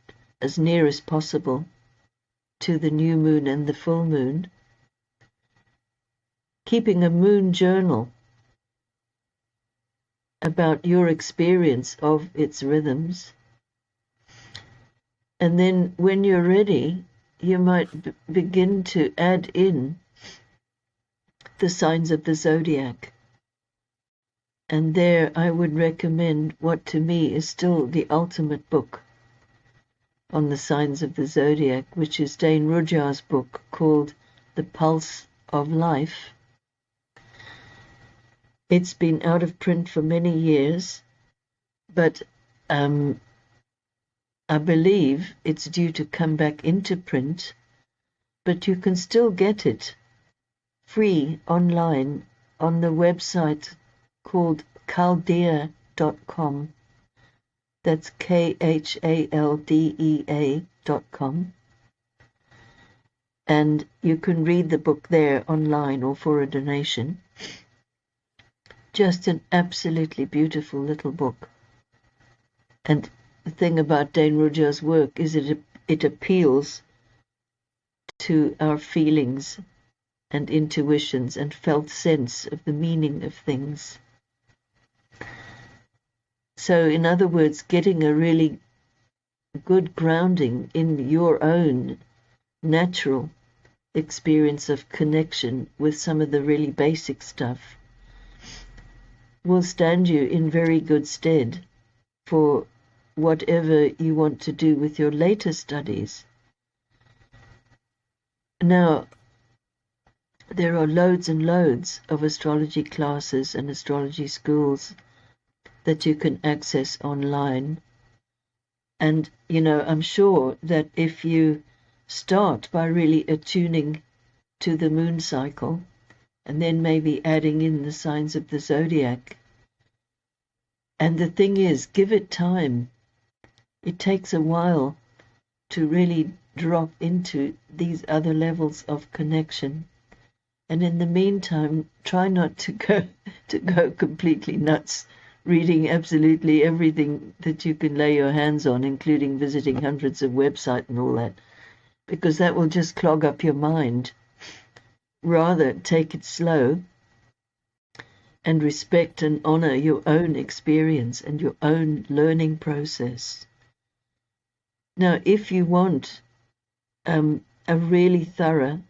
as near as possible to the new moon and the full moon, keeping a moon journal about your experience of its rhythms. And then when you're ready, you might begin to add in the signs of the zodiac And there I would recommend what to me is still the ultimate book on the signs of the zodiac, which is Dane Rudhyar's book called The Pulse of Life. It's been out of print for many years, but I believe it's due to come back into print, but you can still get it free online on the website called chaldea.com. That's KHALDEA.com. And you can read the book there online or for a donation. Just an absolutely beautiful little book. And the thing about Dane Rudhyar's work is it appeals to our feelings and intuitions and felt sense of the meaning of things. So, in other words, getting a really good grounding in your own natural experience of connection with some of the really basic stuff will stand you in very good stead for whatever you want to do with your later studies. Now, there are loads and loads of astrology classes and astrology schools that you can access online. And, I'm sure that if you start by really attuning to the moon cycle, and then maybe adding in the signs of the zodiac, and the thing is, give it time. It takes a while to really drop into these other levels of connection. And in the meantime, try not to go completely nuts, reading absolutely everything that you can lay your hands on, including visiting hundreds of websites and all that, because that will just clog up your mind. Rather, take it slow and respect and honor your own experience and your own learning process. Now, if you want a really thorough,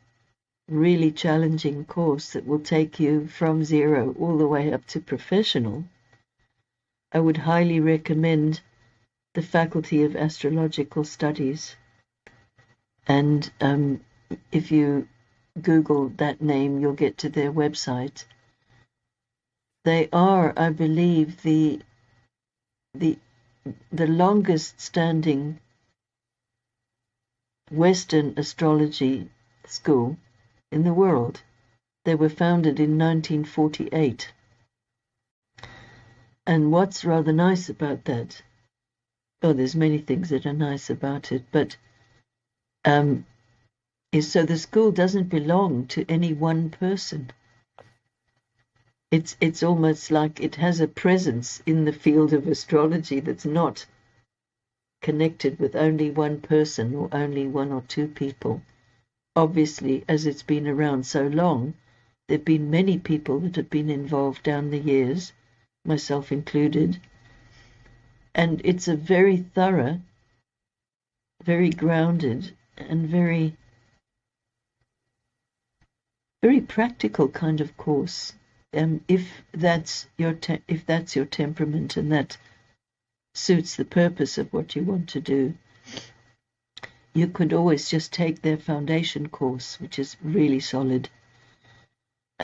really challenging course that will take you from zero all the way up to professional, I would highly recommend the Faculty of Astrological Studies. And if you Google that name, you'll get to their website. They are, I believe, the longest standing Western astrology school in the world. They were founded in 1948. And what's rather nice about that, there's many things that are nice about it, but is so the school doesn't belong to any one person. It's almost like it has a presence in the field of astrology that's not connected with only one person or only one or two people. Obviously, as it's been around so long, there have been many people that have been involved down the years, myself included. And it's a very thorough, very grounded, and very practical kind of course. If that's your temperament and that suits the purpose of what you want to do, you could always just take their foundation course, which is really solid.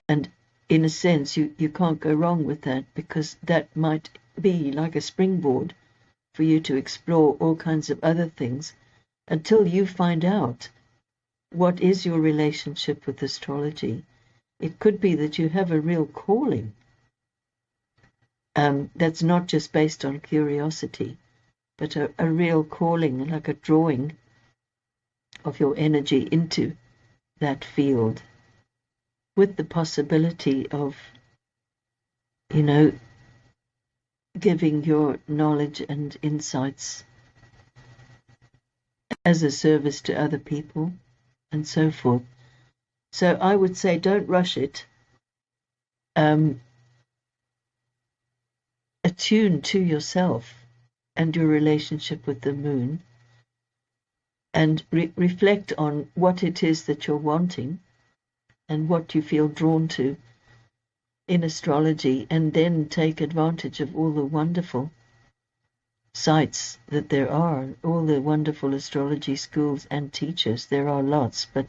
And in a sense, you can't go wrong with that, because that might be like a springboard for you to explore all kinds of other things until you find out what is your relationship with astrology. It could be that you have a real calling that's not just based on curiosity, but a real calling, like a drawing of your energy into that field, with the possibility of, giving your knowledge and insights as a service to other people, and so forth. So I would say don't rush it. Attune to yourself and your relationship with the moon, and reflect on what it is that you're wanting and what you feel drawn to. in astrology and then take advantage of all the wonderful sites that there are, all the wonderful astrology schools and teachers. There are lots, but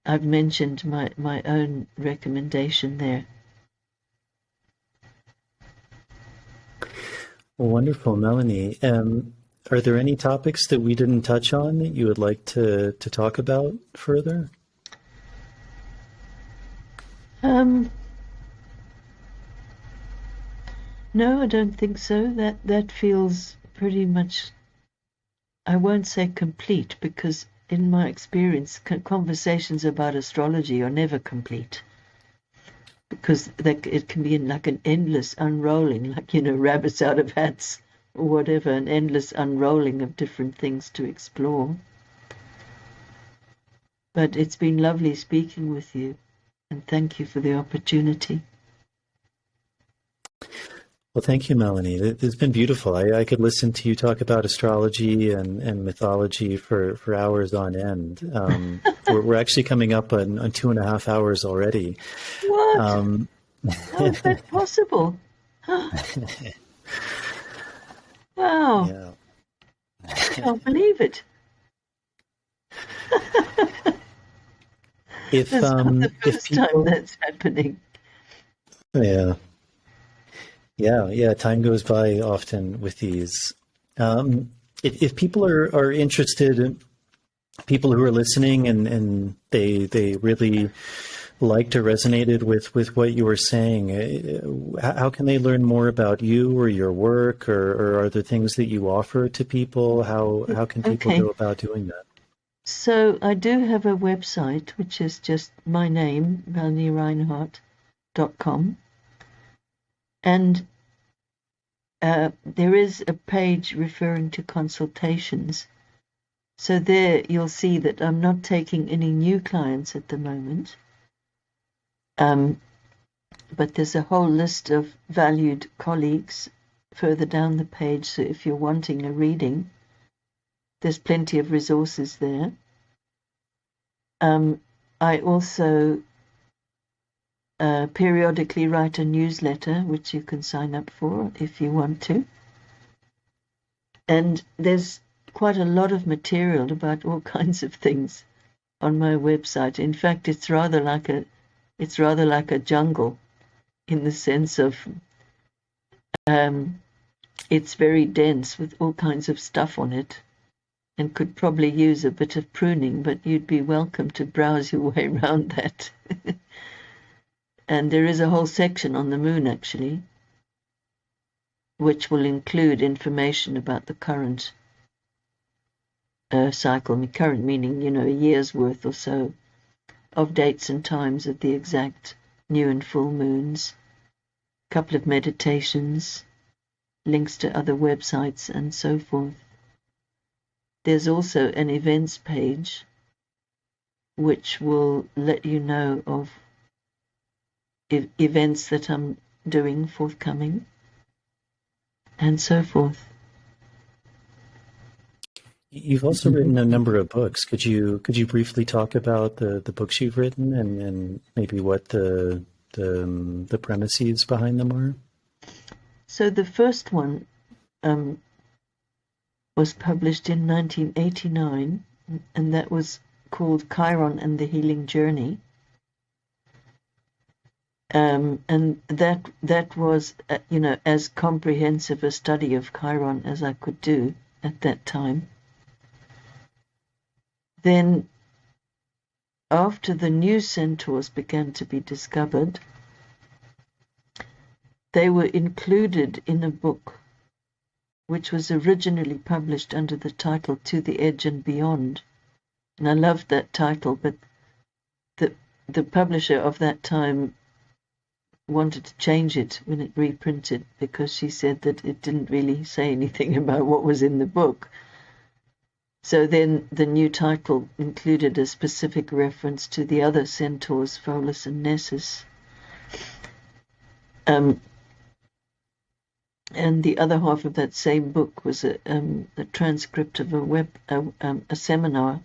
I've mentioned my own recommendation there. Well, wonderful, Melanie. Are there any topics that we didn't touch on that you would like to talk about further? No, I don't think so. That feels pretty much, I won't say complete, because in my experience, conversations about astrology are never complete. Because it can be like an endless unrolling, like, rabbits out of hats or whatever, an endless unrolling of different things to explore. But it's been lovely speaking with you, and thank you for the opportunity. Well, thank you, Melanie. It's been beautiful. I could listen to you talk about astrology and mythology for hours on end. We're actually coming up on 2.5 hours already. What? How is that possible? Wow. Yeah. I can't believe it. If That's not the first people, time that's happening. yeah. Yeah, time goes by often with these. If people are interested, people who are listening and they really liked or resonated with what you were saying, how can they learn more about you or your work, or are there things that you offer to people? How can people go about doing that? So I do have a website, which is just my name, MelanieReinhart.com. And there is a page referring to consultations. So there you'll see that I'm not taking any new clients at the moment. But there's a whole list of valued colleagues further down the page. So if you're wanting a reading, there's plenty of resources there. I also periodically write a newsletter, which you can sign up for if you want to. And there's quite a lot of material about all kinds of things on my website. In fact, it's rather like a jungle, in the sense of it's very dense with all kinds of stuff on it, and could probably use a bit of pruning, but you'd be welcome to browse your way around that. And there is a whole section on the moon, actually, which will include information about the current cycle. Current meaning, a year's worth or so of dates and times of the exact new and full moons, a couple of meditations, links to other websites, and so forth. There's also an events page which will let you know of events that I'm doing forthcoming, and so forth. You've also written a number of books. Could you briefly talk about the books you've written and maybe what the premises behind them are? So the first one was published in 1989, and that was called Chiron and the Healing Journey. And that was, as comprehensive a study of Chiron as I could do at that time. Then, after the new centaurs began to be discovered, they were included in a book which was originally published under the title To the Edge and Beyond. And I loved that title, but the publisher of that time wanted to change it when it reprinted, because she said that it didn't really say anything about what was in the book. So then the new title included a specific reference to the other Centaurs, Pholus and Nessus. And the other half of that same book was a transcript of a seminar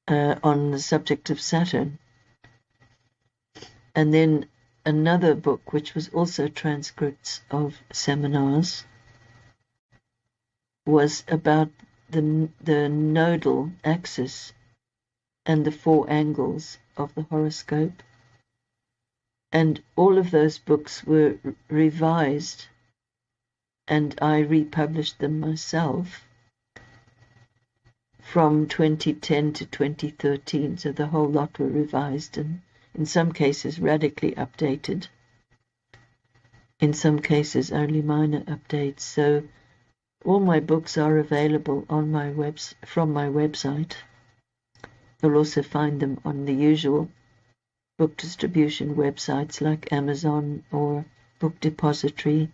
on the subject of Saturn. And then another book which was also transcripts of seminars, was about the nodal axis and the 4 angles of the horoscope. And all of those books were revised, and I republished them myself from 2010 to 2013. So the whole lot were revised and in some cases radically updated. In some cases only minor updates. So all my books are available on my from my website. You'll also find them on the usual book distribution websites like Amazon or Book Depository,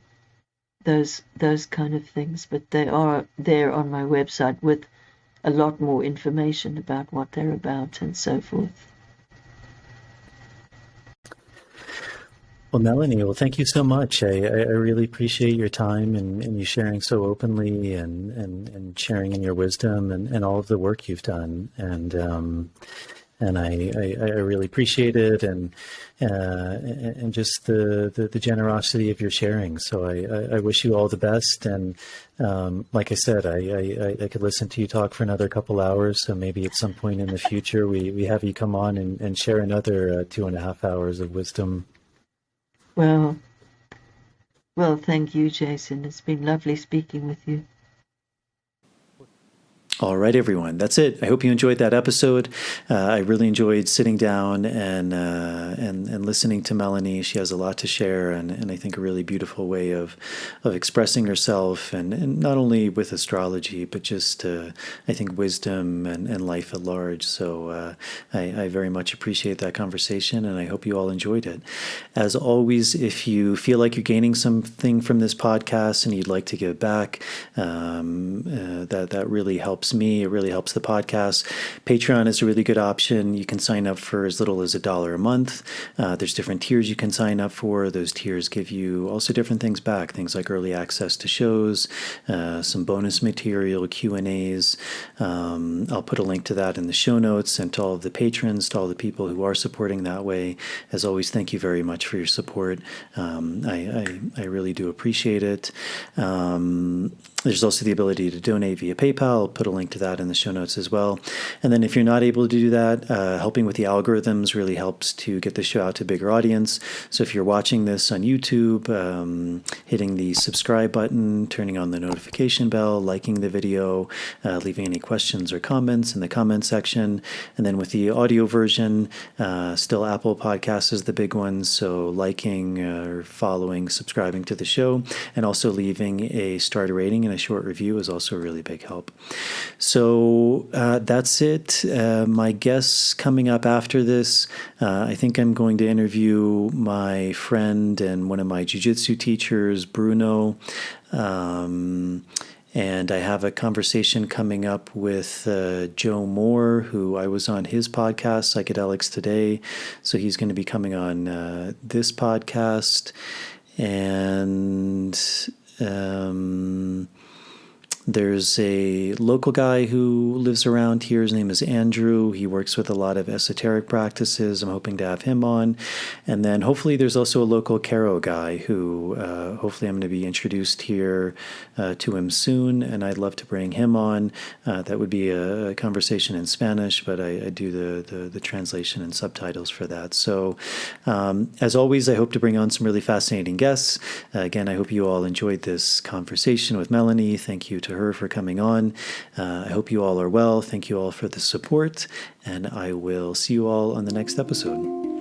those kind of things. But they are there on my website with a lot more information about what they're about and so forth. Well, Melanie, thank you so much. I really appreciate your time and you sharing so openly and sharing in your wisdom and all of the work you've done. And I really appreciate it and just the generosity of your sharing. So I wish you all the best. And like I said, I could listen to you talk for another couple hours. So maybe at some point in the future, we have you come on and share another 2.5 hours of wisdom. Well, thank you, Jason. It's been lovely speaking with you. All right, everyone. That's it. I hope you enjoyed that episode. I really enjoyed sitting down and listening to Melanie. She has a lot to share, and I think a really beautiful way of expressing herself, and not only with astrology, but just I think wisdom and life at large. So I very much appreciate that conversation, and I hope you all enjoyed it. As always, if you feel like you're gaining something from this podcast and you'd like to give back, that really helps me. It really helps the podcast. Patreon is a really good option. You can sign up for as little as $1 a month. There's different tiers you can sign up for. Those tiers give you also different things back, things like early access to shows, some bonus material, Q&As. I'll put a link to that in the show notes, and to all of the patrons, to all the people who are supporting that way. As always, thank you very much for your support. I really do appreciate it. There's also the ability to donate via PayPal. I'll put a link to that in the show notes as well. And then if you're not able to do that, helping with the algorithms really helps to get the show out to a bigger audience. So if you're watching this on YouTube, hitting the subscribe button, turning on the notification bell, liking the video, leaving any questions or comments in the comment section. And then with the audio version, still Apple Podcasts is the big one. So liking or following, subscribing to the show, and also leaving a star rating and a short review is also a really big help. So that's it. My guests coming up after this, I think I'm going to interview my friend and one of my jiu-jitsu teachers, Bruno. And I have a conversation coming up with Joe Moore, who I was on his podcast, Psychedelics Today. So he's going to be coming on this podcast. And there's a local guy who lives around here. His name is Andrew. He works with a lot of esoteric practices. I'm hoping to have him on. And then hopefully there's also a local Caro guy who hopefully I'm going to be introduced here to him soon. And I'd love to bring him on. That would be a conversation in Spanish, but I do the translation and subtitles for that. So as always, I hope to bring on some really fascinating guests. Again, I hope you all enjoyed this conversation with Melanie. Thank you to her for coming on. I hope you all are well. Thank you all for the support, and I will see you all on the next episode.